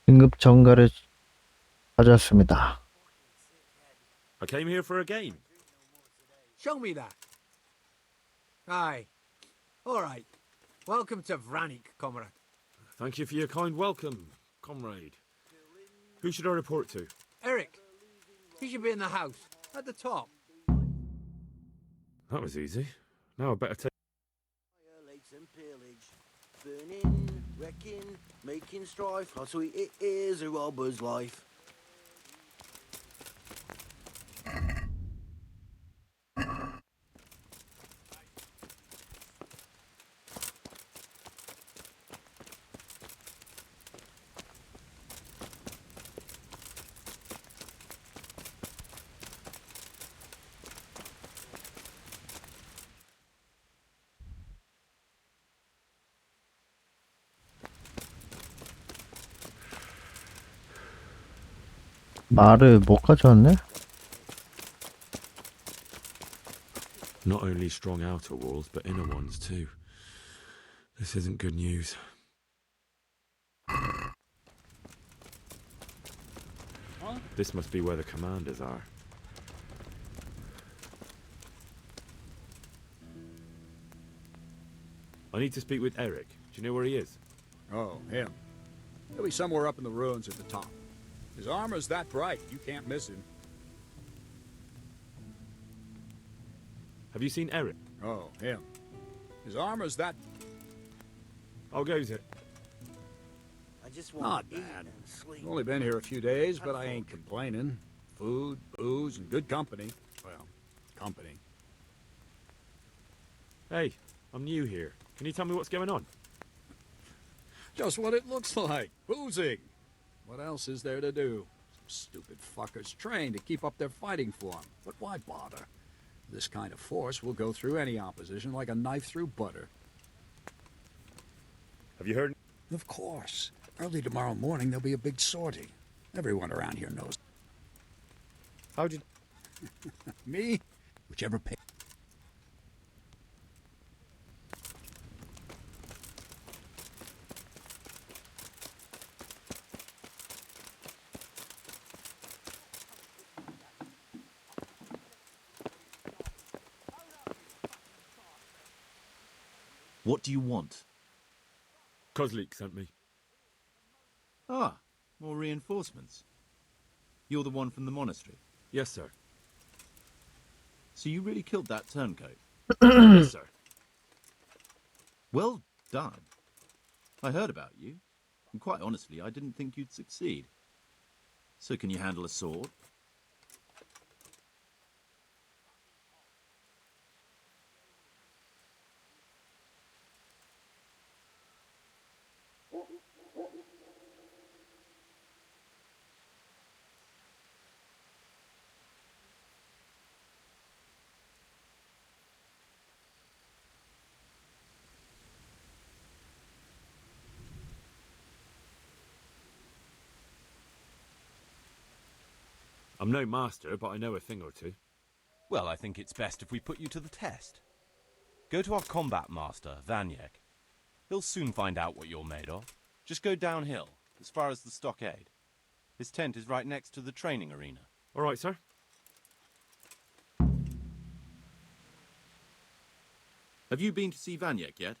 긴급 정가를 가져왔습니다. I came here for a game. Show me that. Aye. All right. Welcome to Vranik, comrade. Thank you for your kind welcome, comrade. Who should I report to? Eric, he should be in the house, at the top. That was easy. Now I better take... Violence and pillage, burning, wrecking, making strife. How sweet it is a robber's life. 말을 못 가져왔네? Not only strong outer walls, but inner ones too. This isn't good news. This must be where the commanders are. I need to speak with Eric. Do you know where he is? Oh, him. He'll be somewhere up in the ruins at the top. His armor's that bright, you can't miss him. Have you seen Eric? Oh, him. His armor's that... How goes it? I just Not want to eat bad. and sleep. I've only been here a few days, but I ain't complaining. Food, booze, and good company. Well, company. Hey, I'm new here. Can you tell me what's going on? Just what it looks like. Boozing. What else is there to do? Some stupid fuckers trained to keep up their fighting form. But why bother? This kind of force will go through any opposition like a knife through butter. Have you heard? Of course. Early tomorrow morning there'll be a big sortie. Everyone around here knows. How'd you... Me? Whichever pay... What do you want? Kozlik sent me. Ah, more reinforcements. You're the one from the monastery? Yes, sir. So you really killed that turncoat? Yes, sir. Well done. I heard about you, and quite honestly, I didn't think you'd succeed. So can you handle a sword? I'm no master, but I know a thing or two. Well, I think it's best if we put you to the test. Go to our combat master, Vanyek. He'll soon find out what you're made of. Just go downhill, as far as the stockade. His tent is right next to the training arena. All right, sir. Have you been to see Vanyek yet?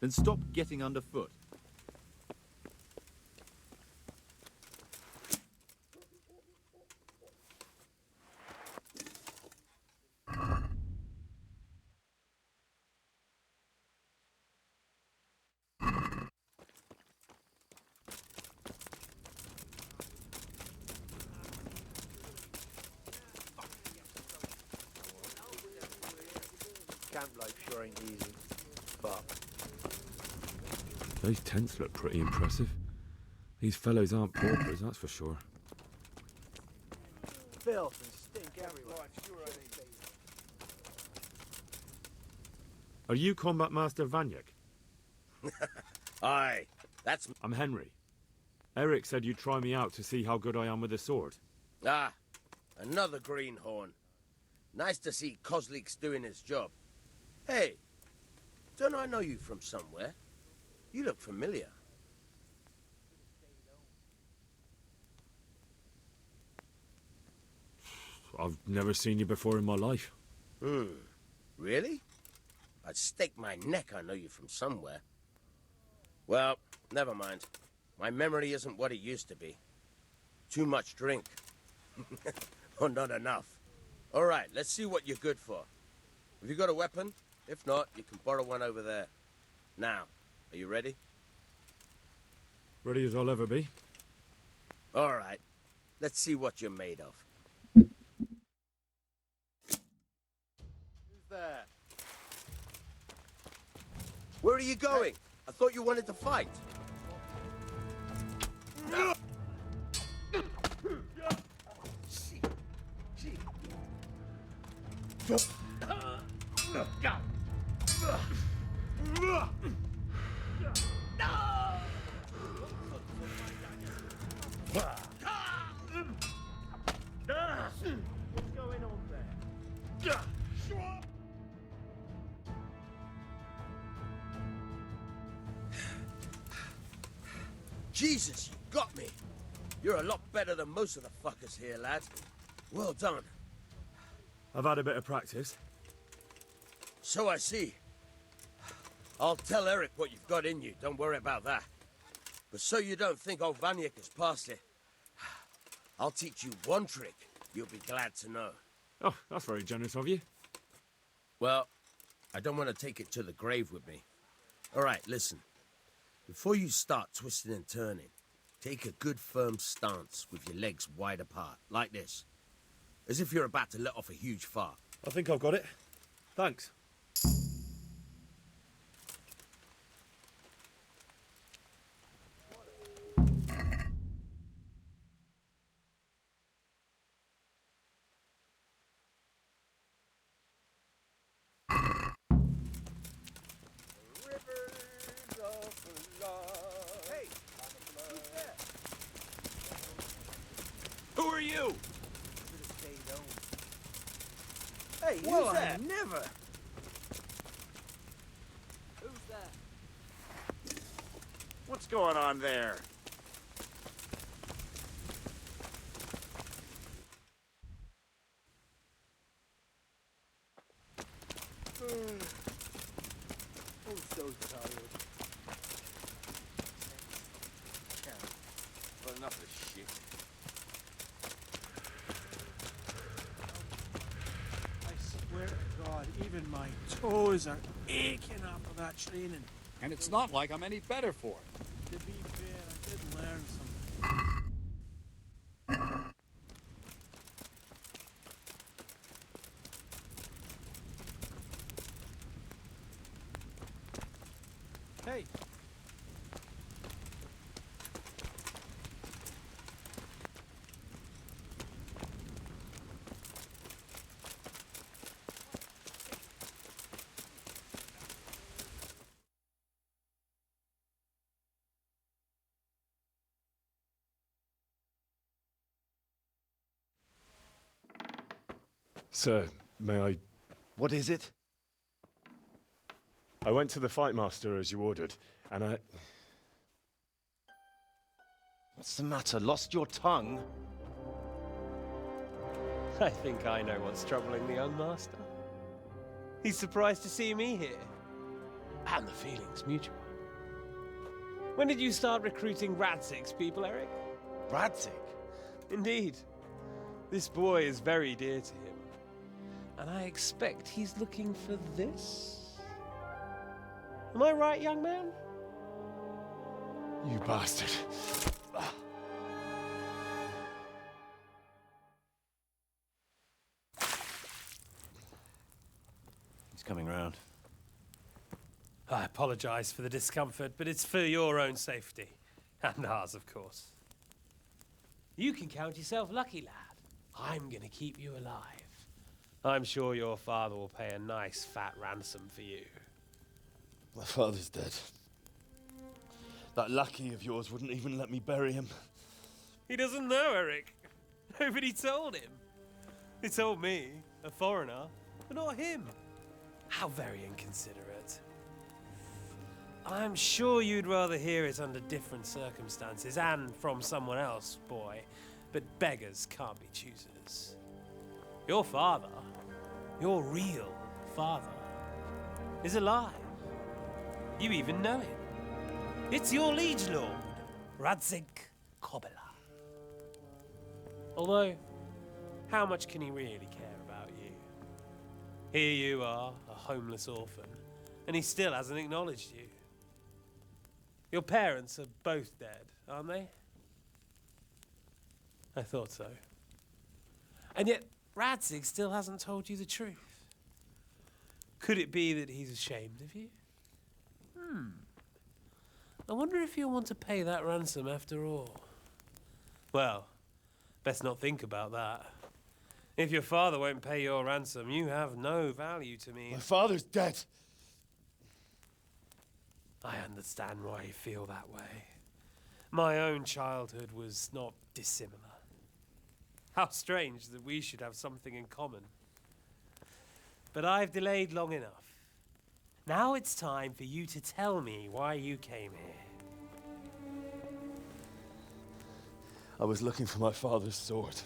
Then stop getting underfoot. Camp life sure ain't easy, but... Those tents look pretty impressive. These fellows aren't paupers, that's for sure. Filth and stink everywhere. Are you Combat Master Vanyek? Aye, that's... I'm Henry. Eric said you'd try me out to see how good I am with a sword. Ah, another greenhorn. Nice to see Kozlik's doing his job. Hey, don't I know you from somewhere? You look familiar. I've never seen you before in my life. Really? I'd stake my neck I know you from somewhere. Well, never mind. My memory isn't what it used to be. Too much drink. Or not enough. All right, let's see what you're good for. Have you got a weapon? If not, you can borrow one over there. Now, are you ready? Ready as I'll ever be. All right, let's see what you're made of. Who's there? Where are you going? I thought you wanted to fight. Jesus, you got me. You're a lot better than most of the fuckers here, lad. Well done. I've had a bit of practice. So I see. I'll tell Eric what you've got in you, don't worry about that. But so you don't think old Vanyek has passed it, I'll teach you one trick you'll be glad to know. Oh, that's very generous of you. Well, I don't want to take it to the grave with me. All right, listen. Before you start twisting and turning, take a good firm stance with your legs wide apart, like this. As if you're about to let off a huge fart. I think I've got it. Thanks. Who are you? Hey, Well, who's I that? never. Who's that? What's going on there? I'm so tired. But enough of shit. I swear to God, even my toes are aching after that training. And it's not like I'm any better for it. To be fair, I did learn something. Hey. Sir, may I... What is it? I went to the Fight Master as you ordered, and I... What's the matter? Lost your tongue? I think I know what's troubling the young master. He's surprised to see me here. And the feeling's mutual. When did you start recruiting Radzig's people, Eric? Radzig? Indeed. This boy is very dear to him. And I expect he's looking for this? Am I right, young man? You bastard. He's coming round. I apologize for the discomfort, but it's for your own safety. And ours, of course. You can count yourself lucky, lad. I'm gonna keep you alive. I'm sure your father will pay a nice fat ransom for you. My father's dead. That lackey of yours wouldn't even let me bury him. He doesn't know, Eric. Nobody told him. They told me, a foreigner, but not him. How very inconsiderate. I'm sure you'd rather hear it under different circumstances and from someone else, boy. But beggars can't be choosers. Your father, your real father, is alive. You even know him. It's your liege lord, Radzig Kobyla. Although, how much can he really care about you? Here you are, a homeless orphan, and he still hasn't acknowledged you. Your parents are both dead, aren't they? I thought so. And yet, Radzig still hasn't told you the truth. Could it be that he's ashamed of you? I wonder if you'll want to pay that ransom after all. Well, best not think about that. If your father won't pay your ransom, you have no value to me. My father's dead. I understand why you feel that way. My own childhood was not dissimilar. How strange that we should have something in common. But I've delayed long enough. Now it's time for you to tell me why you came here. I was looking for my father's sword,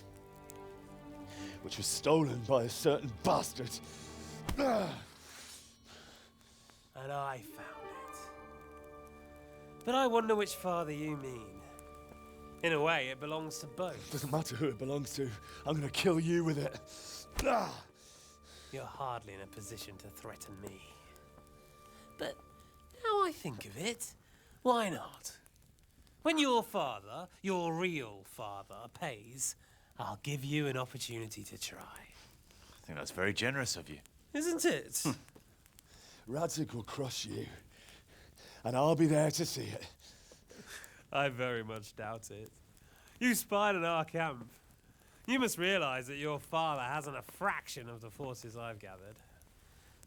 which was stolen by a certain bastard. And I found it. But I wonder which father you mean. In a way, it belongs to both. Doesn't matter who it belongs to. I'm gonna kill you with it. You're hardly in a position to threaten me. But now I think of it, why not? When your father, your real father, pays, I'll give you an opportunity to try. I think that's very generous of you. Isn't it? Radzig will crush you, and I'll be there to see it. I very much doubt it. You spied on our camp. You must realize that your father hasn't a fraction of the forces I've gathered.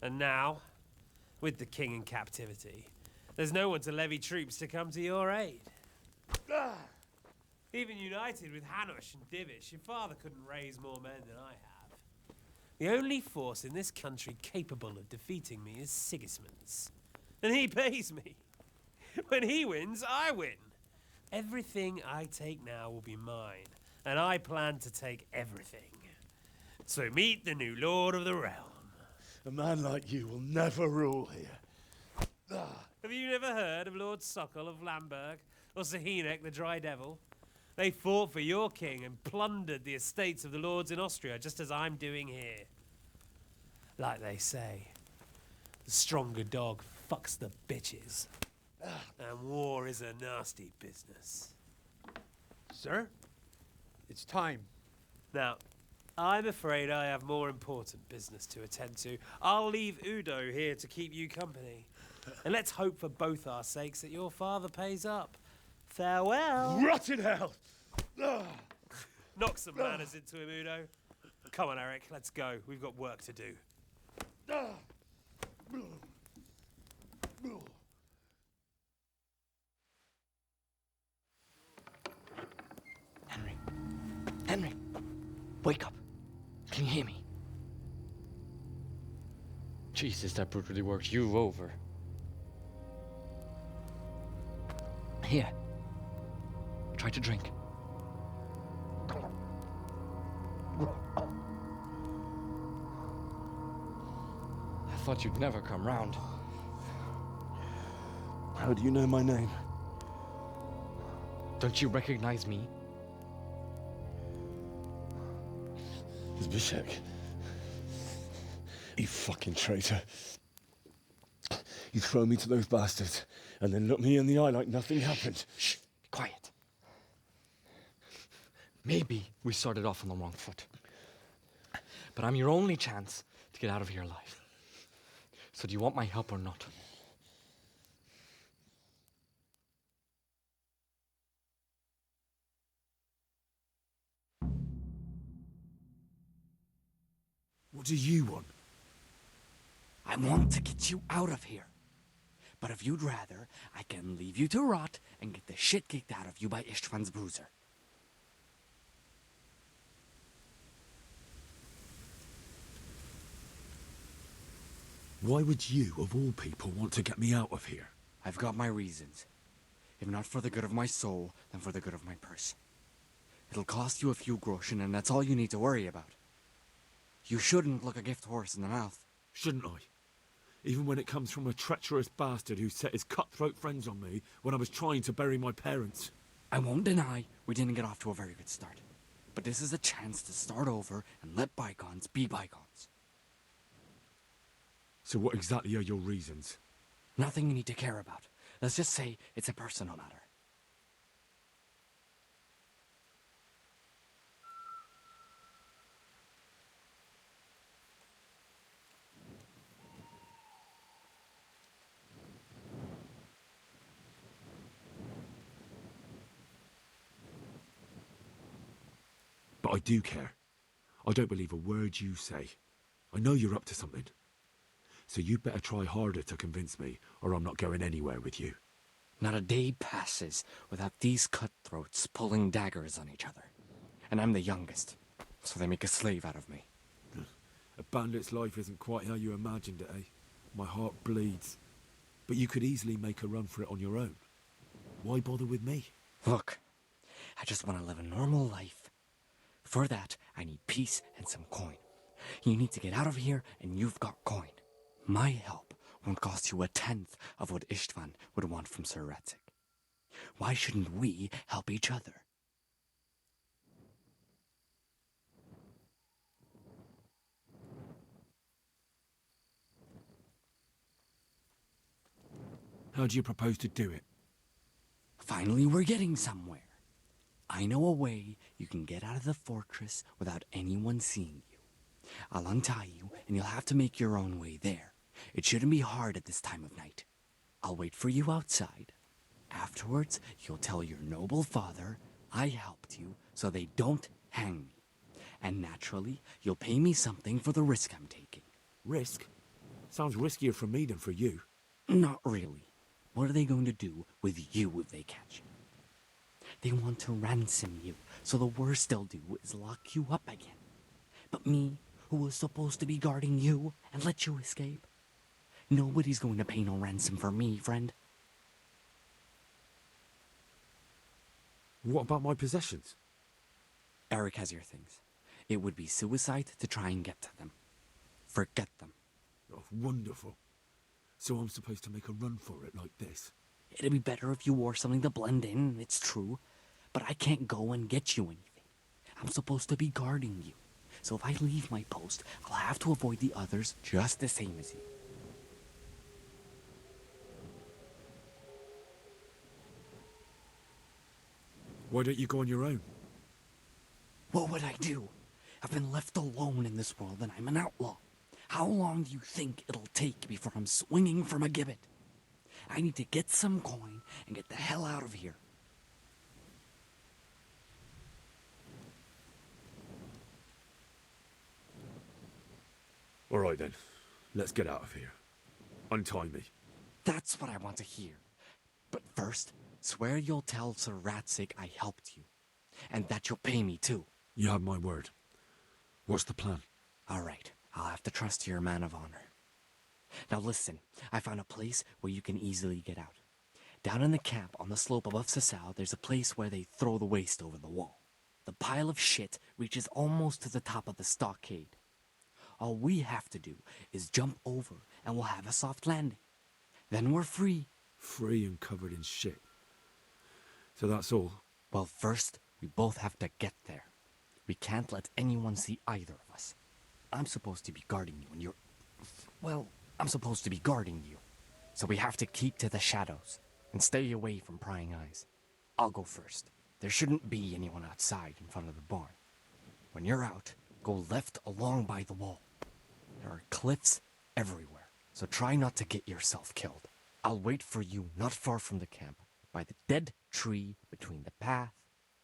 And now, with the king in captivity, there's no one to levy troops to come to your aid. Even united with Hanush and Divish, your father couldn't raise more men than I have. The only force in this country capable of defeating me is Sigismund's. And he pays me. When he wins, I win. Everything I take now will be mine, and I plan to take everything. So meet the new Lord of the Realm. A man like you will never rule here. Have you never heard of Lord Sokol of Lamberg, or Sahinek the Dry Devil? They fought for your king and plundered the estates of the lords in Austria, just as I'm doing here. Like they say, the stronger dog fucks the bitches. And war is a nasty business. Sir, it's time. Now, I'm afraid I have more important business to attend to. I'll leave Udo here to keep you company. And let's hope for both our sakes that your father pays up. Farewell. Rot in hell! Knock some manners into him, Udo. Come on, Eric, let's go. We've got work to do. Henry, wake up. Can you hear me? Jesus, that brutally worked you over. Here. Try to drink. I thought you'd never come round. How do you know my name? Don't you recognize me? Zbyszek. You fucking traitor. You throw me to those bastards, and then look me in the eye like nothing happened. Shh, be quiet. Maybe we started off on the wrong foot. But I'm your only chance to get out of here alive. So do you want my help or not? What do you want? I want to get you out of here. But if you'd rather, I can leave you to rot and get the shit kicked out of you by István's bruiser. Why would you, of all people, want to get me out of here? I've got my reasons. If not for the good of my soul, then for the good of my purse. It'll cost you a few groschen, and that's all you need to worry about. You shouldn't look a gift horse in the mouth. Shouldn't I? Even when it comes from a treacherous bastard who set his cutthroat friends on me when I was trying to bury my parents. I won't deny we didn't get off to a very good start. But this is a chance to start over and let bygones be bygones. So what exactly are your reasons? Nothing you need to care about. Let's just say it's a personal matter. But I do care. I don't believe a word you say. I know you're up to something. So you better try harder to convince me, or I'm not going anywhere with you. Not a day passes without these cutthroats pulling daggers on each other. And I'm the youngest, so they make a slave out of me. A bandit's life isn't quite how you imagined it, eh? My heart bleeds. But you could easily make a run for it on your own. Why bother with me? Look, I just want to live a normal life. For that, I need peace and some coin. You need to get out of here, and you've got coin. My help won't cost you a tenth of what Istvan would want from Sir Ratzik. Why shouldn't we help each other? How do you propose to do it? Finally, we're getting somewhere. I know a way you can get out of the fortress without anyone seeing you. I'll untie you, and you'll have to make your own way there. It shouldn't be hard at this time of night. I'll wait for you outside. Afterwards, you'll tell your noble father I helped you so they don't hang me. And naturally, you'll pay me something for the risk I'm taking. Risk? Sounds riskier for me than for you. Not really. What are they going to do with you if they catch you? They want to ransom you, so the worst they'll do is lock you up again. But me, who was supposed to be guarding you and let you escape? Nobody's going to pay no ransom for me, friend. What about my possessions? Eric has your things. It would be suicide to try and get to them. Forget them. Oh, wonderful. So I'm supposed to make a run for it like this? It'd be better if you wore something to blend in, it's true. But I can't go and get you anything. I'm supposed to be guarding you. So if I leave my post, I'll have to avoid the others just the same as you. Why don't you go on your own? What would I do? I've been left alone in this world and I'm an outlaw. How long do you think it'll take before I'm swinging from a gibbet? I need to get some coin and get the hell out of here. All right then, let's get out of here. Untie me. That's what I want to hear. But first, swear you'll tell Sir Ratzik I helped you. And that you'll pay me too. You have my word. What's the plan? All right, I'll have to trust your man of honor. Now listen, I found a place where you can easily get out. Down in the camp on the slope above Sasau, there's a place where they throw the waste over the wall. The pile of shit reaches almost to the top of the stockade. All we have to do is jump over and we'll have a soft landing. Then we're free. Free and covered in shit. So that's all? Well, first, we both have to get there. We can't let anyone see either of us. I'm supposed to be guarding you and you're... Well, I'm supposed to be guarding you. So we have to keep to the shadows and stay away from prying eyes. I'll go first. There shouldn't be anyone outside in front of the barn. When you're out, go left along by the wall. There are cliffs everywhere, so try not to get yourself killed. I'll wait for you not far from the camp, by the dead tree between the path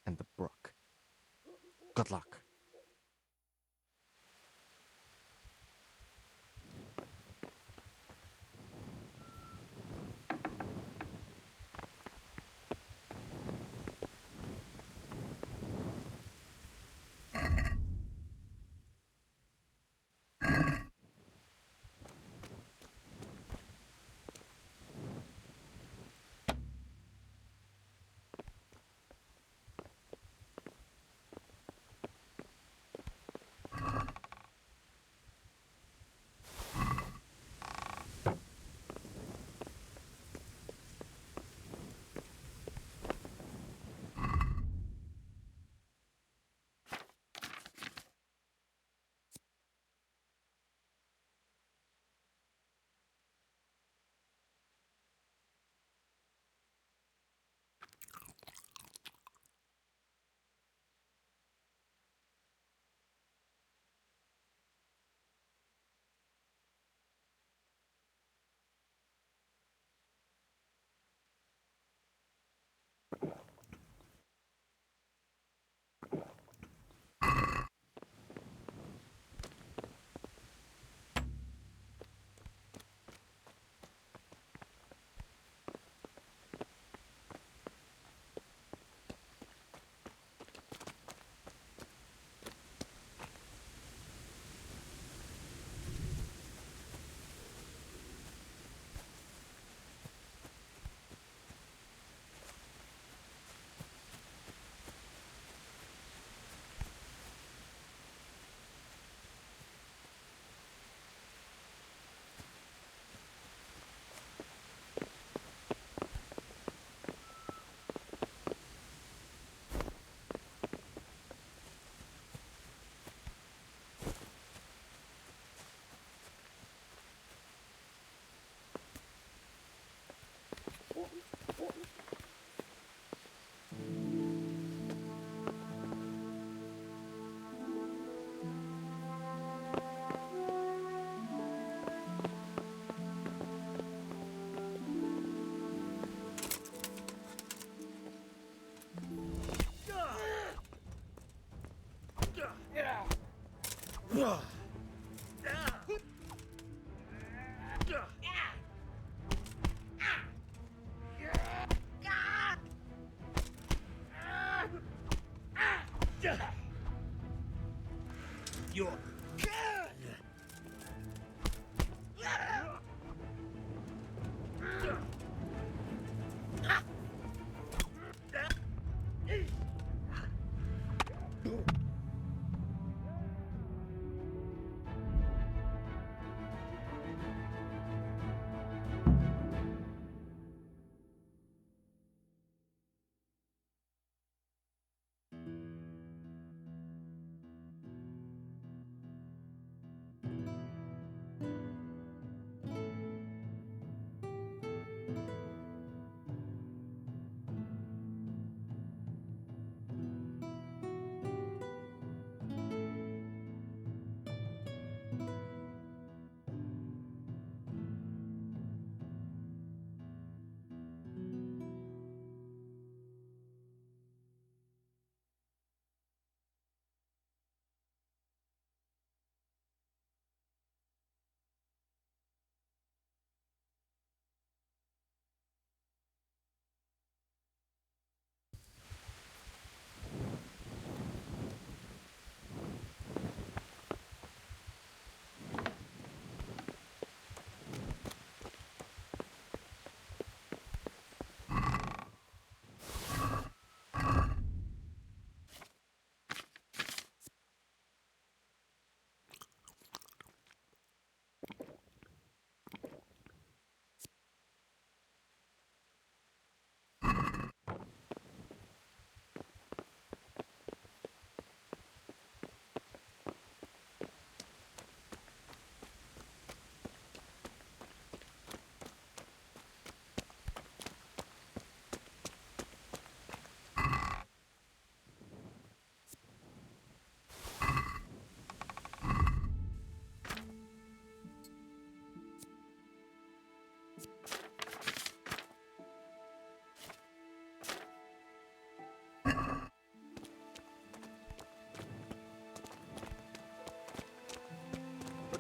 and the brook. Good luck.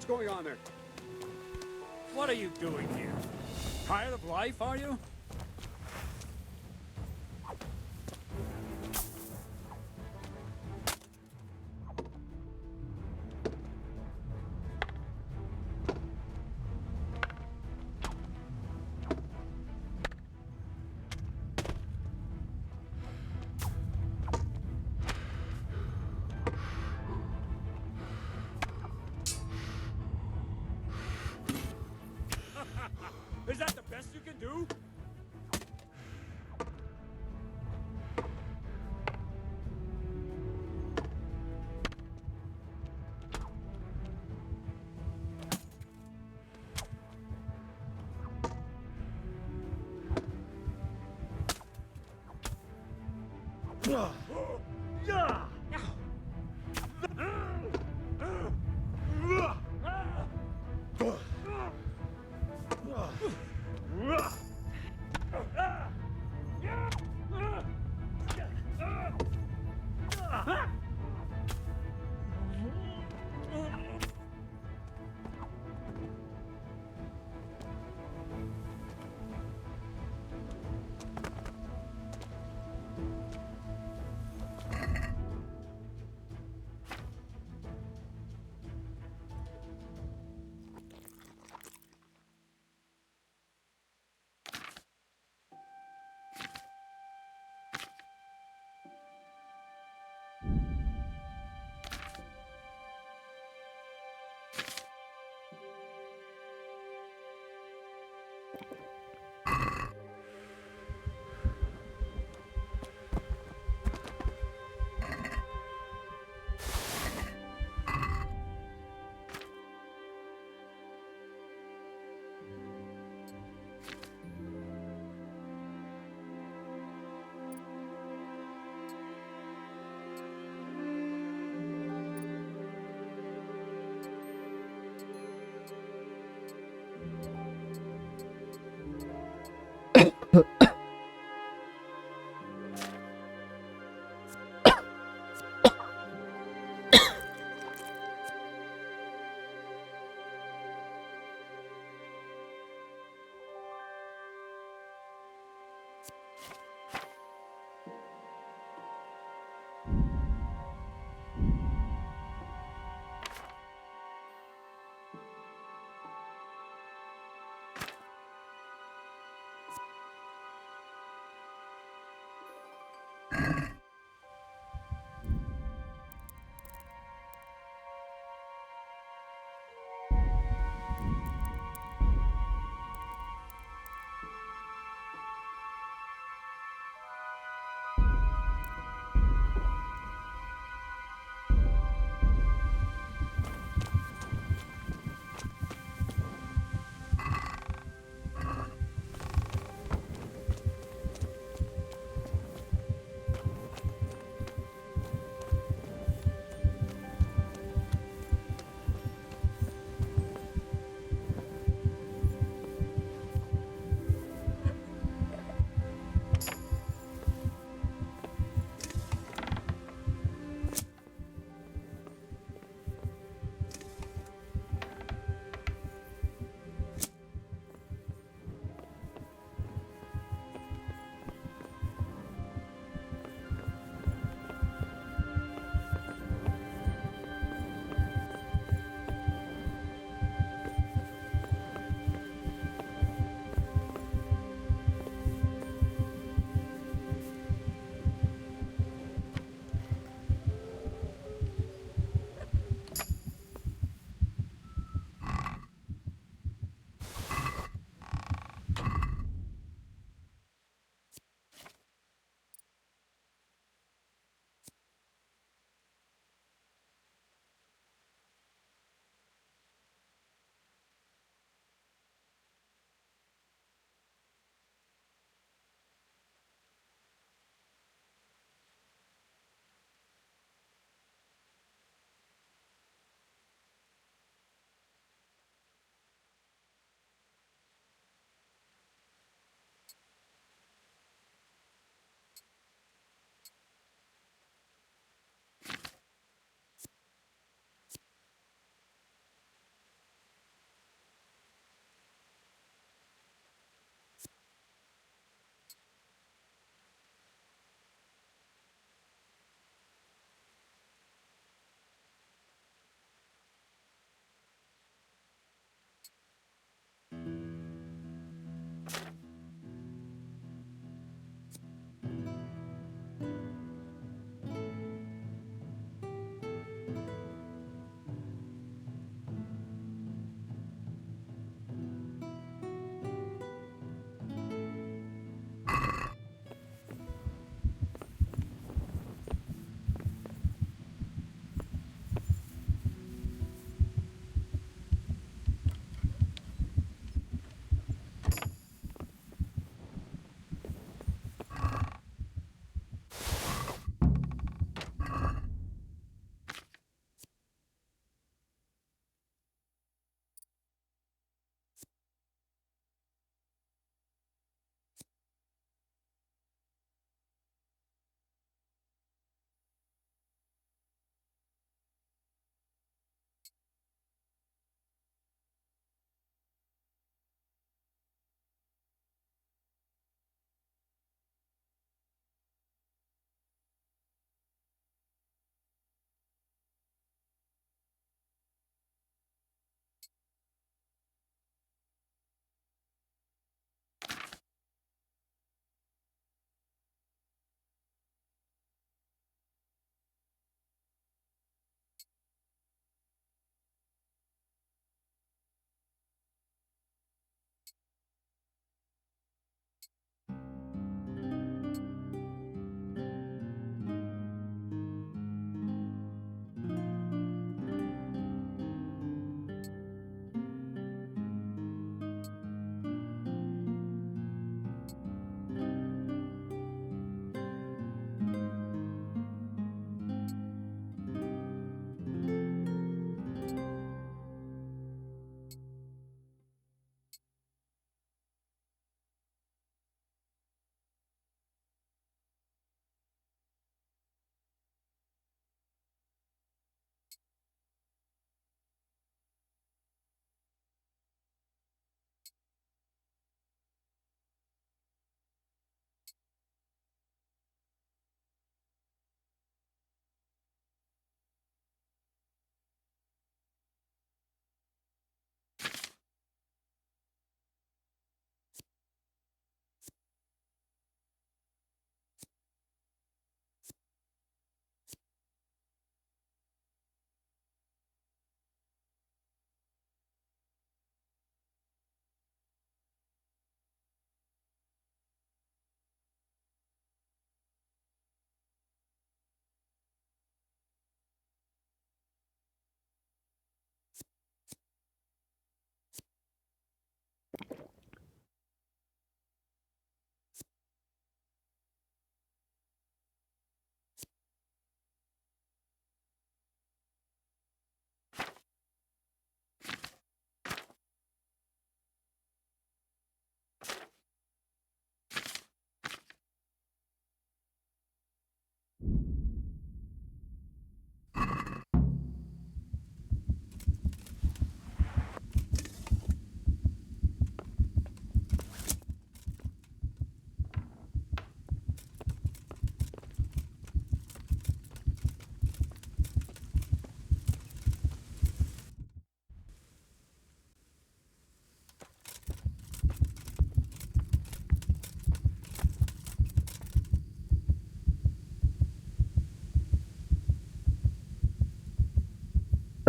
What's going on there? What are you doing here? Tired of life, are you? Is that the best you can do?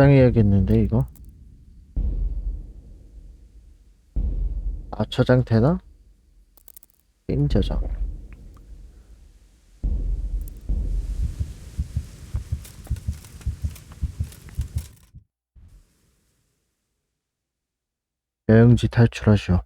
저장해야겠는데 이거. 아, 저장 되나? 게임 저장. 여행지 탈출하시오.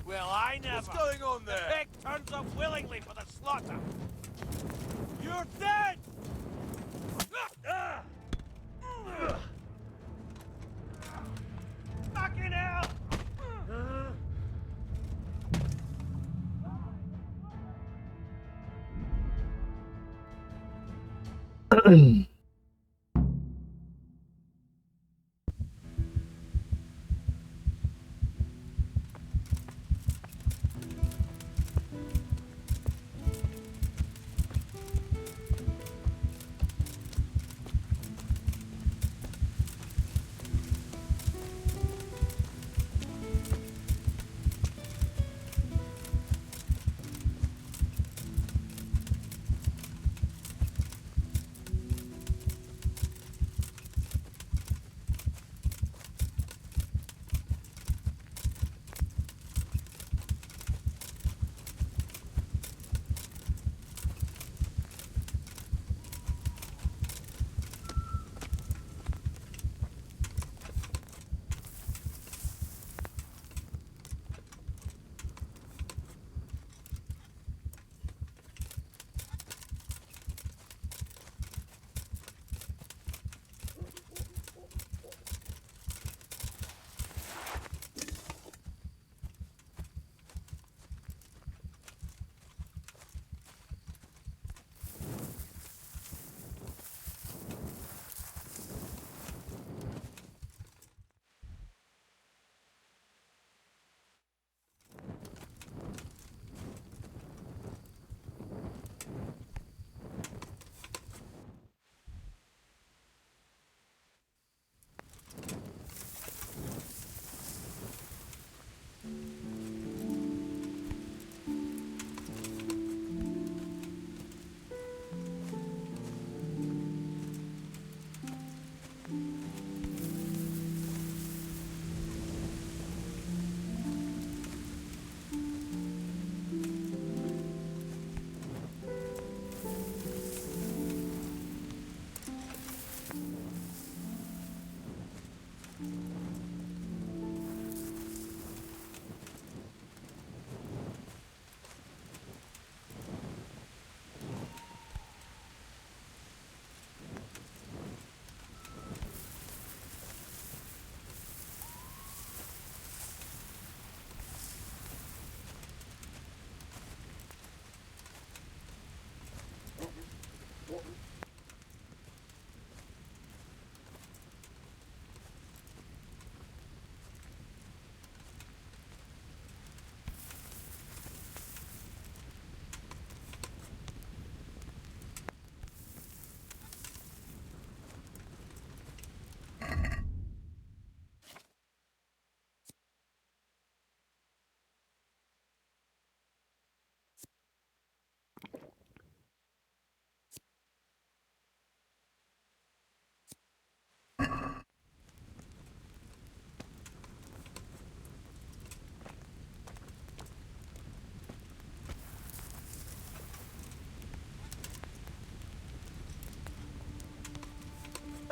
Well, I never. What's going on there? The pig turns up willingly for the slaughter. You're dead! Fucking hell!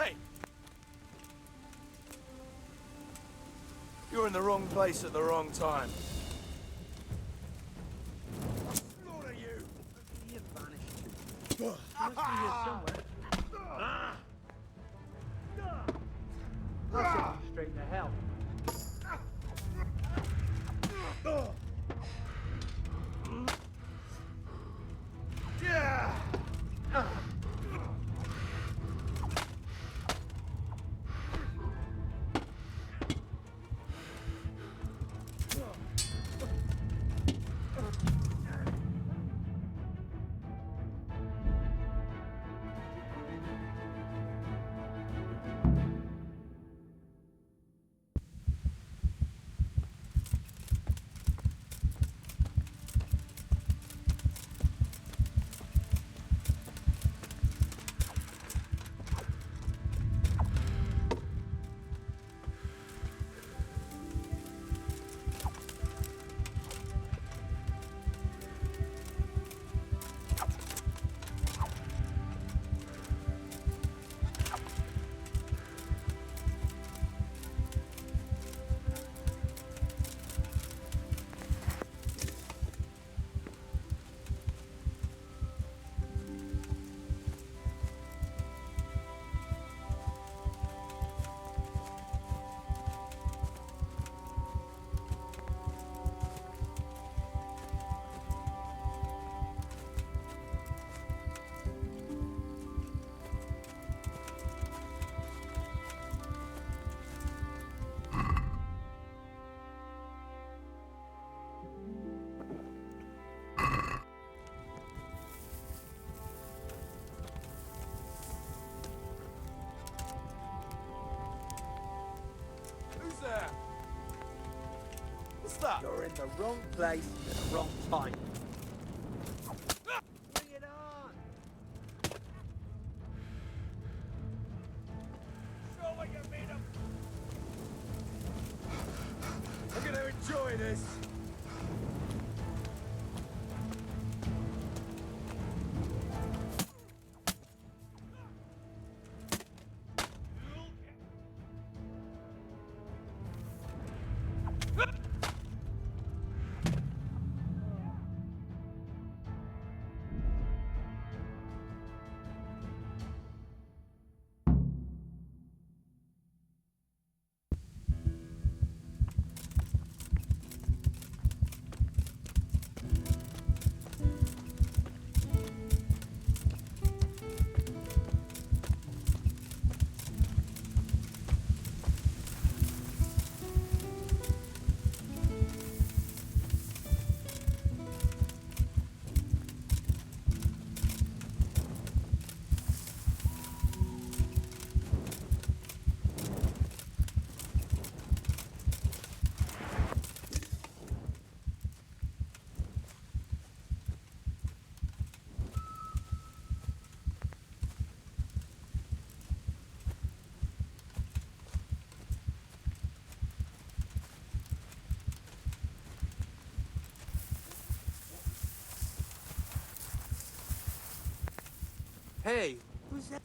Hey! You're in the wrong place at the wrong time. I'll slaughter you! You vanished. You must be here somewhere. I'll send you straight to hell. Who's there? What's that? You're in the wrong place at the wrong time. Bring it on! Show what you made of. I'm gonna enjoy this. Hey, who's that?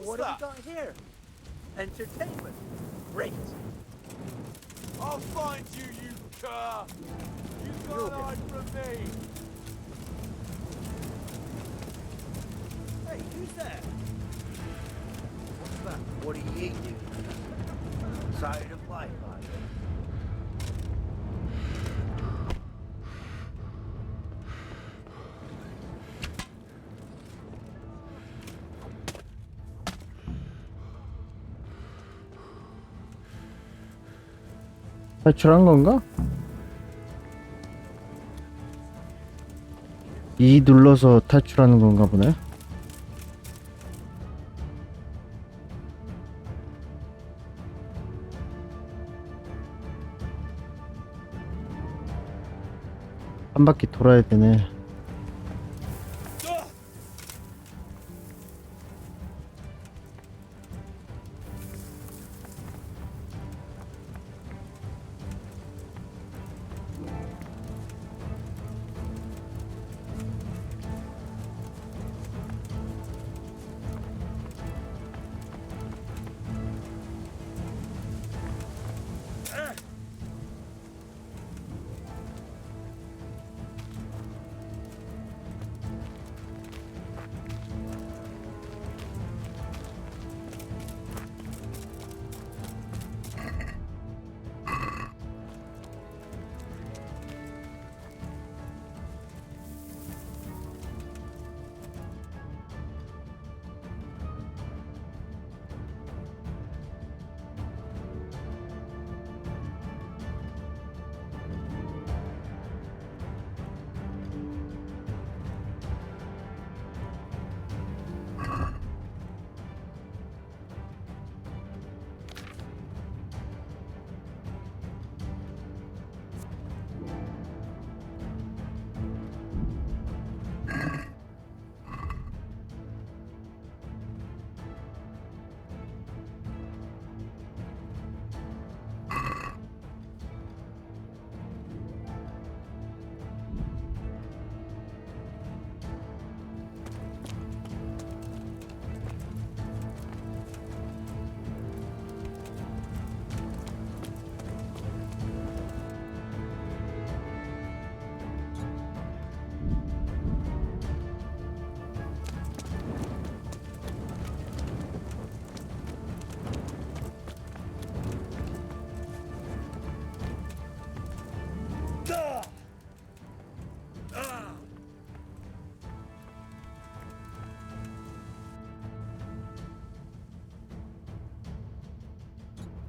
What have we got here? Entertainment. Great. I'll find you, you cur! You can't hide from me! Hey, who's there? What's that? What are you eating? Side of life, are you? 탈출한 건가? E 눌러서 탈출하는 건가 보네. 한 바퀴 돌아야 되네.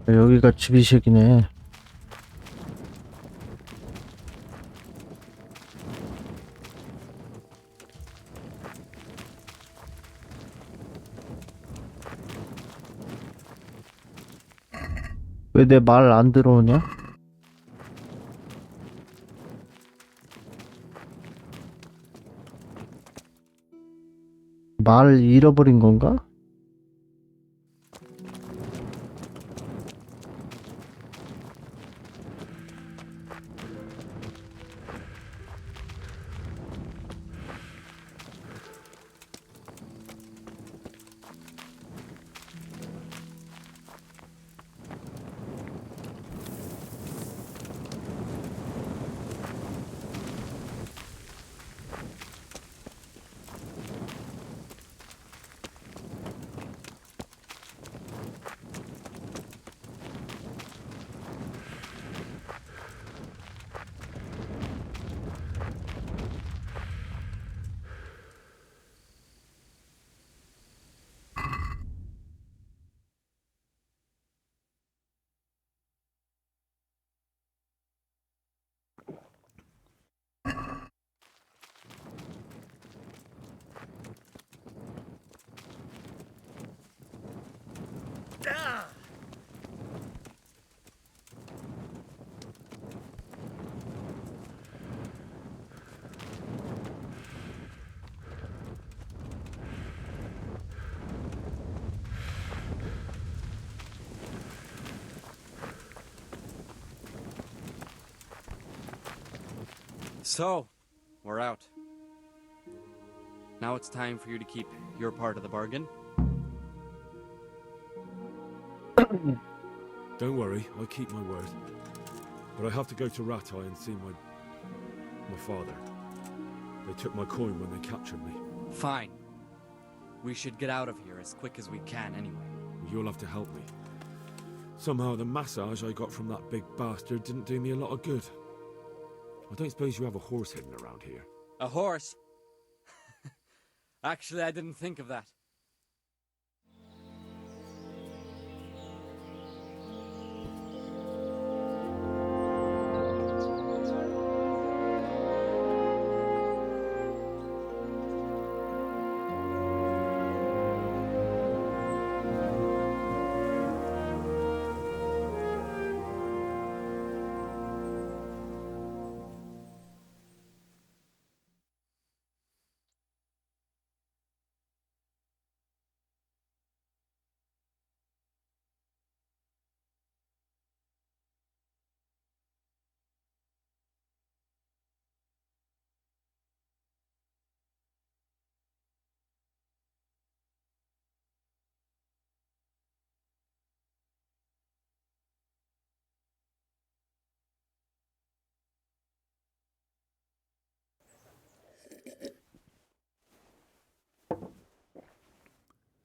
여기가 집이식이네. 왜 내 말 안 들어오냐? 말 잃어버린 건가? So, we're out. Now it's time for you to keep your part of the bargain. Don't worry, I keep my word. But I have to go to Ratai and see my father. They took my coin when they captured me. Fine. We should get out of here as quick as we can anyway. You'll have to help me. Somehow the massage I got from that big bastard didn't do me a lot of good. I don't suppose you have a horse hidden around here. A horse? Actually, I didn't think of that.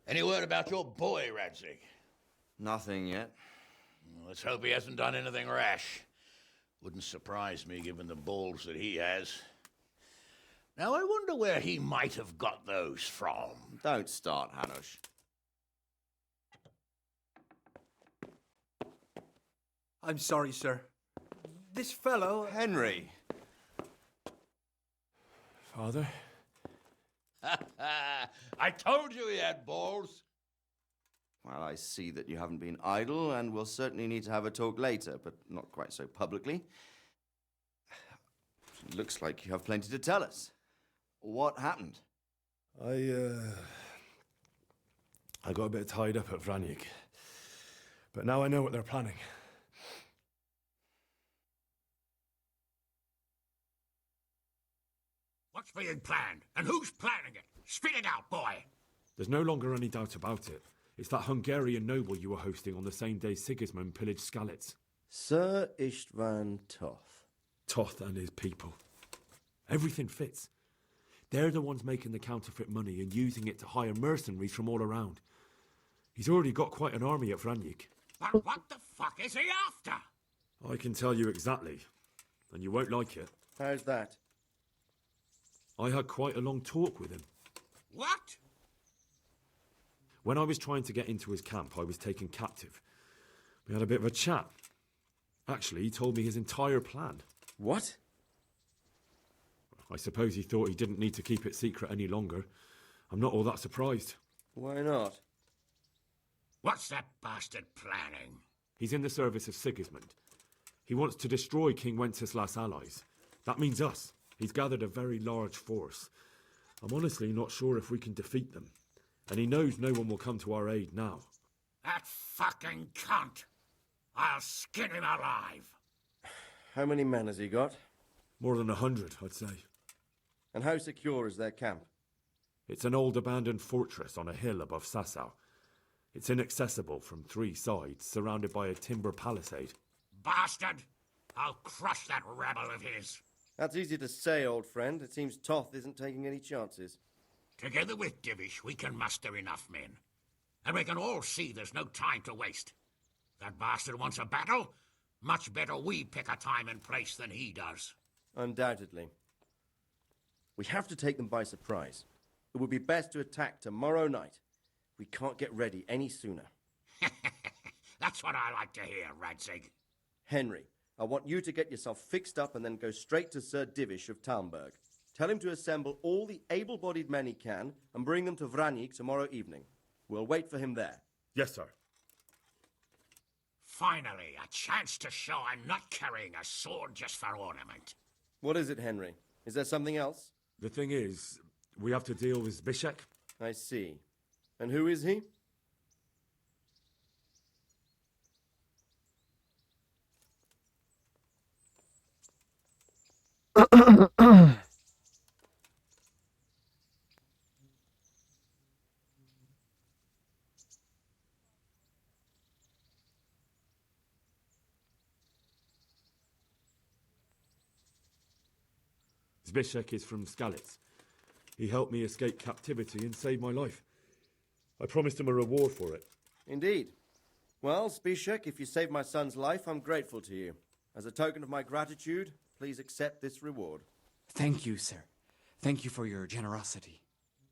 Any word about your boy, Radzig? Nothing yet. Let's hope he hasn't done anything rash. Wouldn't surprise me given the balls that he has. Now, I wonder where he might have got those from. Don't start, Hanush. I'm sorry, sir. This fellow... Henry! Father? I told you he had balls. Well, I see that you haven't been idle, and we'll certainly need to have a talk later, but not quite so publicly. Looks like you have plenty to tell us. What happened? I got a bit tied up at Vranyik. But now I know what they're planning. What's being planned? And who's planning it? Spit it out, boy! There's no longer any doubt about it. It's that Hungarian noble you were hosting on the same day Sigismund pillaged Skalitz. Sir Istvan Toth. Toth and his people. Everything fits. They're the ones making the counterfeit money and using it to hire mercenaries from all around. He's already got quite an army at Vranyik. But what the fuck is he after? I can tell you exactly, and you won't like it. How's that? I had quite a long talk with him. What? When I was trying to get into his camp, I was taken captive. We had a bit of a chat. Actually, he told me his entire plan. What? I suppose he thought he didn't need to keep it secret any longer. I'm not all that surprised. Why not? What's that bastard planning? He's in the service of Sigismund. He wants to destroy King Wenceslas' allies. That means us. He's gathered a very large force. I'm honestly not sure if we can defeat them. And he knows no one will come to our aid now. That fucking cunt! I'll skin him alive! How many men has he got? More than 100, I'd say. And how secure is their camp? It's an old abandoned fortress on a hill above Sasau. It's inaccessible from 3 sides, surrounded by a timber palisade. Bastard! I'll crush that rebel of his! That's easy to say, old friend. It seems Toth isn't taking any chances. Together with Divish, we can muster enough men. And we can all see there's no time to waste. That bastard wants a battle? Much better we pick a time and place than he does. Undoubtedly. We have to take them by surprise. It would be best to attack tomorrow night. We can't get ready any sooner. That's what I like to hear, Radzig. Henry, I want you to get yourself fixed up and then go straight to Sir Divish of Talmberg. Tell him to assemble all the able-bodied men he can and bring them to Vranyik tomorrow evening. We'll wait for him there. Yes, sir. Finally, a chance to show I'm not carrying a sword just for ornament. What is it, Henry? Is there something else? The thing is, we have to deal with Zbyszek. I see. And who is he? Zbyszek is from Skalitz. He helped me escape captivity and saved my life. I promised him a reward for it. Indeed. Well, Zbyszek, if you saved my son's life, I'm grateful to you. As a token of my gratitude, please accept this reward. Thank you, sir. Thank you for your generosity.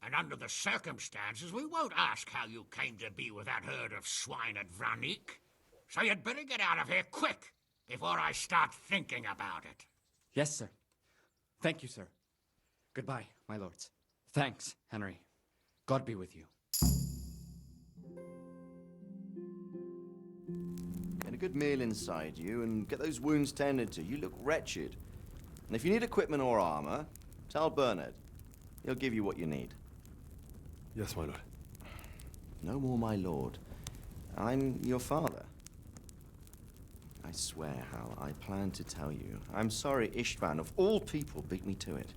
And under the circumstances, we won't ask how you came to be with that herd of swine at Vranik. So you'd better get out of here quick, before I start thinking about it. Yes, sir. Thank you, sir. Goodbye, my lords. Thanks, Henry. God be with you. Get a good meal inside you and get those wounds tended to. You look wretched. And if you need equipment or armor, tell Bernard. He'll give you what you need. Yes, my lord. No more, my lord. I'm your father. I swear, Hal, I planned to tell you. I'm sorry Istvan, of all people, beat me to it.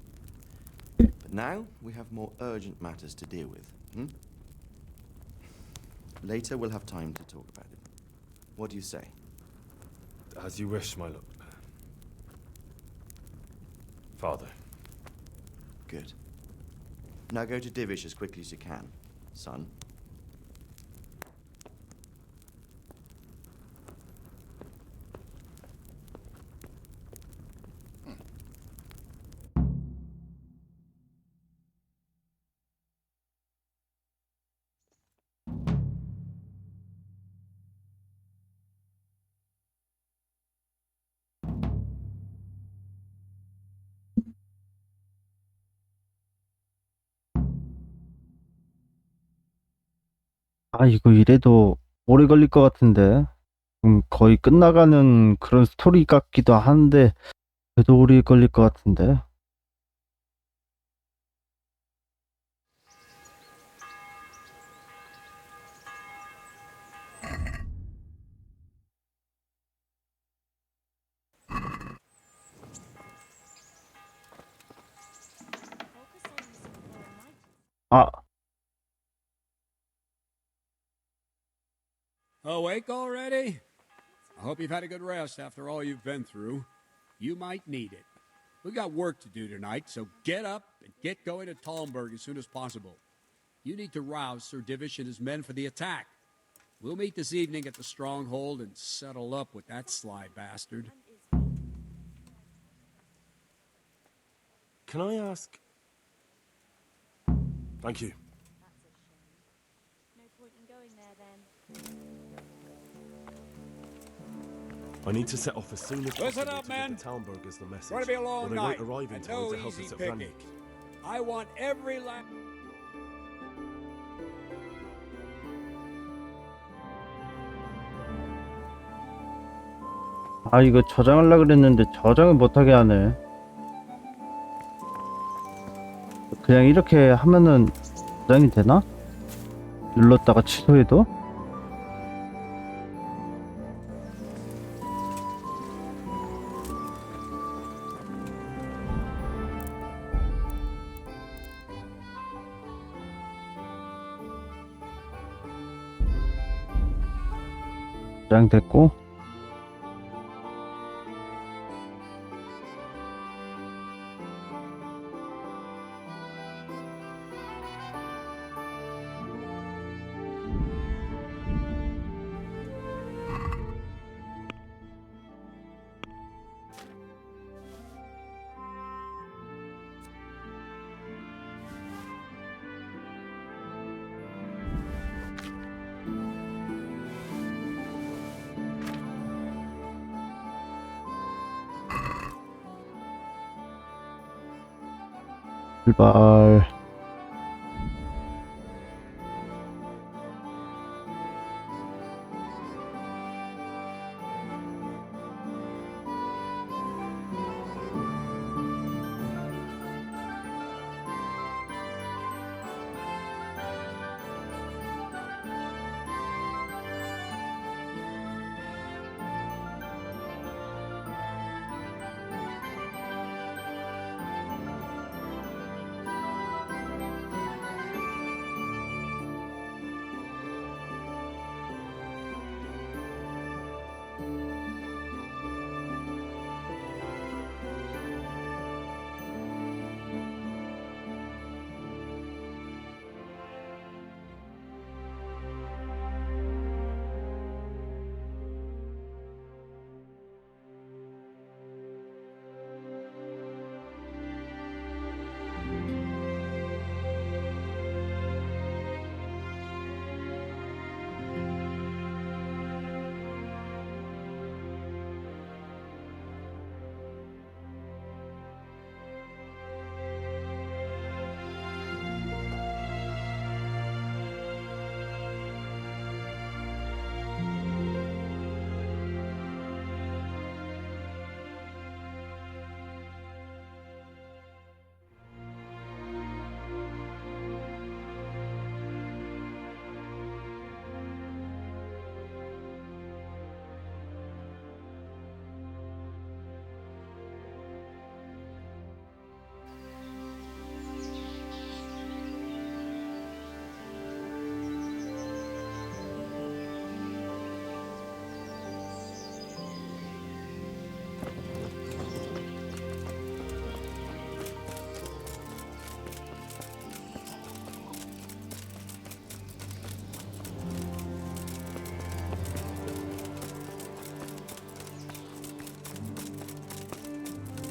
But now, we have more urgent matters to deal with. Later, we'll have time to talk about it. What do you say? As you wish, my lord. Father. Good. Now go to Divish as quickly as you can, son. 아, 이거 이래도 오래 걸릴 것 같은데. 거의 끝나가는 그런 스토리 같기도 한데, 그래도 오래 걸릴 것 같은데. 아, Awake already? I hope you've had a good rest after all you've been through. You might need it. We got work to do tonight, so get up and get going to Talmberg as soon as possible. You need to rouse Sir Divish and his men for the attack. We'll meet this evening at the stronghold and settle up with that sly bastard. Can I ask? Thank you. No point in going there then. I need to set off as soon as possible Listen up, to men. get the Talmberg as the message. It's going to be a long or they night. won't arrive in and time no to help easy us at picnic. Vranik. I want every last... 아, 이거 저장하려고 그랬는데 저장을 못하게 하네. 그냥 이렇게 하면은 저장이 되나? 눌렀다가 취소해도? 저장됐고, 출발.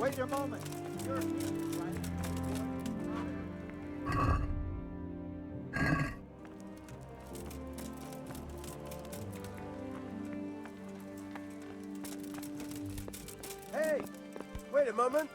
Wait a moment. You're needed, right? Hey! Wait a moment.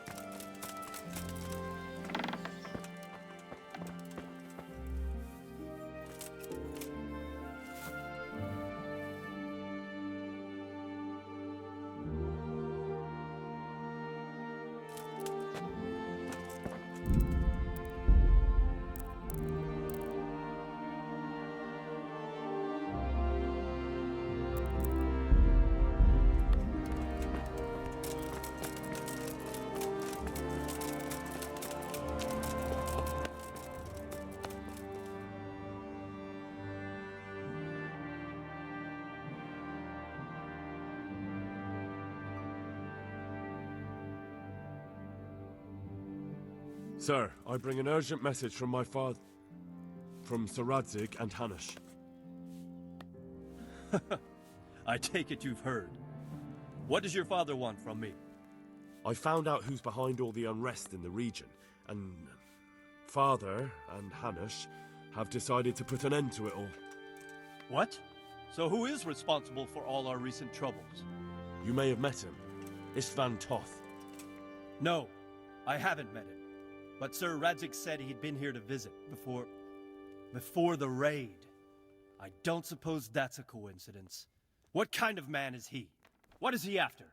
Sir, I bring an urgent message from my father... from Sir Radzig and Hanush. I take it you've heard. What does your father want from me? I found out who's behind all the unrest in the region, and... Father and Hanush have decided to put an end to it all. What? So who is responsible for all our recent troubles? You may have met him. Istvan Toth. No, I haven't met him. But Sir Radzig said he'd been here to visit before the raid. I don't suppose that's a coincidence. What kind of man is he? What is he after?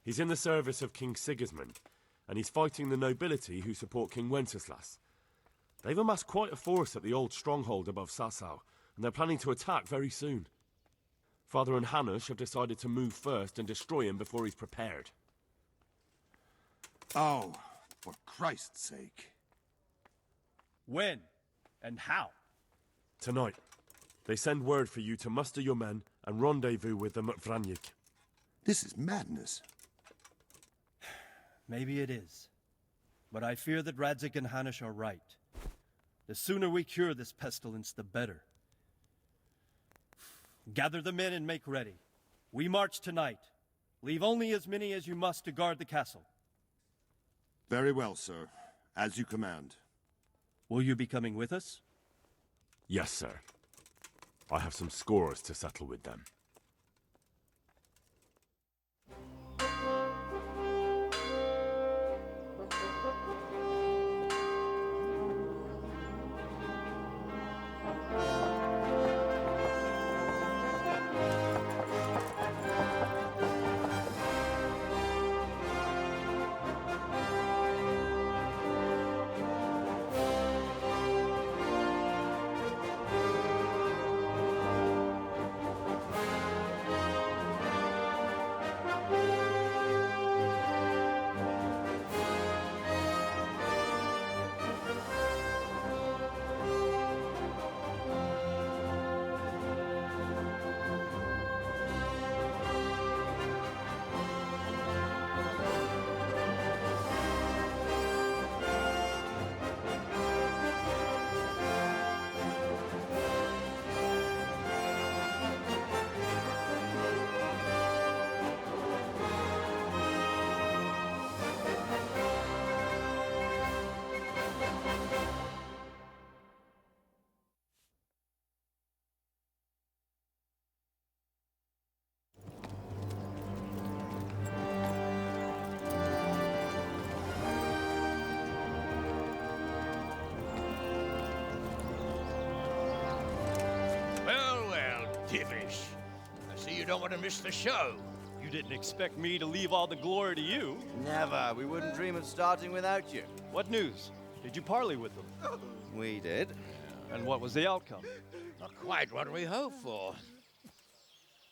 He's in the service of King Sigismund, and he's fighting the nobility who support King Wenceslas. They've amassed quite a force at the old stronghold above Sasau, and they're planning to attack very soon. Father and Hanush have decided to move first and destroy him before he's prepared. Oh, for Christ's sake. When? And how? Tonight. They send word for you to muster your men and rendezvous with them at Vranyik. This is madness. Maybe it is. But I fear that Radzig and Hanush are right. The sooner we cure this pestilence, the better. Gather the men and make ready. We march tonight. Leave only as many as you must to guard the castle. Very well, sir. As you command. Will you be coming with us? Yes, sir. I have some scores to settle with them. Divish. I see you don't want to miss the show. You didn't expect me to leave all the glory to you. Never. We wouldn't dream of starting without you. What news? Did you parley with them? We did. And what was the outcome? Not quite what we hoped for.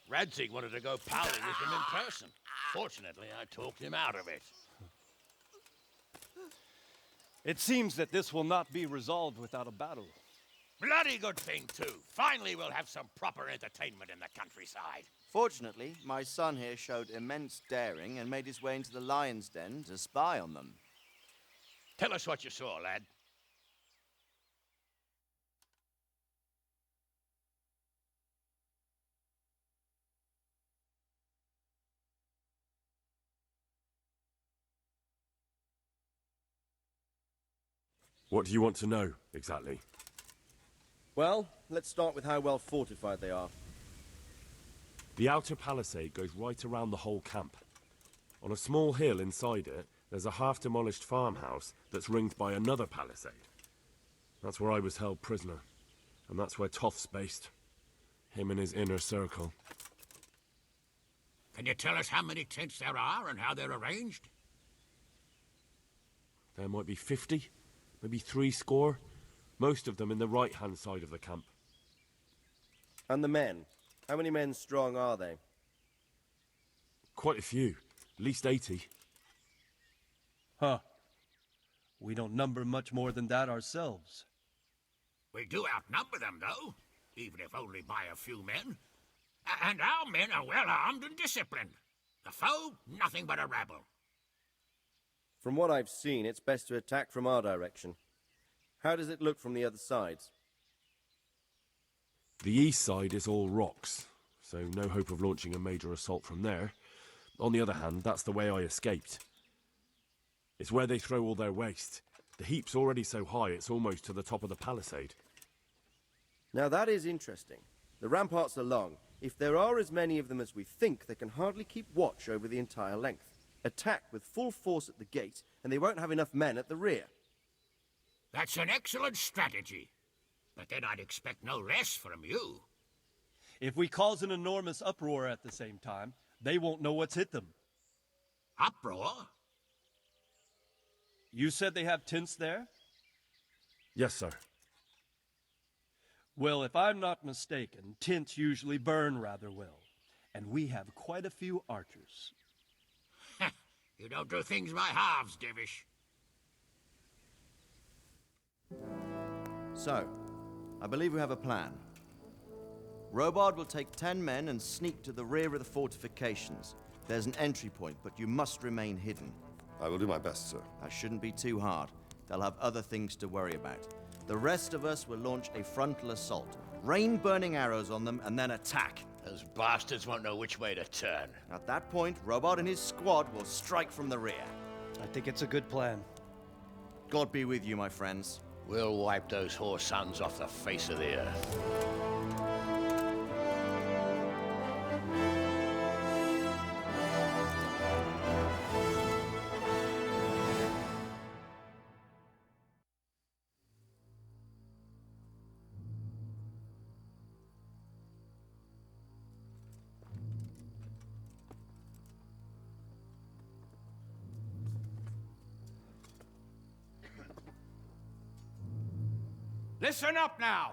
Radzig wanted to go parley with him in person. Fortunately, I talked him out of it. It seems that this will not be resolved without a battle. Bloody good thing, too. Finally, we'll have some proper entertainment in the countryside. Fortunately, my son here showed immense daring and made his way into the lion's den to spy on them. Tell us what you saw, lad. What do you want to know, exactly? Well, let's start with how well fortified they are. The outer palisade goes right around the whole camp. On a small hill inside it, there's a half-demolished farmhouse that's ringed by another palisade. That's where I was held prisoner. And that's where Toth's based. Him and his inner circle. Can you tell us how many tents there are and how they're arranged? There might be 50, maybe 70. Most of them in the right-hand side of the camp. And the men? How many men strong are they? Quite a few. At least 80. Huh. We don't number much more than that ourselves. We do outnumber them, though, even if only by a few men. And our men are well armed and disciplined. The foe, nothing but a rabble. From what I've seen, it's best to attack from our direction. How does it look from the other sides? The east side is all rocks, so no hope of launching a major assault from there. On the other hand, that's the way I escaped. It's where they throw all their waste. The heap's already so high it's almost to the top of the palisade. Now that is interesting. The ramparts are long. If there are as many of them as we think, they can hardly keep watch over the entire length. Attack with full force at the gate, and they won't have enough men at the rear. That's an excellent strategy. But then I'd expect no less from you. If we cause an enormous uproar at the same time, they won't know what's hit them. Uproar? You said they have tents there? Yes, sir. Well, if I'm not mistaken, tents usually burn rather well. And we have quite a few archers. You don't do things by halves, Divish. So, I believe we have a plan. Robard will take 10 men and sneak to the rear of the fortifications. There's an entry point, but you must remain hidden. I will do my best, sir. That shouldn't be too hard. They'll have other things to worry about. The rest of us will launch a frontal assault. Rain burning arrows on them and then attack. Those bastards won't know which way to turn. At that point, Robard and his squad will strike from the rear. I think it's a good plan. God be with you, my friends. We'll wipe those whore sons off the face of the earth. Listen up now.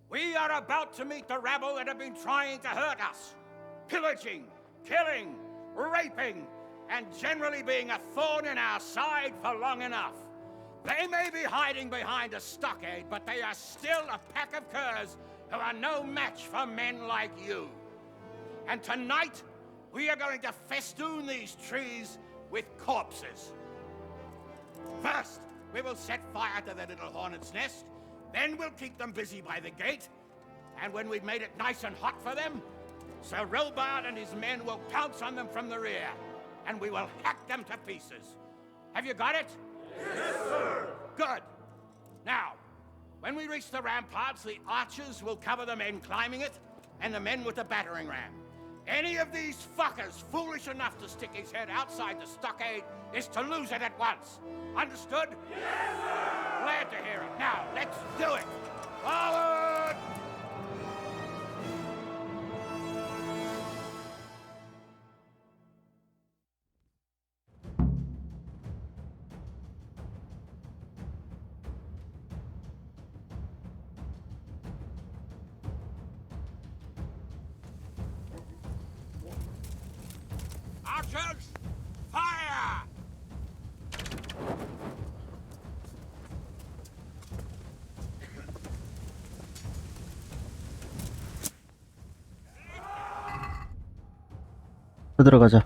We are about to meet the rabble that have been trying to hurt us. Pillaging, killing, raping, and generally being a thorn in our side for long enough. They may be hiding behind a stockade, but they are still a pack of curs who are no match for men like you. And tonight, we are going to festoon these trees with corpses. First, we will set fire to their little hornet's nest. Then we'll keep them busy by the gate. And when we've made it nice and hot for them, Sir Robard and his men will pounce on them from the rear. And we will hack them to pieces. Have you got it? Yes, sir! Good. Now, when we reach the ramparts, the archers will cover the men climbing it, and the men with the battering ram. Any of these fuckers foolish enough to stick his head outside the stockade is to lose it at once. Understood? Yes, sir! Glad to hear it. Now, let's do it. Forward! Archers, fire! 들어가자.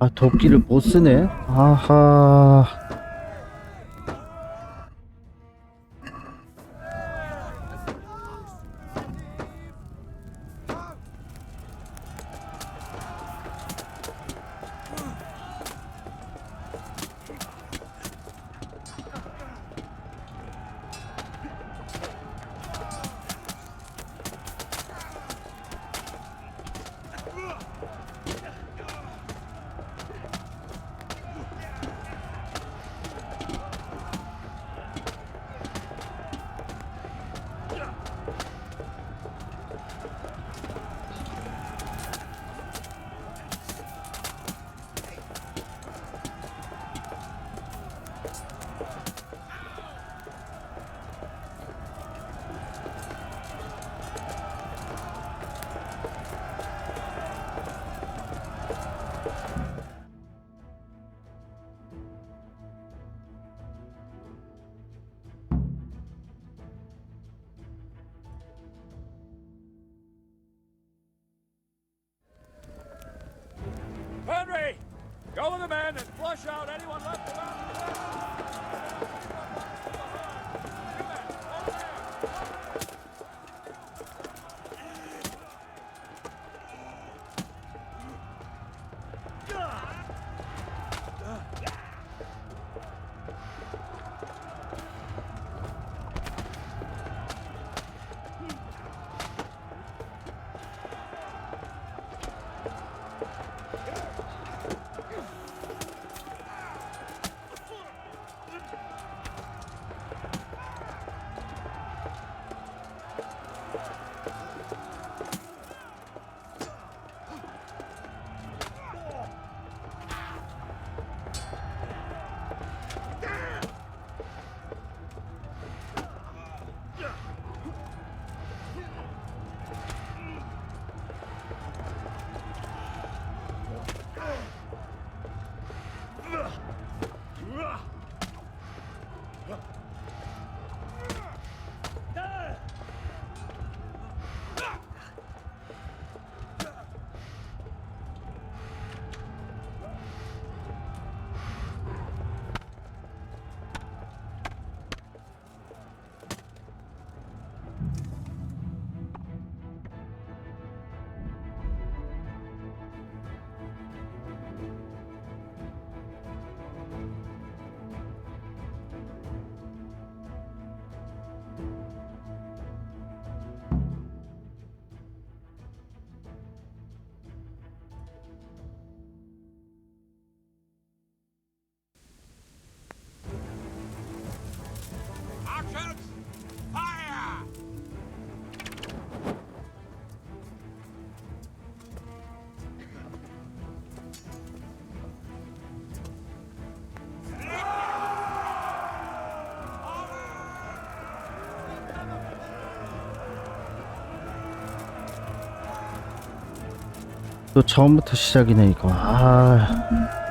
아, 도끼를 못 쓰네. 아하. Henry, go with the men and flush out anyone left around. Archers, fire! 또 처음부터 시작이네 이거. 아.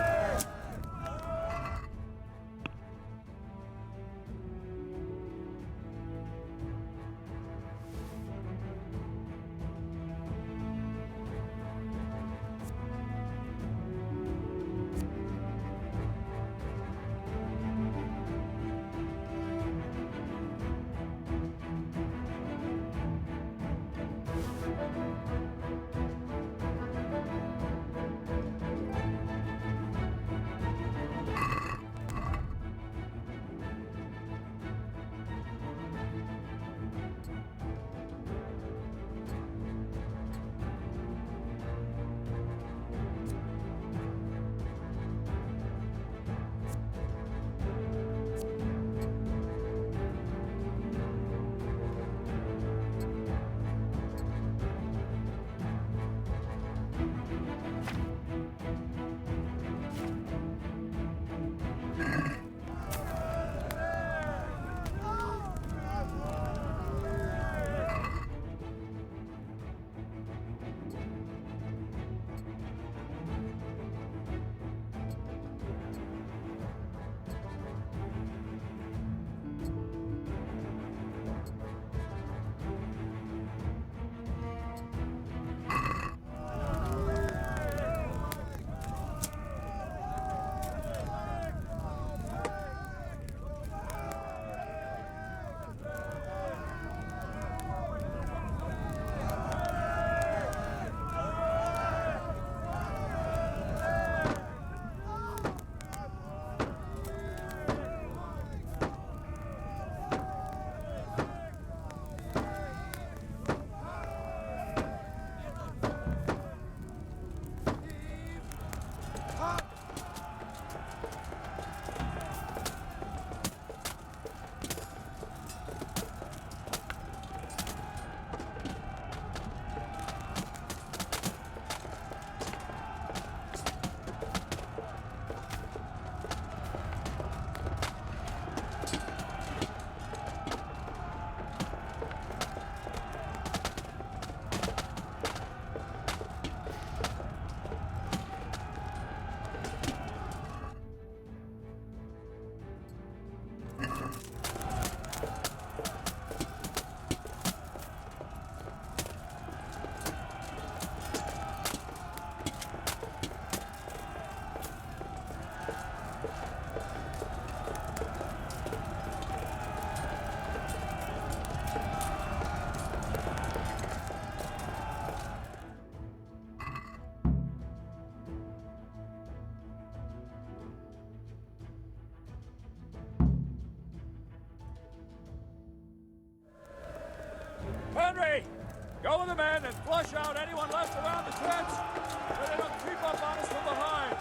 gents! So they don't creep up on us from behind.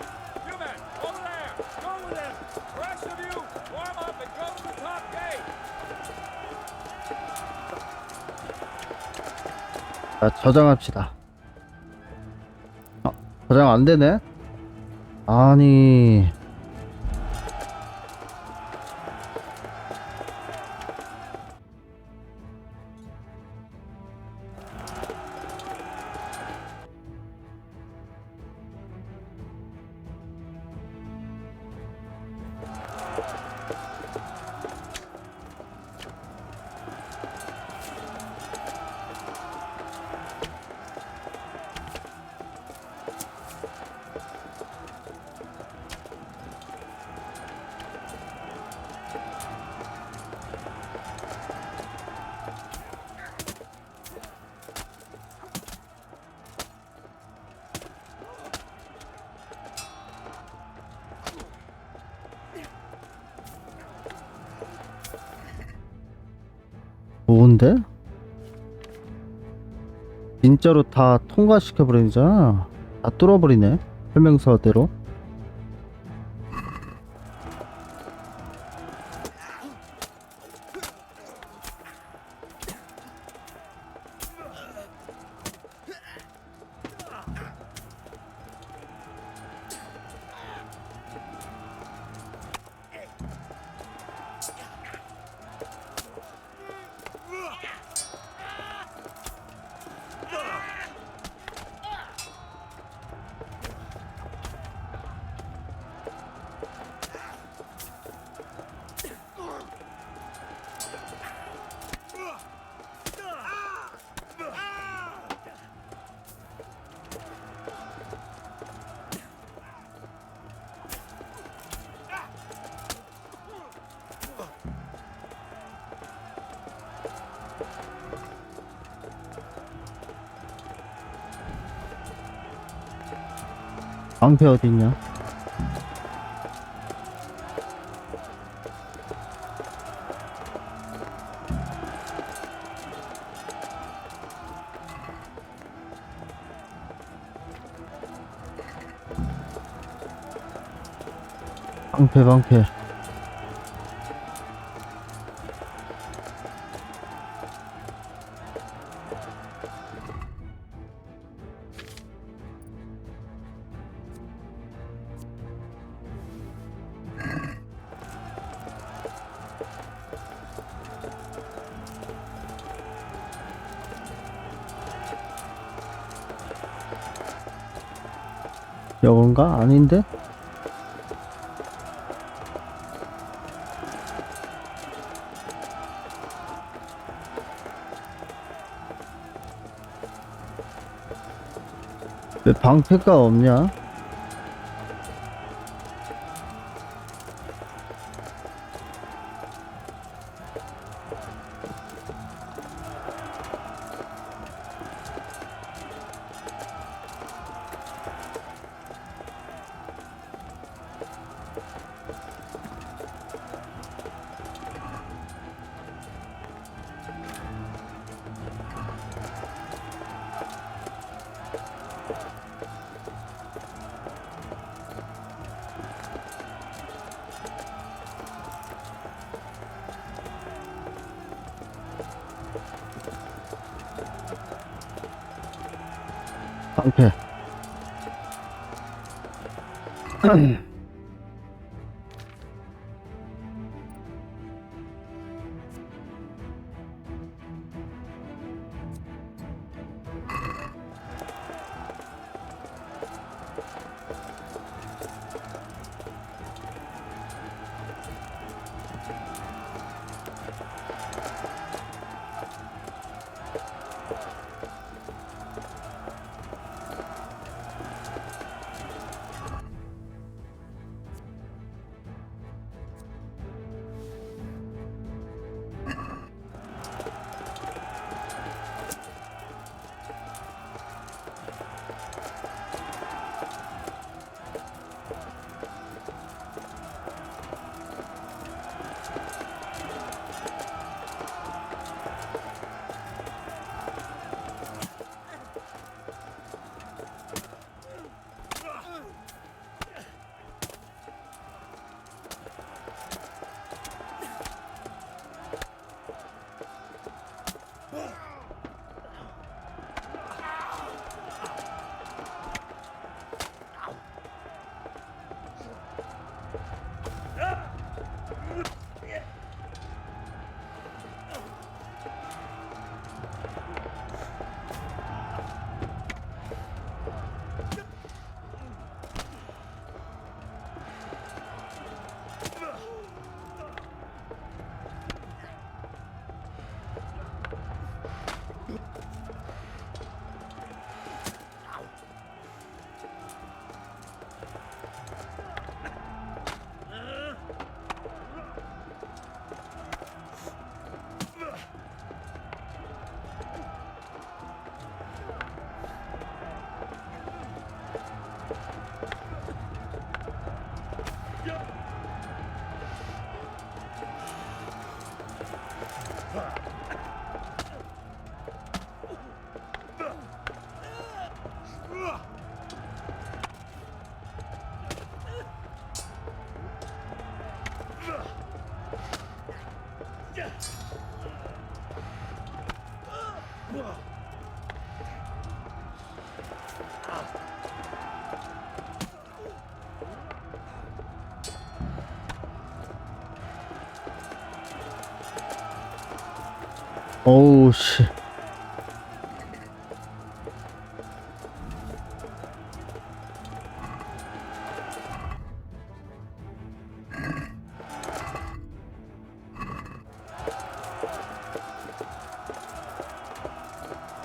You men, over there, go with them. The rest of you, warm up and go to the top gate. 자, 저장합시다. 저장 안 되네? 아니. 뭔데? 진짜로 다 통과시켜버리잖아. 다 뚫어버리네. 설명서대로. 방패 어딨냐? 방패. 여건가? 아닌데? 왜 방패가 없냐? 방패. 어우 씨.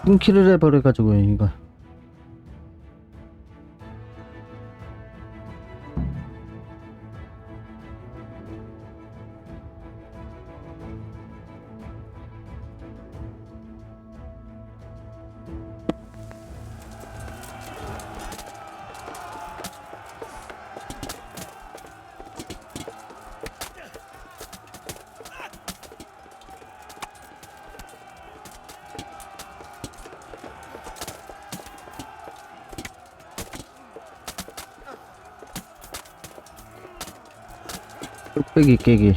끊기를 해버려가지고 이거. 뚝배기 깨기.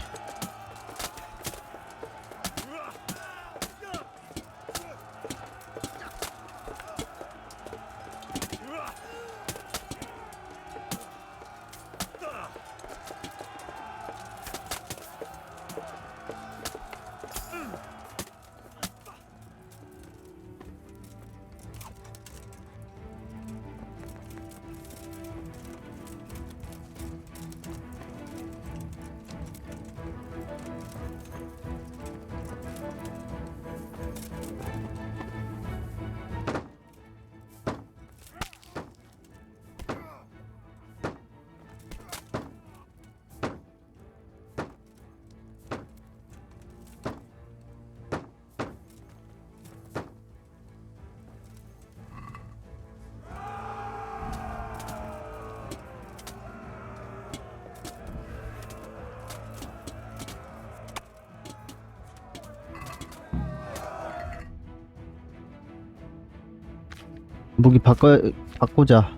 무기 바꾸자.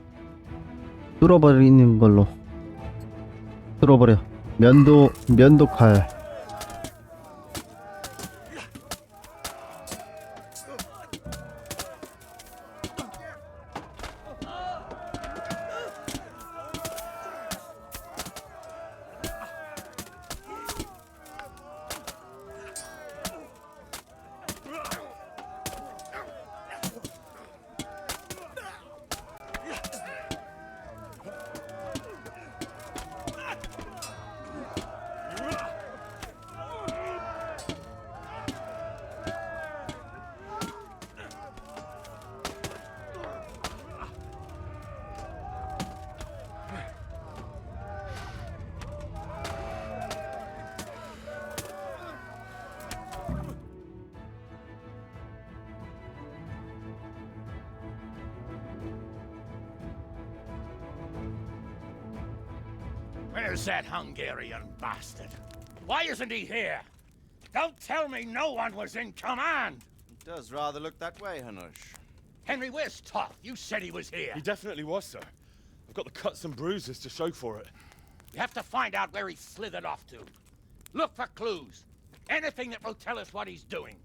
뚫어버리는 걸로. 뚫어버려. 면도 칼. Where's that Hungarian bastard? Why isn't he here? Don't tell me no one was in command! It does rather look that way, Hanush. Henry, where's Toth? You said he was here. He definitely was, sir. I've got the cuts and bruises to show for it. We have to find out where he slithered off to. Look for clues. Anything that will tell us what he's doing.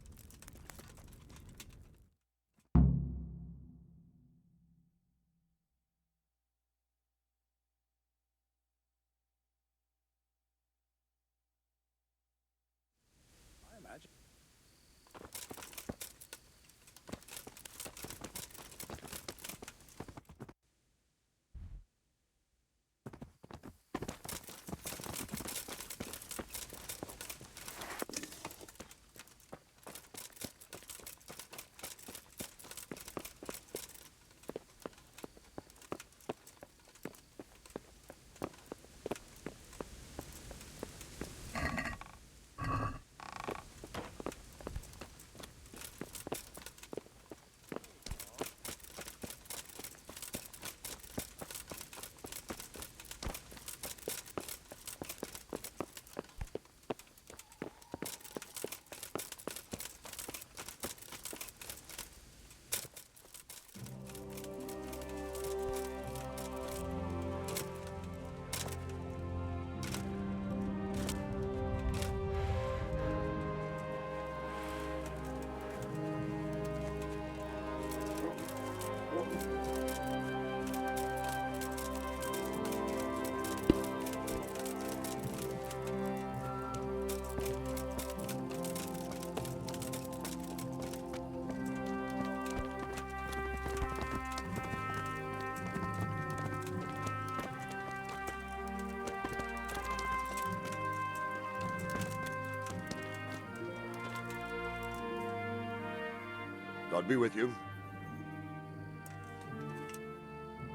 God be with you.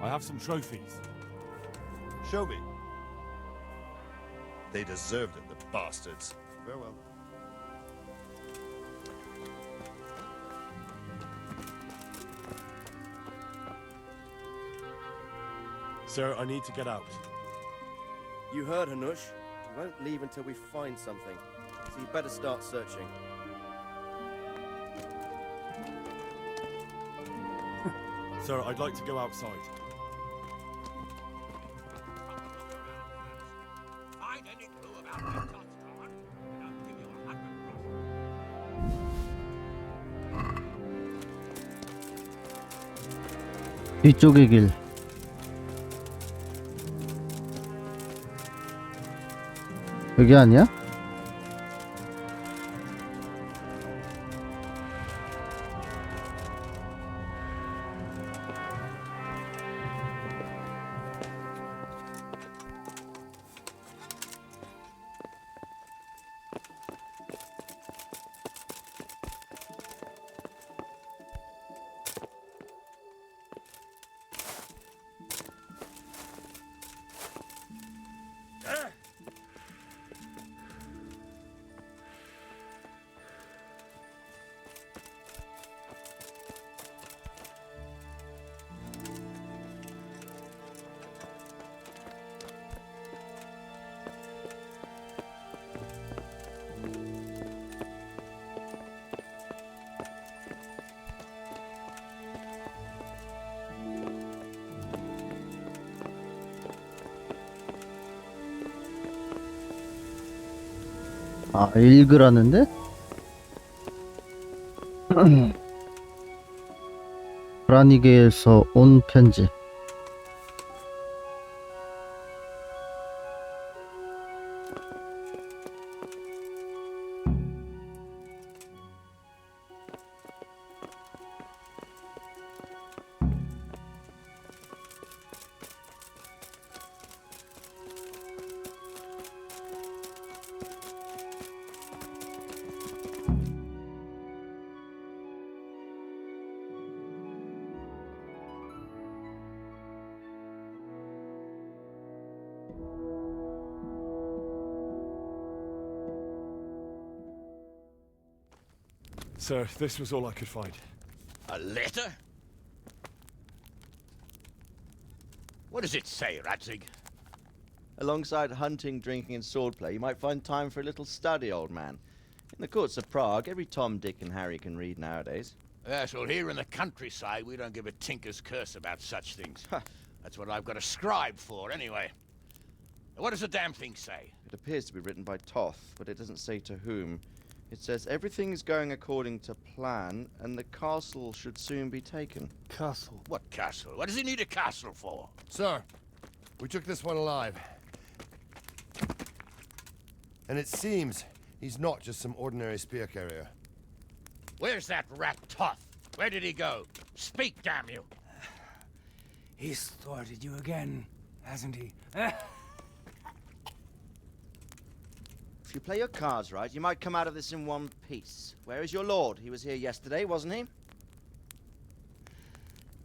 I have some trophies. Show me. They deserved it, the bastards. Farewell. Sir, I need to get out. You heard, Hanush. We won't leave until we find something. So you better start searching. Sir, I'd like to go outside. Find any clue about where Todd's gone, and I'll give you 100 뒤쪽의 길. 여기 아니야? 아, 읽으라는데? 브라니게에서 온 편지. Sir, this was all I could find. A letter? What does it say, Radzig? Alongside hunting, drinking, and swordplay, you might find time for a little study, old man. In the courts of Prague, every Tom, Dick, and Harry can read nowadays. Yes, well, here in the countryside, we don't give a tinker's curse about such things. That's what I've got a scribe for, anyway. What does the damn thing say? It appears to be written by Toth, but it doesn't say to whom. It says everything's going according to plan, and the castle should soon be taken. Castle? What castle? What does he need a castle for? Sir, we took this one alive. And it seems he's not just some ordinary spear carrier. Where's that rat Toth? Where did he go? Speak, damn you! He's thwarted you again, hasn't he? If you play your cards right, you might come out of this in one piece. Where is your lord? He was here yesterday, wasn't he?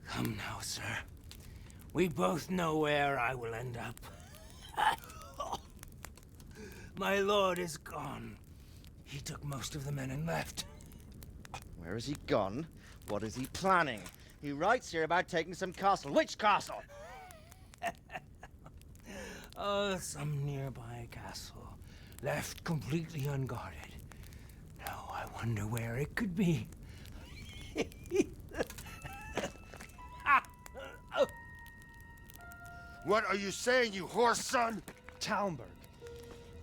Come now, sir. We both know where I will end up. My lord is gone. He took most of the men and left. Where has he gone? What is he planning? He writes here about taking some castle. Which castle? Oh, some nearby castle. Left completely unguarded. Now I wonder where it could be. What are you saying, you horse son? Talmberg.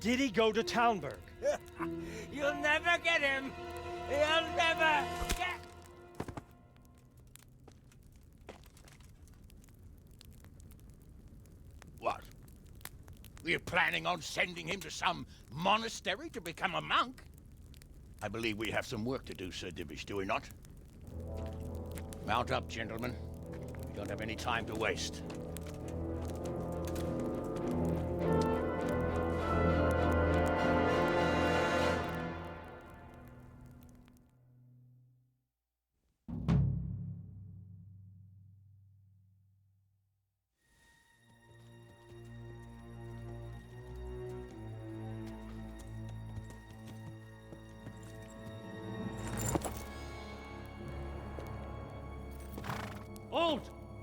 Did he go to Talmberg? You'll never get him. You'll never get... What? We're planning on sending him to some monastery to become a monk? I believe we have some work to do, Sir Divish, do we not? Mount up, gentlemen. We don't have any time to waste.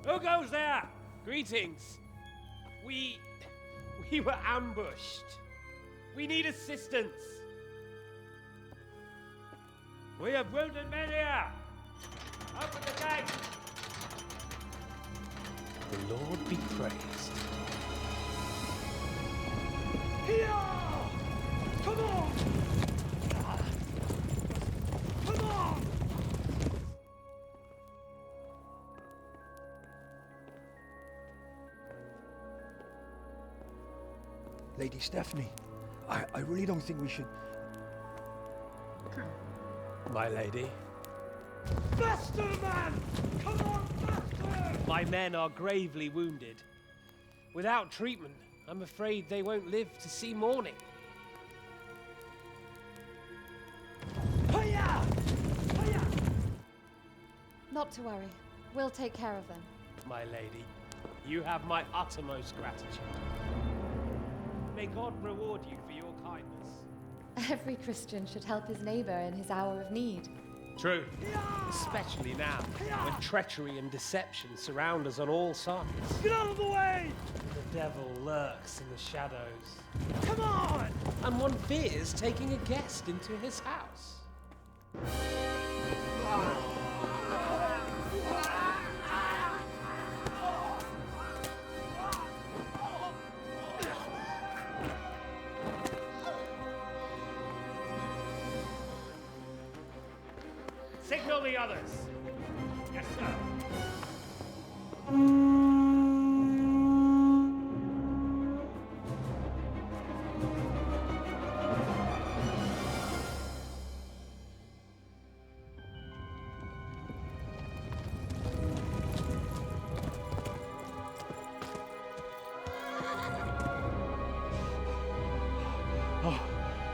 Who goes there? Greetings. We were ambushed. We need assistance. We have wounded men here. Open the gate. The Lord be praised. Here! Come on! Come on! Lady Stephanie, I really don't think we should... My lady. Faster, man! Come on, faster! My men are gravely wounded. Without treatment, I'm afraid they won't live to see morning. Hiya! Hiya! Not to worry. We'll take care of them. My lady, you have my uttermost gratitude. May God reward you for your kindness. Every Christian should help his neighbor in his hour of need. True. Especially now, when treachery and deception surround us on all sides. Get out of the way! The devil lurks in the shadows. Come on! And one fears taking a guest into his house. Signal the others. Yes, sir.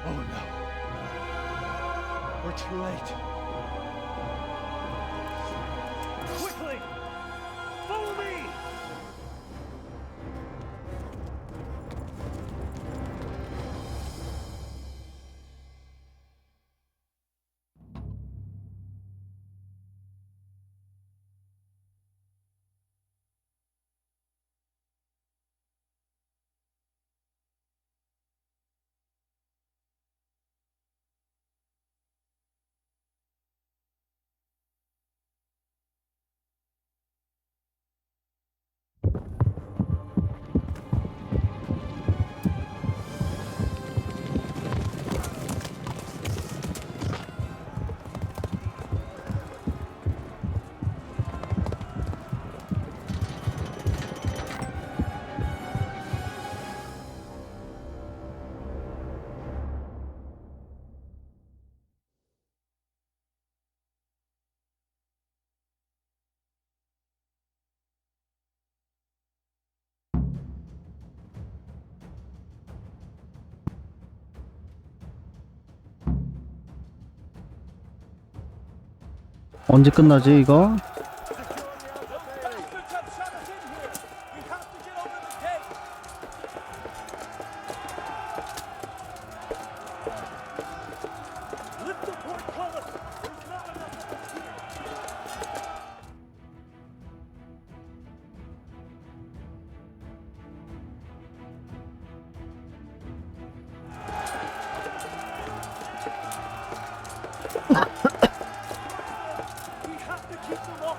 Oh no. We're too late. Quickly! Follow me! 언제 끝나지 이거? We have to keep them off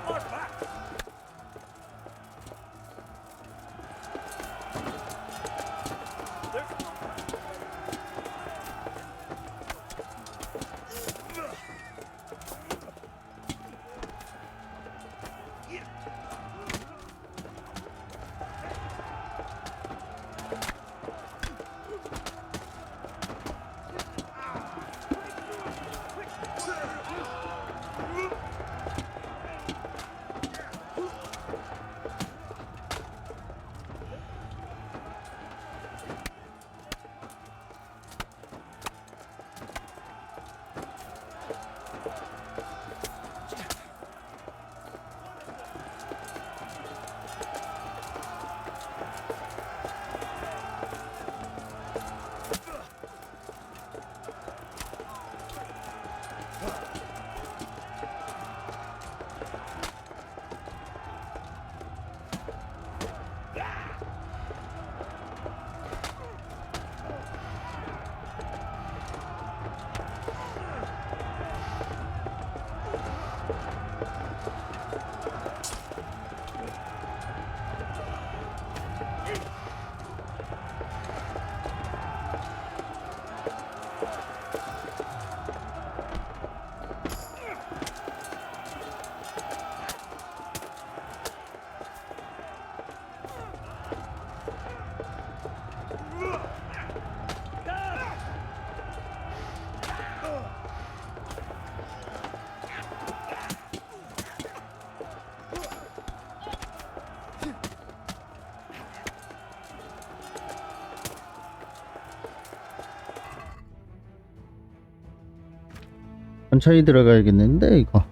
천천히 들어가야겠는데 이거.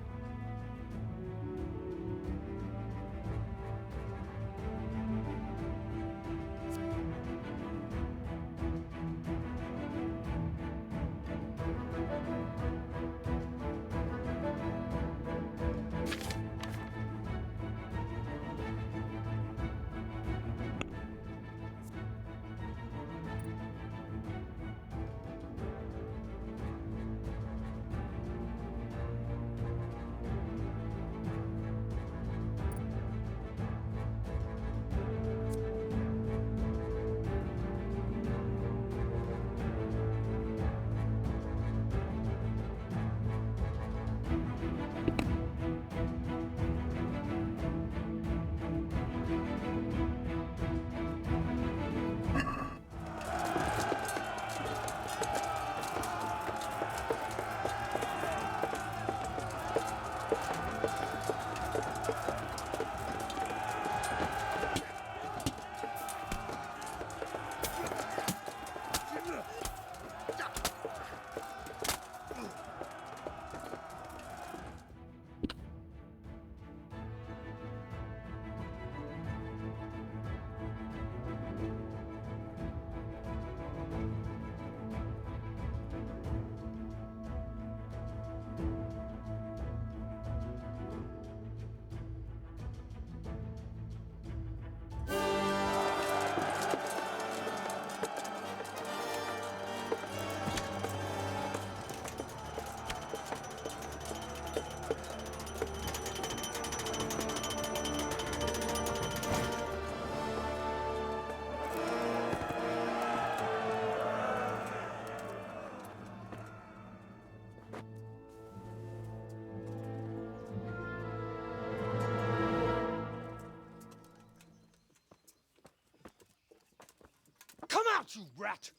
Come out, you rat!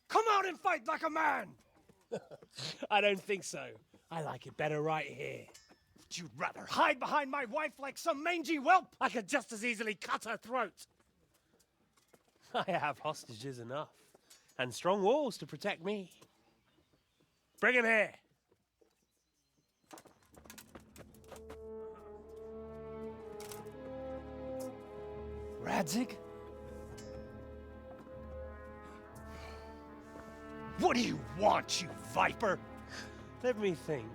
Come out and fight like a man! I don't think so. I like it better right here. Would you rather hide behind my wife like some mangy whelp? I could just as easily cut her throat. I have hostages enough, and strong walls to protect me. Bring him here. Radzig? What do you want, you viper? Let me think.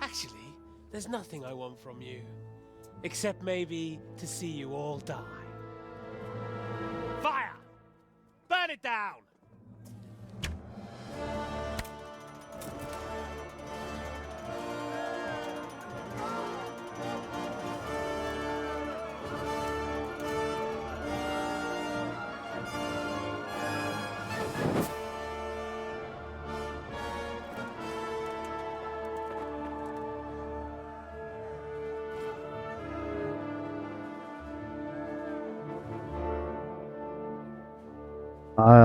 Actually, there's nothing I want from you. Except maybe to see you all die. Fire! Burn it down!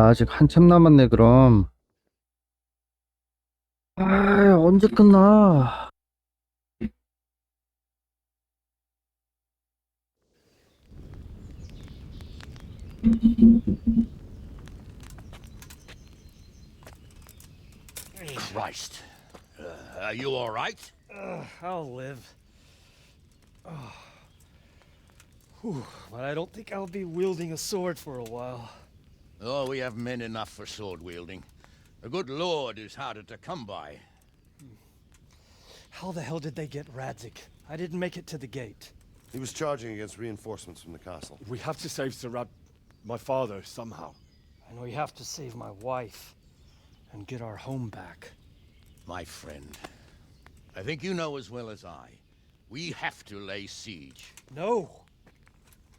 아직 한참 남았네 그럼. 언제 끝나? Christ. Are you all right? I'll live. Whew, but I don't think I'll be wielding a sword for a while. Oh, we have men enough for sword wielding. The good Lord is harder to come by. How the hell did they get Radzig? I didn't make it to the gate. He was charging against reinforcements from the castle. We have to save my father, somehow. And we have to save my wife and get our home back. My friend, I think you know as well as I. We have to lay siege. No.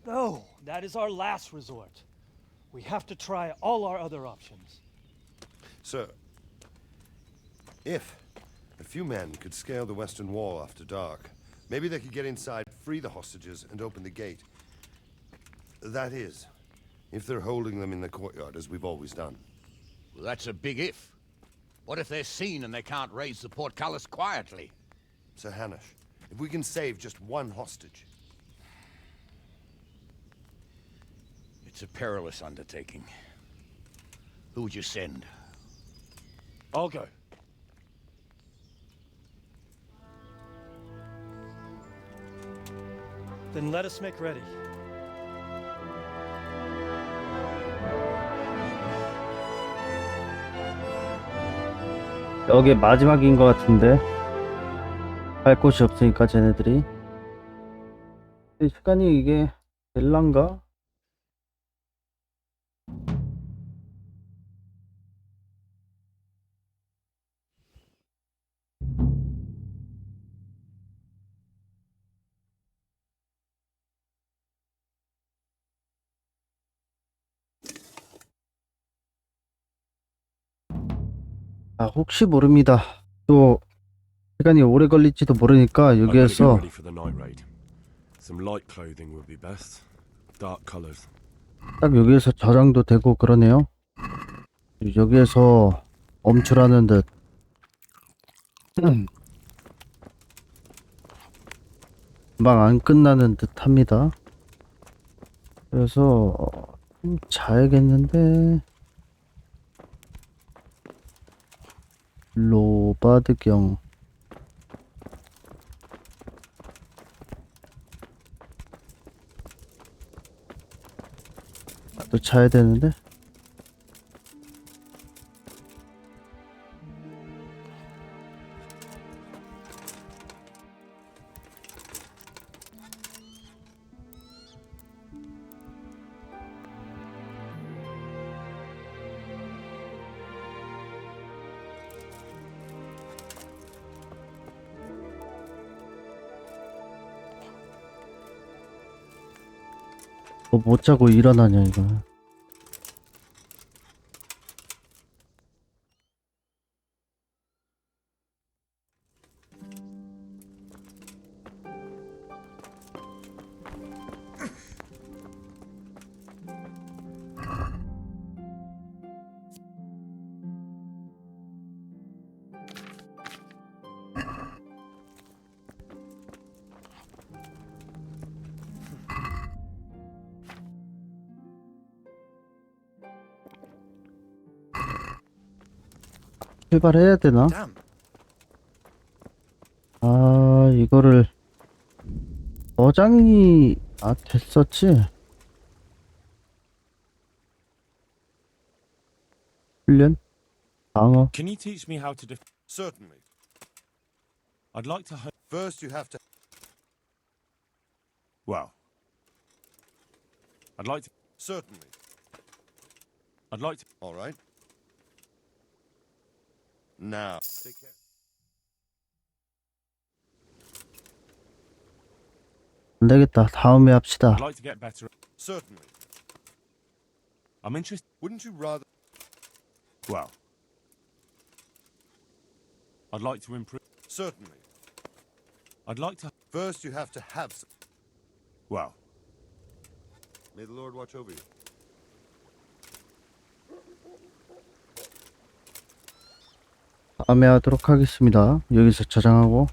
No, that is our last resort. We have to try all our other options. Sir, if a few men could scale the western wall after dark, maybe they could get inside, free the hostages, and open the gate. That is, if they're holding them in the courtyard, as we've always done. Well, that's a big if. What if they're seen and they can't raise the portcullis quietly? Sir Hanush, if we can save just one hostage. It's a perilous undertaking. Who would you send? I'll go. Then let us make ready. 여기 마지막인 것 같은데 갈 곳이 없으니까 쟤네들이. 시간이 이게 될란가? 아, 혹시 모릅니다. 또 시간이 오래 걸릴지도 모르니까 I'd better get 여기에서 ready for the night raid. Some light clothing would be best. Dark colors. 딱 여기에서 저장도 되고 그러네요. 여기에서 멈추라는 듯. 금방 안 끝나는 듯 합니다. 그래서 좀 자야겠는데. 로바드경. 또 자야 되는데. 뭐 못 자고 일어나냐 이거. 출발해야 되나? 아, 이거를 저장이 됐었지? 훈련? 방어? Can you teach me how to Certainly. I'd like to First, you have to. Well. I'd like to Certainly. I'd like to All right. Now. Take care. 안 되겠다. 다음에 합시다. I'd like to get better. Certainly. I'm interested. Wouldn't you rather? Well. I'd like to improve. Certainly. I'd like to First, you have to have some. Well. May the Lord watch over you. 다음에 하도록 하겠습니다. 여기서 저장하고.